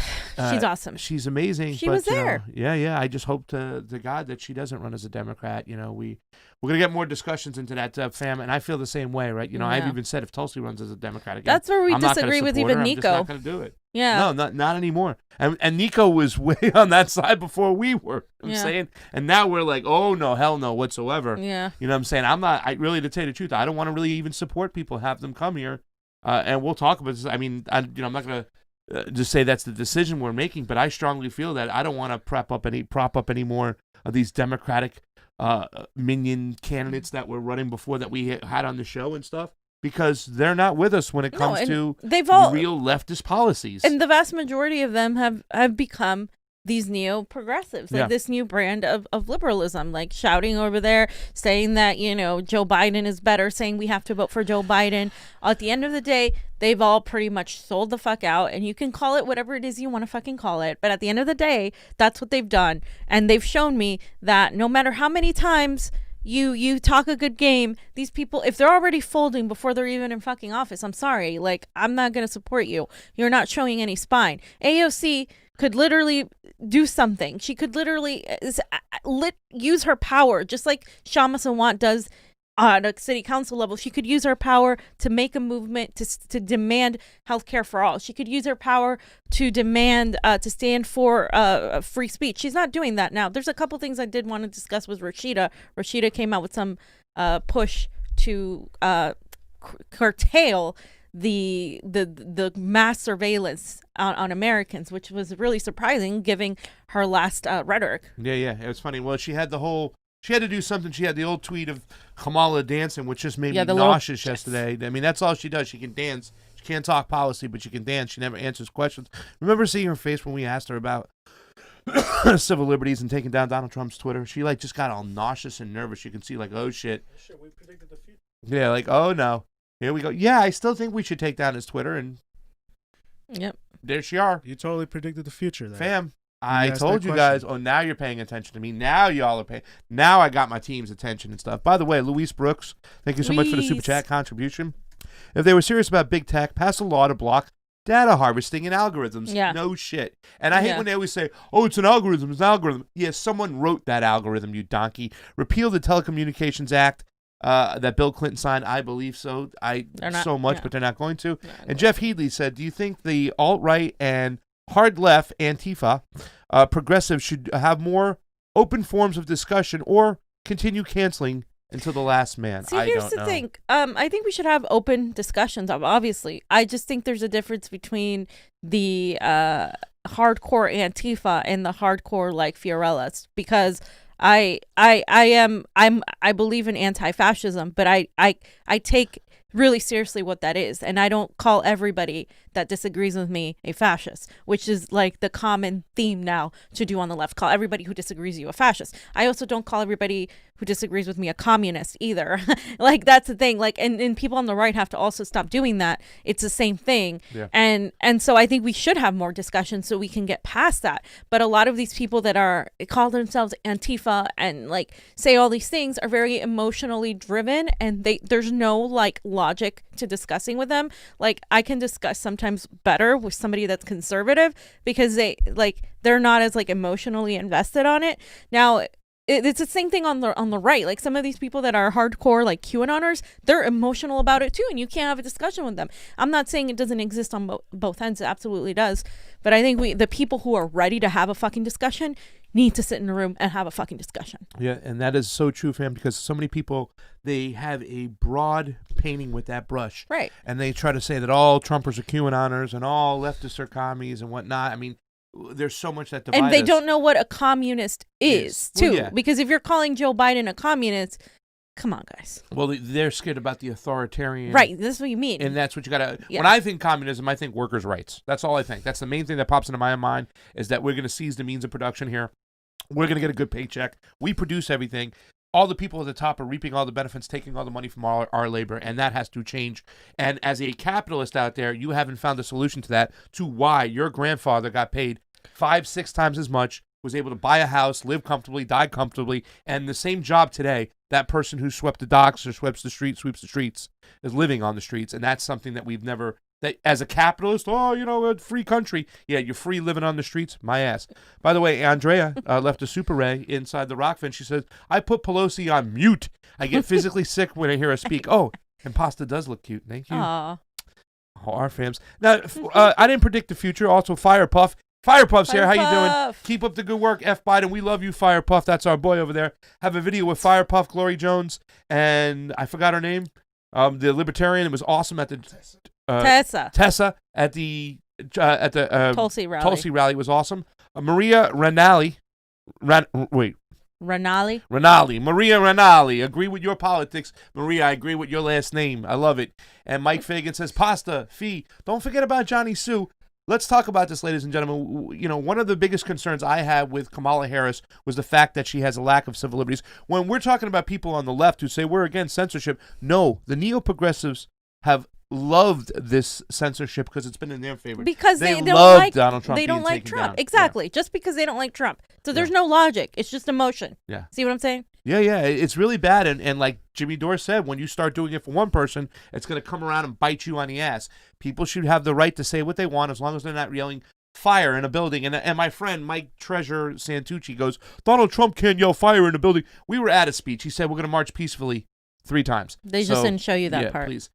She's awesome. She's amazing. She was there. Yeah. I just hope to God that she doesn't run as a Democrat. We're We're going to get more discussions into that, fam, and I feel the same way, right? You know, I've Yeah. even said if Tulsi runs as a Democrat again, That's where we I'm not gonna disagree with support even her. I'm just not Niko. going to do it. Yeah. No, not anymore. And Niko was way on that side before we were. I'm saying, and now we're like, oh no, hell no, whatsoever. Yeah. You know what I'm saying? I really, to tell you the truth, I don't want to really even support people, have them come here, and we'll talk about this. I mean, I'm not going to just say that's the decision we're making, but I strongly feel that I don't want to prop up any more of these Democratic minion candidates that were running before that we had on the show and stuff, because they're not with us when it comes to real leftist policies. And the vast majority of them have become these neo-progressives, like this new brand of liberalism, like shouting over there, saying that, you know, Joe Biden is better, saying we have to vote for Joe Biden. At the end of the day, they've all pretty much sold the fuck out, and you can call it whatever it is you want to fucking call it. But at the end of the day, that's what they've done. And they've shown me that no matter how many times you talk a good game, these people, if they're already folding before they're even in fucking office, I'm sorry, like, I'm not going to support you. You're not showing any spine. AOC could literally do something. She could literally use her power, just like Shama Sawant does on a city council level. She could use her power to make a movement to demand healthcare for all. She could use her power to demand to stand for free speech. She's not doing that now. There's a couple things I did want to discuss with Rashida. Rashida came out with some push to curtail the mass surveillance on Americans, which was really surprising, given her last rhetoric. Yeah, it was funny. Well, she had to do something. She had the old tweet of Kamala dancing, which just made me nauseous yesterday. I mean, that's all she does. She can dance. She can't talk policy, but she can dance. She never answers questions. Remember seeing her face when we asked her about civil liberties and taking down Donald Trump's Twitter? She like just got all nauseous and nervous. You can see like, oh shit. We predicted the future. Yeah, like, oh no. Here we go. Yeah, I still think we should take down his Twitter, and yep, there she are. You totally predicted the future there. Fam, I told you guys. Oh, now you're paying attention to me. Now y'all are paying. Now I got my team's attention and stuff. By the way, Luis Brooks, thank you so much for the super chat contribution. If they were serious about big tech, pass a law to block data harvesting and algorithms. Yeah. No shit. And I hate when they always say, oh, it's an algorithm. It's an algorithm. Yes, someone wrote that algorithm, you donkey. Repeal the Telecommunications Act. That Bill Clinton signed, I believe so. But they're not going to. And Jeff Headley said, do you think the alt-right and hard-left Antifa progressives should have more open forms of discussion or continue canceling until the last man? See, here's the thing. I think we should have open discussions, obviously. I just think there's a difference between the hardcore Antifa and the hardcore, like, Fiorellas, because I believe in anti-fascism, but I take really seriously what that is, and I don't call everybody that disagrees with me a fascist, which is like the common theme now to do on the left. Call everybody who disagrees with you a fascist. I also don't call everybody who disagrees with me a communist either. Like, that's the thing. Like, and people on the right have to also stop doing that. It's the same thing. Yeah. And so I think we should have more discussion so we can get past that. But a lot of these people that call themselves Antifa and like say all these things are very emotionally driven, and there's no like logic to discussing with them. Like, I can discuss sometimes better with somebody that's conservative because they're not as like emotionally invested on it. Now, it's the same thing on the right. Like, some of these people that are hardcore like QAnoners, they're emotional about it too, and you can't have a discussion with them. I'm not saying it doesn't exist on both ends. It absolutely does. But I think the people who are ready to have a fucking discussion need to sit in a room and have a fucking discussion. Yeah, and that is so true, fam, because so many people, they have a broad painting with that brush. Right. And they try to say that all Trumpers are QAnoners and all leftists are commies and whatnot. I mean, there's so much that divides And they us. don't know what a communist is, too. Well, yeah. Because if you're calling Joe Biden a communist, come on, guys. Well, they're scared about the authoritarian. Right, this is what you mean. And that's what you got to... Yeah. When I think communism, I think workers' rights. That's all I think. That's the main thing that pops into my mind, is that we're going to seize the means of production here. We're going to get a good paycheck. We produce everything. All the people at the top are reaping all the benefits, taking all the money from our labor, and that has to change. And as a capitalist out there, you haven't found a solution to that, to why your grandfather got paid 5-6 times as much, was able to buy a house, live comfortably, die comfortably, and the same job today, that person who swept the docks or sweeps the streets is living on the streets, and that's something that that as a capitalist, a free country. Yeah, you're free living on the streets. My ass. By the way, Andrea left a super ray inside the Rokfin. She says, I put Pelosi on mute. I get physically sick when I hear her speak. Oh, and pasta does look cute. Thank you. Aww. Oh, our fams. Now, I didn't predict the future. Also, Firepuff. Firepuff's here. How you doing? Keep up the good work, F. Biden. We love you, Firepuff. That's our boy over there. Have a video with Firepuff, Glory Jones, and I forgot her name. The Libertarian. It was awesome at the Tessa at the Tulsi rally. Tulsi rally was awesome. Maria Renali. Renali. Maria Renali. Agree with your politics. Maria, I agree with your last name. I love it. And Mike Fagan says, pasta, fee. Don't forget about Johnny Sue. Let's talk about this, ladies and gentlemen. One of the biggest concerns I have with Kamala Harris was the fact that she has a lack of civil liberties. When we're talking about people on the left who say we're against censorship, no, the neo-progressives have loved this censorship because it's been in their favor. Because they don't love like Donald Trump. They don't like Trump. Down. Exactly. Yeah. Just because they don't like Trump. So there's no logic. It's just emotion. Yeah. See what I'm saying? Yeah. It's really bad. And like Jimmy Dore said, when you start doing it for one person, it's going to come around and bite you on the ass. People should have the right to say what they want as long as they're not yelling fire in a building. And my friend Mike Treasure Santucci goes, Donald Trump can't yell fire in a building. We were at a speech. He said we're going to march peacefully 3 times. They just didn't show you that part. Please.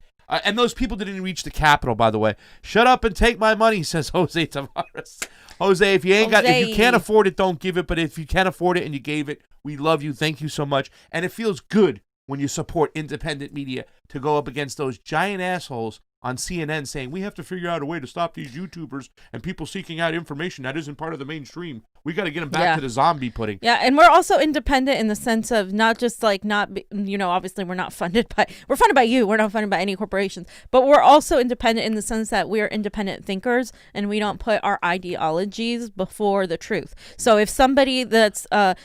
And those people didn't reach the Capitol, by the way. Shut up and take my money, says Jose Tavares. Jose, if you can't afford it, don't give it. But if you can afford it and you gave it, we love you. Thank you so much. And it feels good when you support independent media to go up against those giant assholes on CNN saying we have to figure out a way to stop these YouTubers and people seeking out information that isn't part of the mainstream. We got to get them back to the zombie pudding. Yeah, and we're also independent in the sense of not just like obviously we're funded by you. We're not funded by any corporations, but we're also independent in the sense that we're independent thinkers and we don't put our ideologies before the truth. So if somebody that's, I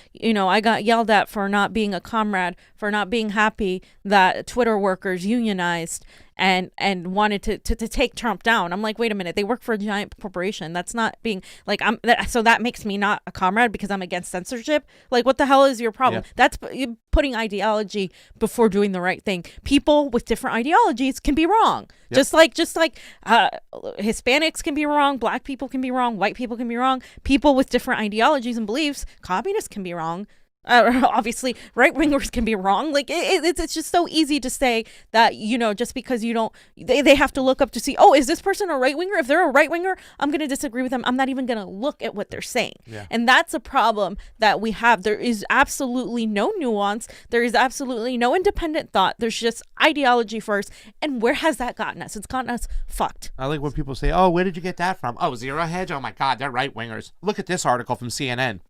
got yelled at for not being a comrade, for not being happy that Twitter workers unionized and wanted to take Trump down. I'm like, wait a minute, they work for a giant corporation. That's not being like so that makes me not a comrade because I'm against censorship. Like, what the hell is your problem? Yeah. That's putting ideology before doing the right thing. People with different ideologies can be wrong. Yep. Just like Hispanics can be wrong, black people can be wrong, white people can be wrong. People with different ideologies and beliefs, communists can be wrong. Obviously, right-wingers can be wrong. Like, it's just so easy to say that, just because you don't, they have to look up to see, is this person a right-winger? If they're a right-winger, I'm going to disagree with them. I'm not even going to look at what they're saying. Yeah. And that's a problem that we have. There is absolutely no nuance. There is absolutely no independent thought. There's just ideology first. And where has that gotten us? It's gotten us fucked. I like when people say, where did you get that from? Oh, Zero Hedge? Oh, my God, they're right-wingers. Look at this article from CNN.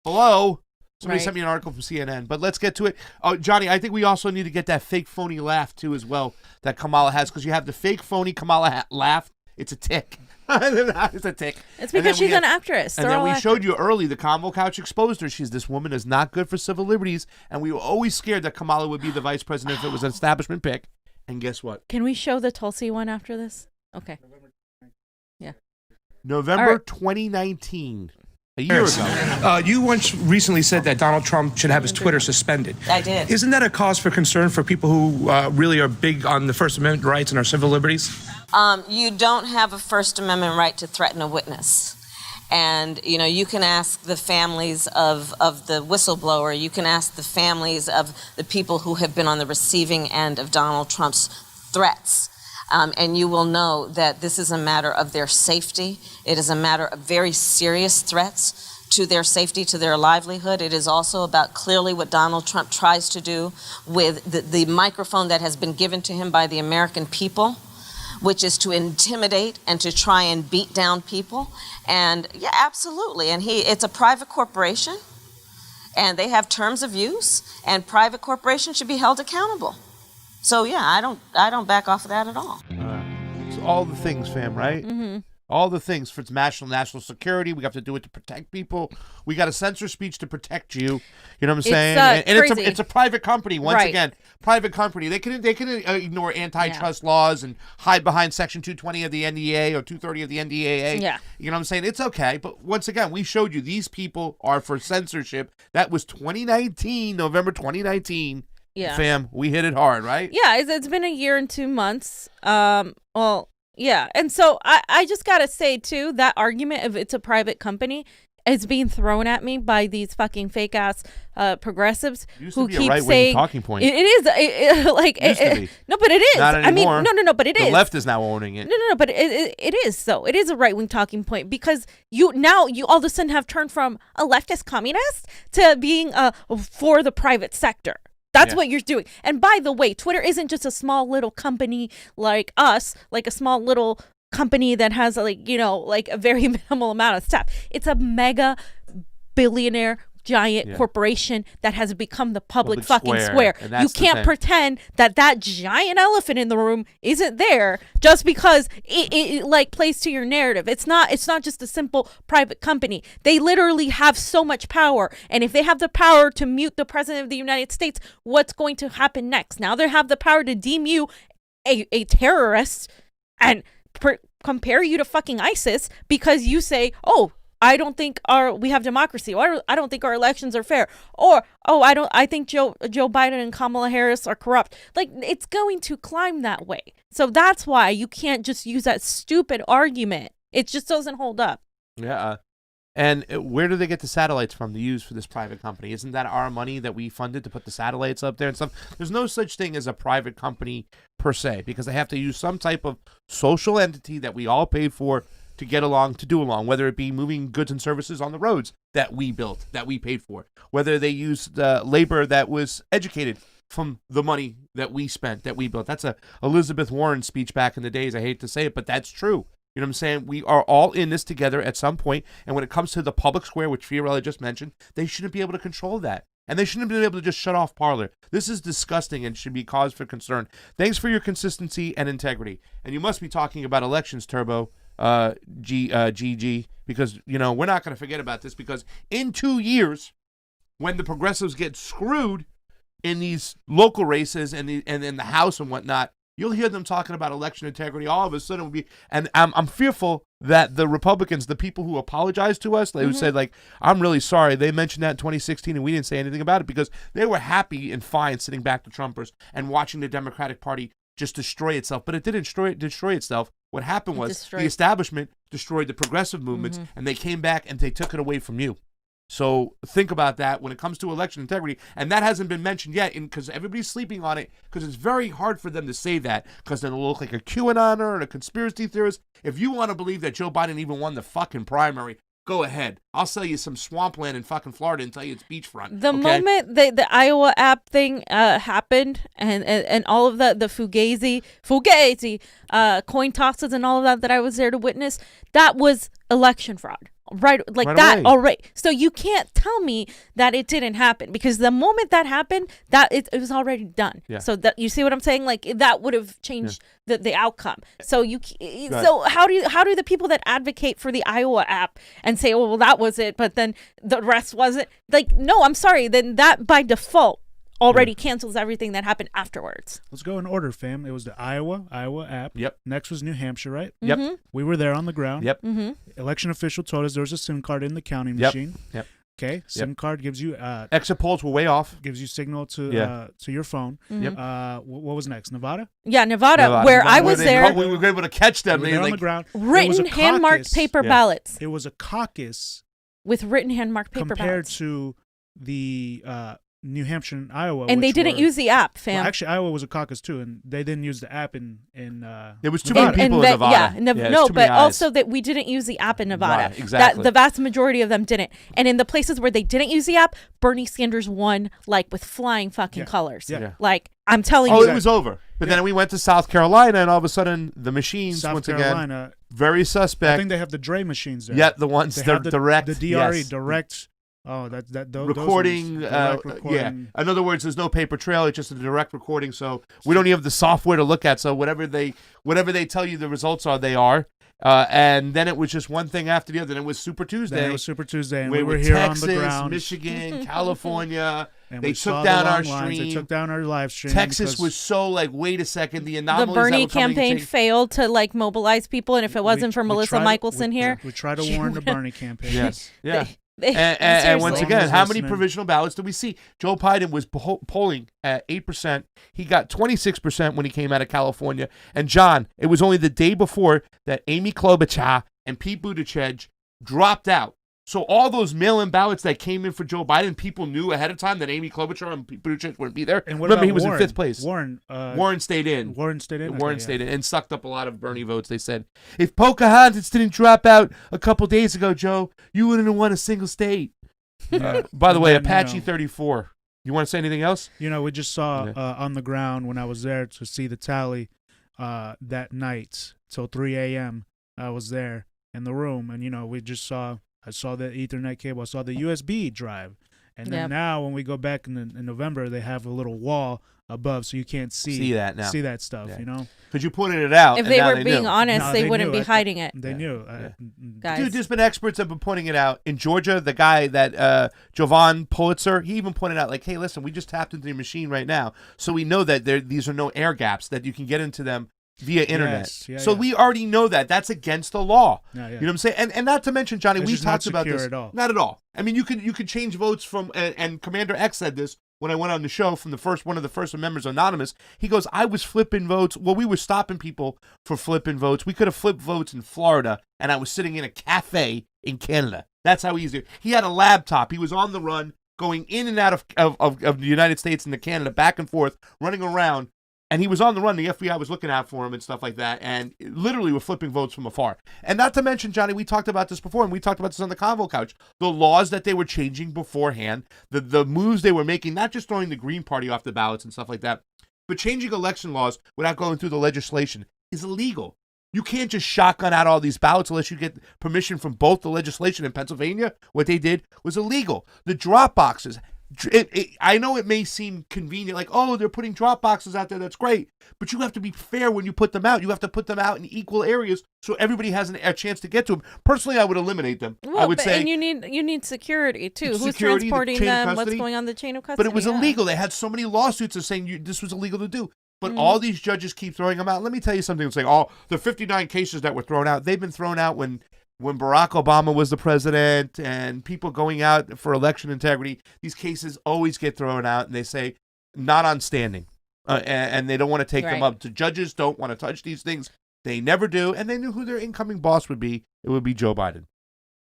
Hello? Somebody sent me an article from CNN, but let's get to it. Oh, Johnny, I think we also need to get that fake phony laugh, too, as well, that Kamala has, because you have the fake phony Kamala laugh. It's a tick. It's a tick. It's because she's an actress. And then we showed you early, the Convo Couch exposed her. This woman is not good for civil liberties, and we were always scared that Kamala would be the vice president if it was an establishment pick. And guess what? Can we show the Tulsi one after this? Okay. Yeah. November 2019. A year ago. You once recently said that Donald Trump should have his Twitter suspended. I did. Isn't that a cause for concern for people who really are big on the First Amendment rights and our civil liberties? You don't have a First Amendment right to threaten a witness. And, you can ask the families of the whistleblower. You can ask the families of the people who have been on the receiving end of Donald Trump's threats. And you will know that this is a matter of their safety. It is a matter of very serious threats to their safety, to their livelihood. It is also about clearly what Donald Trump tries to do with the microphone that has been given to him by the American people, which is to intimidate and to try and beat down people. And yeah, absolutely. And it's a private corporation, and they have terms of use, and private corporations should be held accountable. So yeah, I don't back off of that at all. It's all the things, fam, right? Mm-hmm. All the things for its national security. We have to do it to protect people. We got to censor speech to protect you. You know what I'm saying? And it's a private company. Once again, private company. They can ignore antitrust laws and hide behind Section 220 of the NDA or 230 of the NDAA. Yeah. You know what I'm saying? It's okay. But once again, we showed you these people are for censorship. That was 2019, November 2019. Yeah. Fam, we hit it hard, right? Yeah, it's been a year and 2 months. Well, Yeah. And so I just got to say, too, that argument of it's a private company is being thrown at me by these fucking fake ass progressives who keep saying talking point. It is no, but it is. Not anymore. I mean, no, but it is. The left is now owning it. No, but it is. So it is a right wing talking point because you all of a sudden have turned from a leftist communist to being for the private sector. That's what you're doing. And by the way, Twitter isn't just a small little company like us, like a small little company that has a very minimal amount of staff. It's a mega billionaire giant corporation that has become the public fucking square. You can't pretend that giant elephant in the room isn't there just because it like plays to your narrative. It's not just a simple private company. They literally have so much power, and if they have the power to mute the president of the United States, what's going to happen next? Now they have the power to deem you a terrorist and compare you to fucking ISIS because you say, oh, I don't think we have democracy, or I don't think our elections are fair, or I think Joe Biden and Kamala Harris are corrupt. Like, it's going to climb that way. So that's why you can't just use that stupid argument. It just doesn't hold up. Yeah. And where do they get the satellites from to use for this private company? Isn't that our money that we funded to put the satellites up there and stuff? There's no such thing as a private company per se, because they have to use some type of social entity that we all pay for to get along, to do along, whether it be moving goods and services on the roads that we built, that we paid for, whether they use the labor that was educated from the money that we spent, that we built. That's a Elizabeth Warren speech back in the days. I hate to say it, but that's true. You know what I'm saying? We are all in this together at some point, and when it comes to the public square, which Fiorella just mentioned, they shouldn't be able to control that. And they shouldn't be able to just shut off Parler. This is disgusting and should be cause for concern. Thanks for your consistency and integrity. And you must be talking about elections, Turbo, GG, because, we're not going to forget about this, because in 2 years, when the progressives get screwed in these local races and in the House and whatnot, you'll hear them talking about election integrity. All of a sudden, will be, and I'm fearful that the Republicans, the people who apologized to us, they who said, like, I'm really sorry, they mentioned that in 2016 and we didn't say anything about it, because they were happy and fine sitting back to Trumpers and watching the Democratic Party just destroy itself. But it didn't destroy itself. What happened was the establishment destroyed the progressive movements, and they came back and they took it away from you. So think about that when it comes to election integrity. And that hasn't been mentioned yet, because everybody's sleeping on it, because it's very hard for them to say that, because then it'll look like a QAnoner and a conspiracy theorist. If you want to believe that Joe Biden even won the fucking primary, go ahead. I'll sell you some swampland in fucking Florida and tell you it's beachfront. The moment the Iowa app thing happened, and all of the fugazi coin tosses and all of that I was there to witness, that was election fraud. Right that. All right. So you can't tell me that it didn't happen, because the moment that happened, that it was already done. Yeah. So that, you see what I'm saying? Like, that would have changed the outcome. So how do the people that advocate for the Iowa app and say, oh, well, that was it, but then the rest wasn't? Like, no, I'm sorry. Then that by default already cancels everything that happened afterwards. Let's go in order, fam. It was the Iowa app. Yep. Next was New Hampshire, right? Yep. We were there on the ground. Yep. Election official told us there was a SIM card in the counting machine. Yep. Okay. SIM card gives you exit polls were way off. Gives you signal to your phone. Yep. What was next? Nevada? Yeah, Nevada. Where I was there. We were able to catch them. They were on the ground. Written hand-marked paper ballots. It was a caucus with written hand-marked paper compared ballots to the New Hampshire and Iowa, and they didn't use the app, fam. Well, actually, Iowa was a caucus too, and they didn't use the app in there was too many people in Nevada. No, but also that we didn't use the app in Nevada. Exactly. That the vast majority of them didn't, and in the places where they didn't use the app, Bernie Sanders won like with flying fucking colors. Yeah. Like, I'm telling you. Oh, it was over. But then we went to South Carolina, and all of a sudden the machines again very suspect. I think they have the Dre machines there. Yeah, the ones that are direct. The DRE direct. Oh, those recording. Yeah. In other words, there's no paper trail. It's just a direct recording. So we don't even have the software to look at. So whatever they tell you the results are, they are. And then it was just one thing after the other. Then it was Super Tuesday. Then it was Super Tuesday, and we were here Texas, on the ground. Michigan, California. And they took down our stream. They took down our live stream. Texas was so like, wait a second, the anomalies. The Bernie campaign failed to like mobilize people, and if it wasn't for Melissa Michelson here, we tried to warn the Bernie campaign. Yes, yeah. And once again, how many listening. provisional ballots did we see? Joe Biden was polling at 8%. He got 26% when he came out of California. And John, it was only the day before that Amy Klobuchar and Pete Buttigieg dropped out. So all those mail-in ballots that came in for Joe Biden, people knew ahead of time that Amy Klobuchar and Pete Buttigieg wouldn't be there. And what Remember, about he was Warren? in 5th place. Warren stayed in. Warren stayed in? Warren Okay, stayed in and sucked up a lot of Bernie votes, they said. If Pocahontas didn't drop out a couple days ago, Joe, you wouldn't have won a single state. By the way, Apache 34. You want to say anything else? We just saw on the ground when I was there to see the tally that night till 3 a.m. I was there in the room, and we just saw. I saw the Ethernet cable. I saw the USB drive, and then now when we go back in November, they have a little wall above, so you can't see that now. See that stuff, Because you pointed it out. If they were being honest, they wouldn't be hiding it. They knew. Guys. Dude, there's been experts that have been pointing it out. In Georgia, the guy that Jovan Pulitzer, he even pointed out, like, hey, listen, we just tapped into your machine right now, so we know that these are no air gaps, that you can get into them via internet. We already know that. That's against the law. You know what I'm saying? And not to mention, Johnny, we talked about this. Not at all. I mean, you could change votes from, and Commander X said this when I went on the show from one of the first members, Anonymous. He goes, I was flipping votes. Well, we were stopping people for flipping votes. We could have flipped votes in Florida, and I was sitting in a cafe in Canada. That's how easy. He had a laptop. He was on the run, going in and out of the United States and Canada, back and forth, running around. And he was on the run. The FBI was looking out for him and stuff like that. And literally were flipping votes from afar. And not to mention, Johnny, we talked about this before, and we talked about this on the Convo Couch. The laws that they were changing beforehand, the moves they were making, not just throwing the Green Party off the ballots and stuff like that, but changing election laws without going through the legislation is illegal. You can't just shotgun out all these ballots unless you get permission from both the legislation in Pennsylvania. What they did was illegal. The drop boxes. I know it may seem convenient, like, oh, they're putting drop boxes out there. That's great. But you have to be fair when you put them out. You have to put them out in equal areas so everybody has a chance to get to them. Personally, I would eliminate them. I would say. And you need security, too. Who's transporting them? What's going on the chain of custody? But it was illegal. They had so many lawsuits of saying this was illegal to do. But all these judges keep throwing them out. Let me tell you something. It's like, oh, the 59 cases that were thrown out, they've been thrown out when Barack Obama was the president and people going out for election integrity. These cases always get thrown out, and they say, not on standing. And they don't want to take them up. The judges don't want to touch these things. They never do. And they knew who their incoming boss would be. It would be Joe Biden.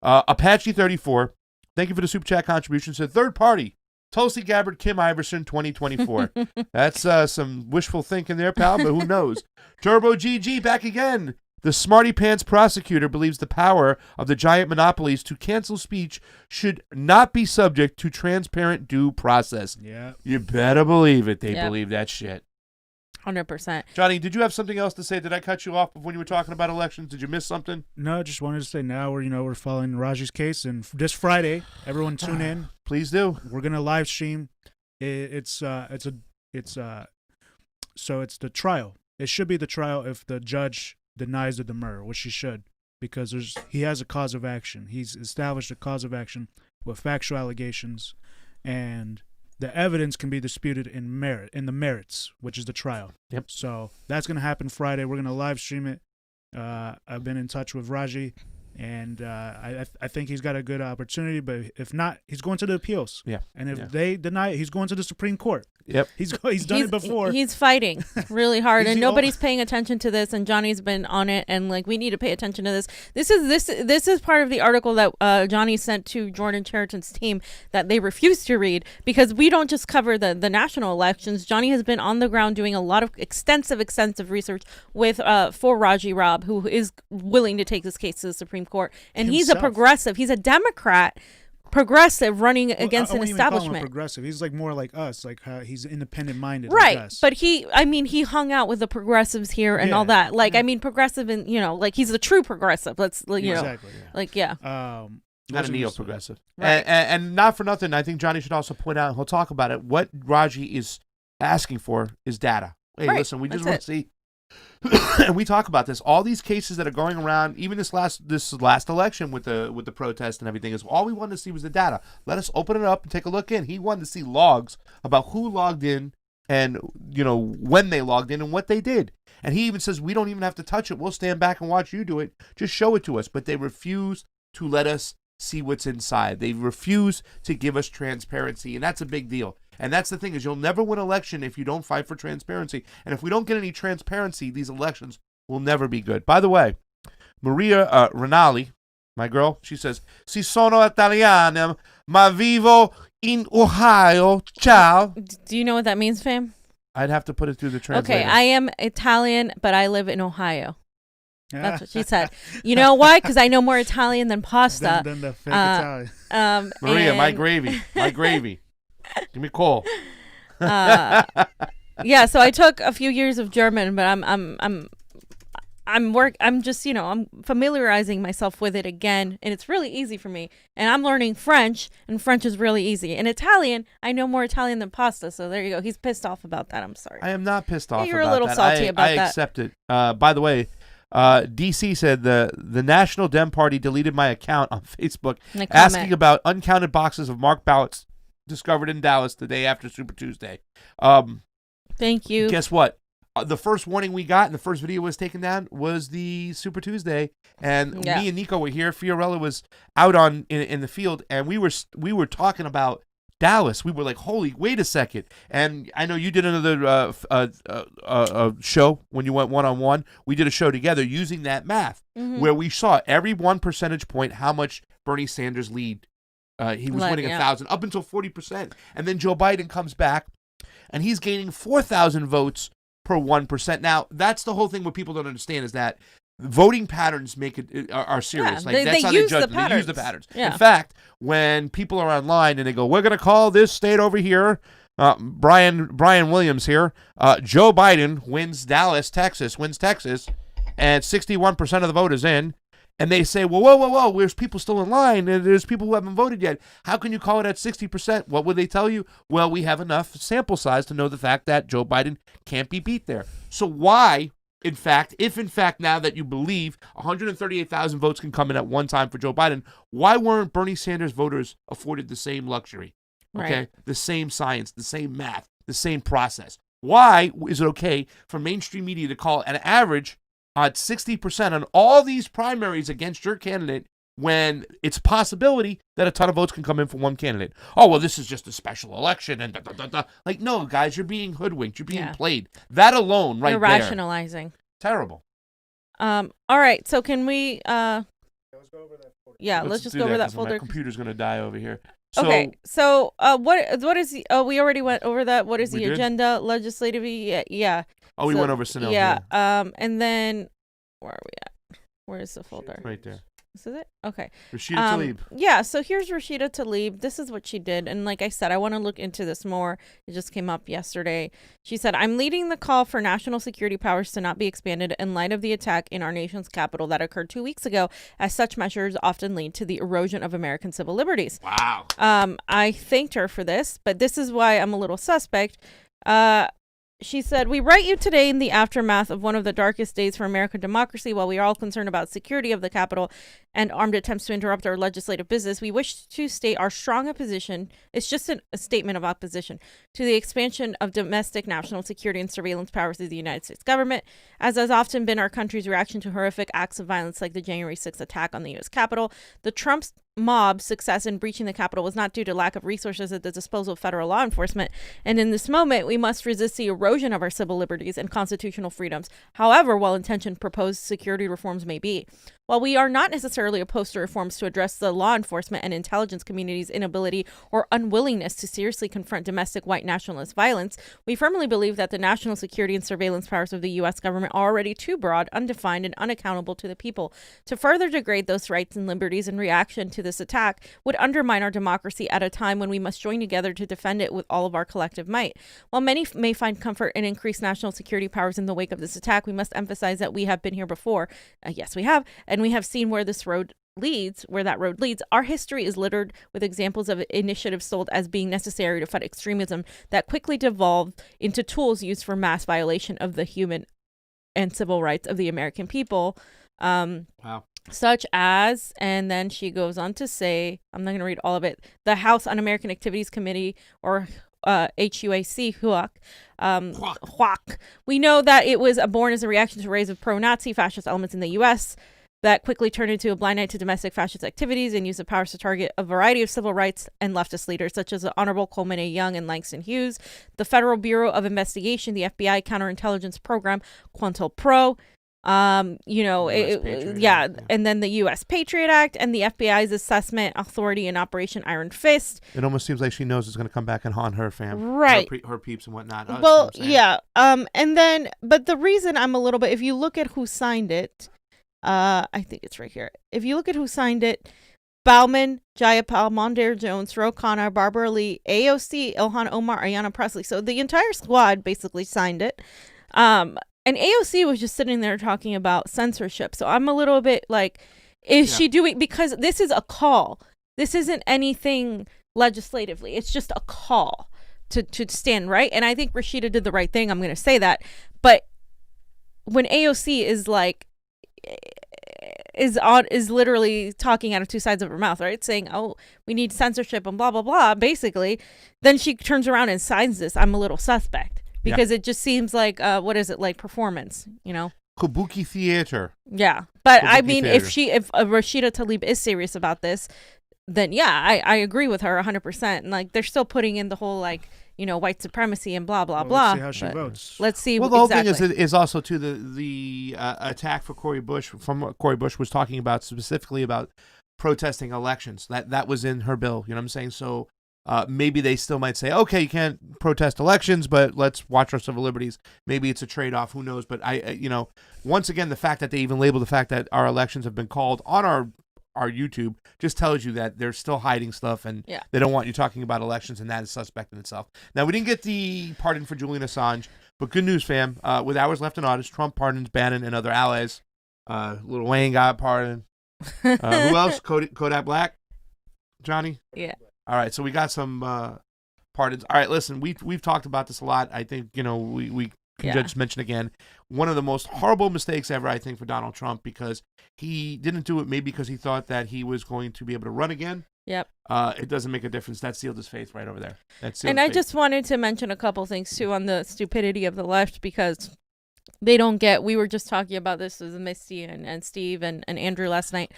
Apache 34, thank you for the super chat contribution. Said third party, Tulsi Gabbard, Kim Iversen, 2024. That's some wishful thinking there, pal, but who knows? Turbo GG back again. The smarty pants prosecutor believes the power of the giant monopolies to cancel speech should not be subject to transparent due process. Yeah. You better believe it. They believe that shit. 100%. Johnny, did you have something else to say? Did I cut you off when you were talking about elections? Did you miss something? No, just wanted to say now we're following Raji's case, and this Friday, everyone tune in. Please do. We're gonna live stream. It's the trial. It should be the trial if the judge denies the demur, which he should, because he has a cause of action. He's established a cause of action with factual allegations, and the evidence can be disputed in the merits, which is the trial. Yep. So that's going to happen Friday. We're going to live stream it. I've been in touch with Raji, and I think he's got a good opportunity, but if not, he's going to the appeals. Yeah. And if they deny it, he's going to the Supreme Court. Yep. He's done it before. He's fighting really hard, and nobody's paying attention to this. And Johnny's been on it, and like we need to pay attention to this. This is part of the article that Johnny sent to Jordan Cheriton's team that they refused to read, because we don't just cover the national elections. Johnny has been on the ground doing a lot of extensive research with for Raji Robb, who is willing to take this case to the Supreme Court, and he's a progressive. He's a Democrat. Progressive running against an establishment. Progressive. He's like more like us. Like he's independent minded. Right. But he hung out with the progressives here and all that. Like, I mean, progressive and, like he's the true progressive. Let's, exactly, not a neo-progressive. Right. And not for nothing, I think Johnny should also point out, and he'll talk about it, what Raji is asking for is data. Hey, listen, we just want to see. And we talk about this. All these cases that are going around, even this last election with the protest and everything, is all we wanted to see was the data. Let us open it up and take a look in. He wanted to see logs about who logged in and when they logged in and what they did. And he even says we don't even have to touch it. We'll stand back and watch you do it. Just show it to us. But they refuse to let us see what's inside. They refuse to give us transparency, and that's a big deal. And that's the thing, is you'll never win an election if you don't fight for transparency. And if we don't get any transparency, these elections will never be good. By the way, Maria Rinaldi, my girl, she says, "Si sono italiana, ma vivo in Ohio. Ciao." Do you know what that means, fam? I'd have to put it through the translator. Okay, I am Italian, but I live in Ohio. That's what she said. You know why? Because I know more Italian than pasta. Than the fake Italian. Maria, my gravy. Give me a call. Yeah, so I took a few years of German, but I'm just, I'm familiarizing myself with it again, and it's really easy for me. And I'm learning French, and French is really easy. And Italian, I know more Italian than pasta, so there you go. He's pissed off about that. I'm sorry. I am not pissed off about that. You're a little salty about that. I accept it. By the way, DC said the National Dem Party deleted my account on Facebook asking about uncounted boxes of marked ballots discovered in Dallas the day after Super Tuesday. Thank you. Guess what? The first warning we got and the first video was taken down was the Super Tuesday, and me and Niko were here. Fiorella was out in the field, and we were talking about Dallas. We were like, "Holy, wait a second!" And I know you did another show when you went one-on-one. We did a show together using that math, where we saw every 1 percentage point how much Bernie Sanders lead. He was winning 1,000 up until 40%, and then Joe Biden comes back, and he's gaining 4,000 votes per 1%. Now, that's the whole thing. What people don't understand is that voting patterns are serious. Yeah, that's how they judge them. They use the patterns. Yeah. In fact, when people are online and they go, "We're going to call this state over here," Brian Williams here, Joe Biden wins Texas, and 61% of the vote is in. And they say, well, whoa, there's people still in line, and there's people who haven't voted yet. How can you call it at 60%? What would they tell you? Well, we have enough sample size to know the fact that Joe Biden can't be beat there. So why, if in fact now that you believe 138,000 votes can come in at one time for Joe Biden, why weren't Bernie Sanders voters afforded the same luxury? Okay, right. The same science, the same math, the same process. Why is it okay for mainstream media to call an average at 60% on all these primaries against your candidate when it's a possibility that a ton of votes can come in for one candidate? Oh, well, this is just a special election and Like, no, guys, you're being hoodwinked. You're being played. That alone right You're there. rationalizing. Terrible. All right, so can we let's just go over that folder. My computer's going to die over here. Okay, so what is we already went over that. What is the agenda? Legislative? Yeah. Oh, we went over Senate. Yeah. And then where are we at? Where is the folder? Right there. This is it? Okay. Rashida Tlaib. Yeah, so here's Rashida Tlaib. This is what she did. And like I said, I want to look into this more. It just came up yesterday. She said, "I'm leading the call for national security powers to not be expanded in light of the attack in our nation's capital that occurred 2 weeks ago, as such measures often lead to the erosion of American civil liberties." Wow. I thanked her for this, but this is why I'm a little suspect. She said, "We write you today in the aftermath of one of the darkest days for American democracy. While we are all concerned about security of the Capitol and armed attempts to interrupt our legislative business, we wish to state our strong opposition. It's just a statement of opposition to the expansion of domestic national security and surveillance powers of the United States government, as has often been our country's reaction to horrific acts of violence like the January 6th attack on the U.S. Capitol. The Trump's mob success in breaching the Capitol was not due to lack of resources at the disposal of federal law enforcement, and in this moment we must resist the erosion of our civil liberties and constitutional freedoms, however well-intentioned proposed security reforms may be. While we are not necessarily opposed to reforms to address the law enforcement and intelligence community's inability or unwillingness to seriously confront domestic white nationalist violence, we firmly believe that the national security and surveillance powers of the U.S. government are already too broad, undefined, and unaccountable to the people. To further degrade those rights and liberties in reaction to this attack would undermine our democracy at a time when we must join together to defend it with all of our collective might. While many may find comfort in increased national security powers in the wake of this attack, we must emphasize that we have been here before. Yes, we have. And we have seen where that road leads. Our history is littered with examples of initiatives sold as being necessary to fight extremism that quickly devolved into tools used for mass violation of the human and civil rights of the American people. Wow. Such as, and then she goes on to say, I'm not going to read all of it, the House Un-American Activities Committee, or HUAC, HUAC. We know that it was born as a reaction to a rise of pro-Nazi fascist elements in the U.S., that quickly turned into a blind eye to domestic fascist activities and use of powers to target a variety of civil rights and leftist leaders, such as the Honorable Coleman A. Young and Langston Hughes, the Federal Bureau of Investigation, the FBI Counterintelligence Program, QuantoPro, and then the U.S. Patriot Act and the FBI's Assessment Authority and Operation Iron Fist. It almost seems like she knows it's going to come back and haunt her fam, right? Her peeps and whatnot. Well, yeah. And then, but the reason I'm a little bit, if you look at who signed it, I think it's right here. If you look at who signed it, Bauman, Jayapal, Mondaire Jones, Ro Khanna, Barbara Lee, AOC, Ilhan Omar, Ayanna Pressley. So the entire squad basically signed it. And AOC was just sitting there talking about censorship. So I'm a little bit like, is she doing, because this is a call. This isn't anything legislatively. It's just a call to stand, right? And I think Rashida did the right thing. I'm going to say that. But when AOC is like, is literally talking out of two sides of her mouth, right? Saying, oh, we need censorship and blah, blah, blah, basically. Then she turns around and signs this. I'm a little suspect. Because it just seems like, what is it, like performance, you know? Kabuki theater. Yeah. But Kabuki I mean, theater. if Rashida Tlaib is serious about this, then yeah, I agree with her 100%. And like, they're still putting in the whole, like, you know, white supremacy and blah, blah, blah. Let's see how she votes. Let's see. Well, the whole thing is also to the attack for Cori Bush, from what Cori Bush was talking about, specifically about protesting elections. That was in her bill. You know what I'm saying? So maybe they still might say, okay, you can't protest elections, but let's watch our civil liberties. Maybe it's a trade-off. Who knows? But once again, the fact that they even label the fact that our elections have been called on our YouTube just tells you that they're still hiding stuff, and they don't want you talking about elections, and that is suspect in itself. Now, we didn't get the pardon for Julian Assange, but good news, fam. With hours left in office, Trump pardons Bannon and other allies. Lil Wayne got pardoned. Who else? Kodak Black? Johnny? Yeah. All right, so we got some pardons. All right, listen, we've talked about this a lot. I think, we can just mention again, one of the most horrible mistakes ever, I think, for Donald Trump, because he didn't do it maybe because he thought that he was going to be able to run again. Yep. It doesn't make a difference. That sealed his faith right over there. And I just wanted to mention a couple things, too, on the stupidity of the left, because they don't get, we were just talking about this with Misty and Steve and Andrew last night.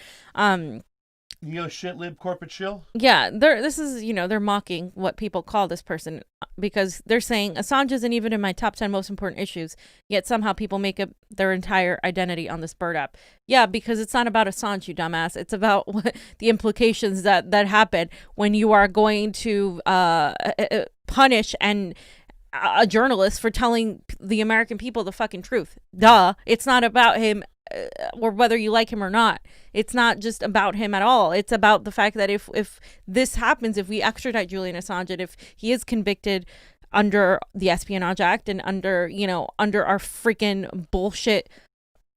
Shit lib corporate shill. Yeah, they're mocking what people call this person, because they're saying Assange isn't even in my top 10 most important issues, yet somehow people make up their entire identity on this bird app. Yeah, because it's not about Assange, you dumbass. It's about what the implications that happen when you are going to punish a journalist for telling the American people the fucking truth. Duh. It's not about him or whether you like him or not. It's not just about him at all. It's about the fact that if this happens, if we extradite Julian Assange, and if he is convicted under the Espionage Act and under our freaking bullshit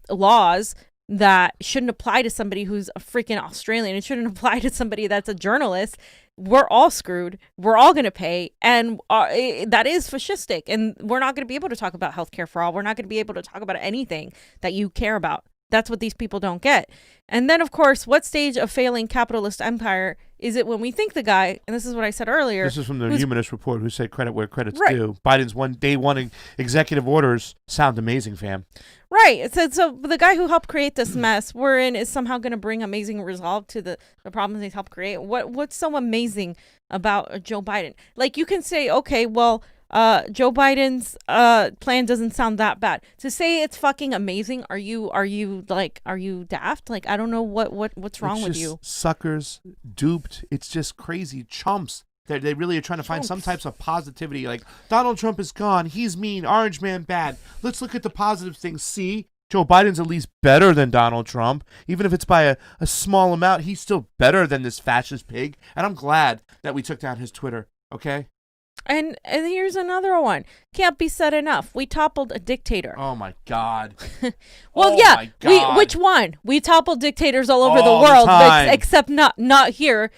laws that shouldn't apply to somebody who's a freaking Australian, it shouldn't apply to somebody that's a journalist, we're all screwed. We're all going to pay. And that is fascistic. And we're not going to be able to talk about healthcare for all. We're not going to be able to talk about anything that you care about. That's what these people don't get. And then, of course, what stage of failing capitalist empire is it when we think the guy, and this is what I said earlier. This is from the Humanist Report, who said credit where credit's due. Biden's day one executive orders sound amazing, fam. Right. So the guy who helped create this mess we're in is somehow going to bring amazing resolve to the problems he's helped create. What's so amazing about Joe Biden? Like, you can say, okay, well, Joe Biden's plan doesn't sound that bad. To say it's fucking amazing, are you daft? Like, I don't know what's wrong with you. Suckers, duped. It's just crazy chumps. They really are trying to find some types of positivity. Like, Donald Trump is gone. He's mean. Orange man bad. Let's look at the positive things. See, Joe Biden's at least better than Donald Trump. Even if it's by a small amount, he's still better than this fascist pig. And I'm glad that we took down his Twitter. Okay? And here's another one. Can't be said enough. We toppled a dictator. Oh my God. Well, which one? We toppled dictators all over the world, except not here.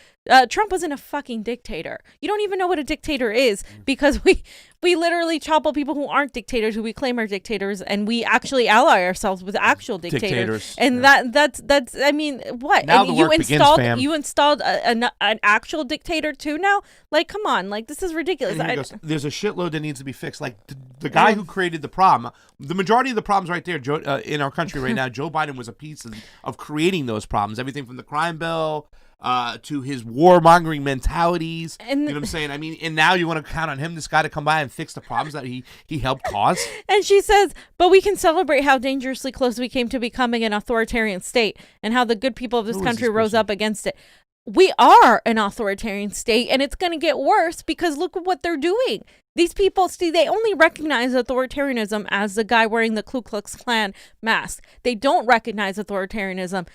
Trump wasn't a fucking dictator. You don't even know what a dictator is because we literally topple people who aren't dictators, who we claim are dictators, and we actually ally ourselves with actual dictators. And that's I mean, what? Now and the you work begins, fam. you installed an actual dictator too now? Like, come on, like this is ridiculous. And he goes, there's a shitload that needs to be fixed. Like the guy who created the problem, the majority of the problems right there, in our country right now, Joe Biden was a piece of creating those problems. Everything from the crime bill to his warmongering mentalities. And you know what I'm saying? I mean, and now you want to count on him, this guy, to come by and fix the problems that he helped cause? And she says, but we can celebrate how dangerously close we came to becoming an authoritarian state and how the good people of this country rose up against it. We are an authoritarian state, and it's going to get worse because look at what they're doing. These people, see, they only recognize authoritarianism as the guy wearing the Ku Klux Klan mask. They don't recognize authoritarianism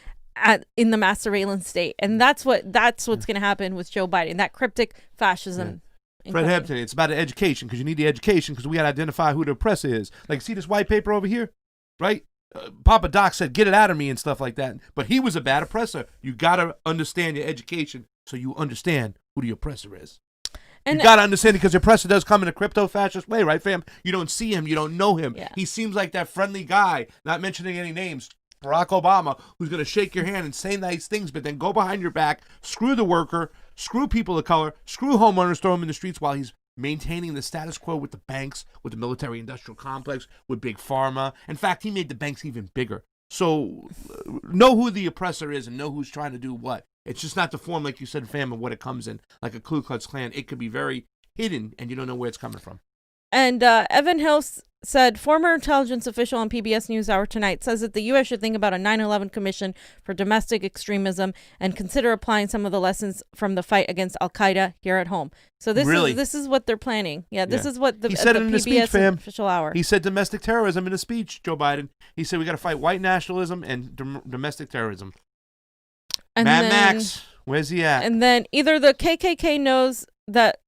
in the mass surveillance state, and that's what's going to happen with Joe Biden. That cryptic fascism. Yeah. Fred Hampton, it's about education because you need the education because we got to identify who the oppressor is. Like, see this white paper over here, right? Papa Doc said, "Get it out of me" and stuff like that. But he was a bad oppressor. You got to understand your education so you understand who the oppressor is. And you got to understand it because the oppressor does come in a crypto-fascist way, right, fam? You don't see him. You don't know him. Yeah. He seems like that friendly guy, not mentioning any names, Barack Obama, who's going to shake your hand and say nice things, but then go behind your back, screw the worker, screw people of color, screw homeowners, throw them in the streets while he's maintaining the status quo with the banks, with the military-industrial complex, with Big Pharma. In fact, he made the banks even bigger. So know who the oppressor is and know who's trying to do what. It's just not the form, like you said, fam, of what it comes in. Like a Ku Klux Klan, it could be very hidden, and you don't know where it's coming from. And Evan Hills said, former intelligence official on PBS NewsHour tonight says that the U.S. should think about a 9/11 commission for domestic extremism and consider applying some of the lessons from the fight against Al-Qaeda here at home. So this is what they're planning. Yeah, this is what he said the it in the PBS speech, fam. official hour. He said domestic terrorism in a speech, Joe Biden. He said we got to fight white nationalism and domestic terrorism. And Mad then, Max, where's he at? And then either the KKK knows that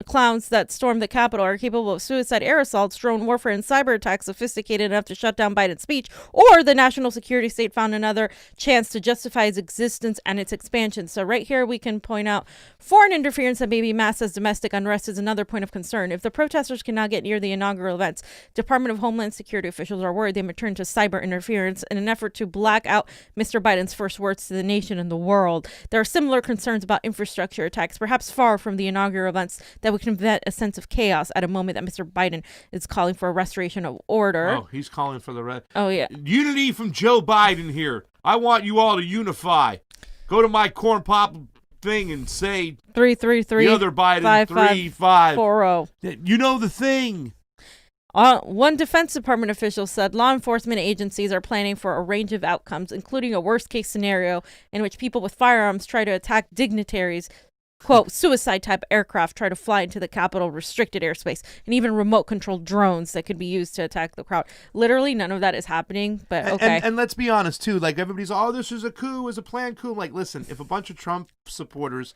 clowns that stormed the Capitol are capable of suicide, air assaults, drone warfare, and cyber attacks sophisticated enough to shut down Biden's speech, or the national security state found another chance to justify its existence and its expansion. So right here we can point out foreign interference that may be masked as domestic unrest is another point of concern. If the protesters cannot get near the inaugural events, Department of Homeland Security officials are worried they may turn to cyber interference in an effort to black out Mr. Biden's first words to the nation and the world. There are similar concerns about infrastructure attacks, perhaps far from the inaugural events, that would convey a sense of chaos at a moment that Mr. Biden is calling for a restoration of order. Oh, he's calling for the Oh, yeah. Unity from Joe Biden here. I want you all to unify. Go to my corn pop thing and say 333 the other Biden 5540. You know the thing. One Defense Department official said law enforcement agencies are planning for a range of outcomes, including a worst-case scenario in which people with firearms try to attack dignitaries, quote, suicide-type aircraft try to fly into the Capitol restricted airspace, and even remote-controlled drones that could be used to attack the crowd. Literally, none of that is happening, but okay. And let's be honest, too. Like, everybody's, oh, this is a coup, is a planned coup. I'm like, listen, if a bunch of Trump supporters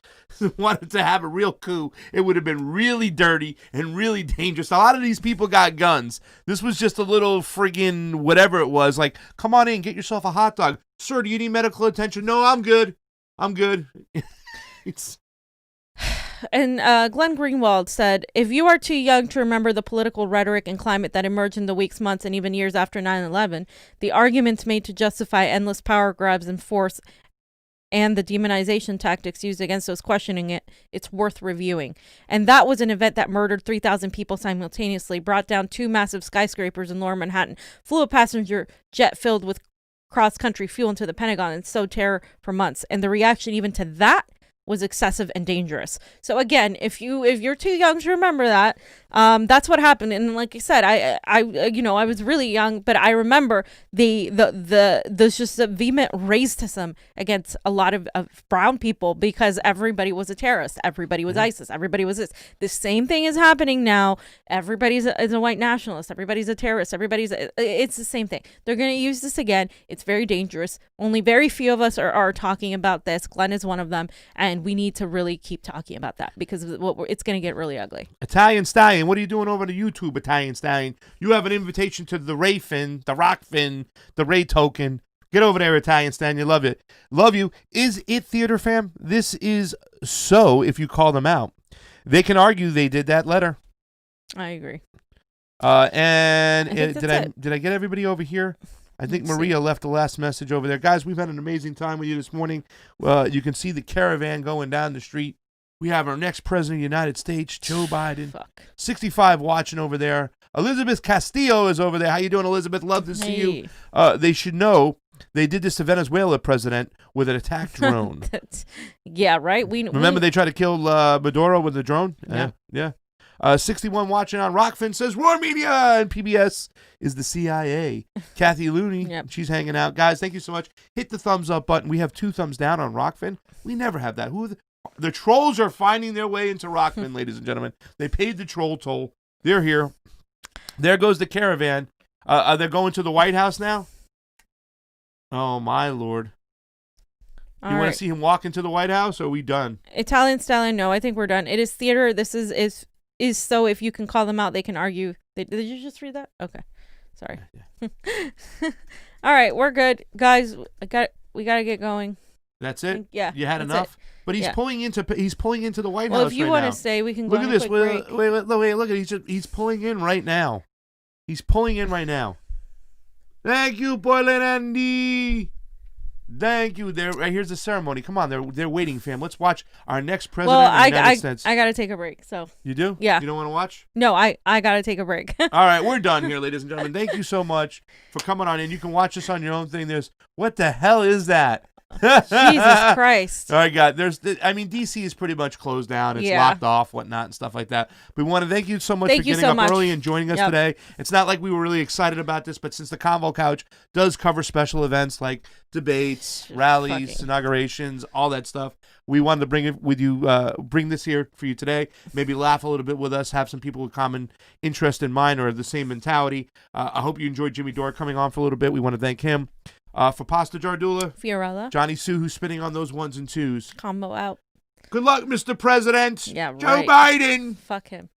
wanted to have a real coup, it would have been really dirty and really dangerous. A lot of these people got guns. This was just a little friggin' whatever it was. Like, come on in, get yourself a hot dog. Sir, do you need medical attention? No, I'm good. I'm good. It's... And Glenn Greenwald said, if you are too young to remember the political rhetoric and climate that emerged in the weeks, months, and even years after 9/11, the arguments made to justify endless power grabs and force and the demonization tactics used against those questioning it, it's worth reviewing. And that was an event that murdered 3,000 people simultaneously, brought down 2 massive skyscrapers in lower Manhattan, flew a passenger jet filled with cross-country fuel into the Pentagon, and sowed terror for months. And the reaction even to that was excessive and dangerous. So again, if you're too young to remember that, that's what happened. And like I said, I was really young, but I remember there's just a vehement racism against a lot of brown people because everybody was a terrorist, everybody was ISIS, everybody was this. The same thing is happening now. Everybody's a white nationalist, everybody's a terrorist, it's the same thing. They're going to use this again. It's very dangerous. Only very few of us are talking about this. Glenn is one of them, and we need to really keep talking about that because it's going to get really ugly. Italian Stallion, what are you doing over to YouTube, Italian Stallion? You have an invitation to the Rokfin, the Ray token. Get over there, Italian Stan. You love it. Love you. Is it theater, fam? This is so if you call them out. They can argue they did that letter. I agree. And did I get everybody over here? I think Maria left the last message over there. Guys, we've had an amazing time with you this morning. You can see the caravan going down the street. We have our next president of the United States, Joe Biden. 65 watching over there. Elizabeth Castillo is over there. How you doing, Elizabeth? Love to see you. They should know they did this to Venezuela president with an attack drone. Yeah, right? Remember they tried to kill Maduro with a drone? Yeah. 61 watching on Rokfin says War Media and PBS is the CIA. Kathy Looney, she's hanging out. Guys, thank you so much. Hit the thumbs up button. We have 2 thumbs down on Rokfin. We never have that. The trolls are finding their way into Rokfin, ladies and gentlemen. They paid the troll toll. They're here. There goes the caravan. Are they going to the White House now? Oh, my Lord. You want to see him walk into the White House, or are we done? Italian Stallion, no, I think we're done. It is theater. This is so if you can call them out, they can argue. Did you just read that? Okay. Sorry. All right, we're good. Guys, we got to get going. That's it? Yeah. You had enough? But he's pulling into the White House. Well, if you want to stay, we can look go at this. Wait, Look at he's pulling in right now. He's pulling in right now. Thank you, Portland Andy. Thank you. Here's the ceremony. Come on, they're waiting, fam. Let's watch our next president of the United States. I gotta take a break. So you do? Yeah. You don't want to watch? No, I gotta take a break. All right, we're done here, ladies and gentlemen. Thank you so much for coming on in. You can watch this on your own thing. What the hell is that? Jesus Christ. All right, God. DC is pretty much closed down. It's locked off, whatnot, and stuff like that. We want to thank you so much for getting up early and joining us today. It's not like we were really excited about this, but since the Convo Couch does cover special events like debates, rallies, inaugurations, all that stuff, we wanted to bring it with you, bring this here for you today. Maybe laugh a little bit with us, have some people with common interest in mind or the same mentality. I hope you enjoyed Jimmy Dore coming on for a little bit. We want to thank him. For Pasta Jardula, Fiorella, Johnny Sue, who's spinning on those 1s and 2s. Combo out. Good luck, Mr. President. Yeah, right. Joe Biden. Fuck him.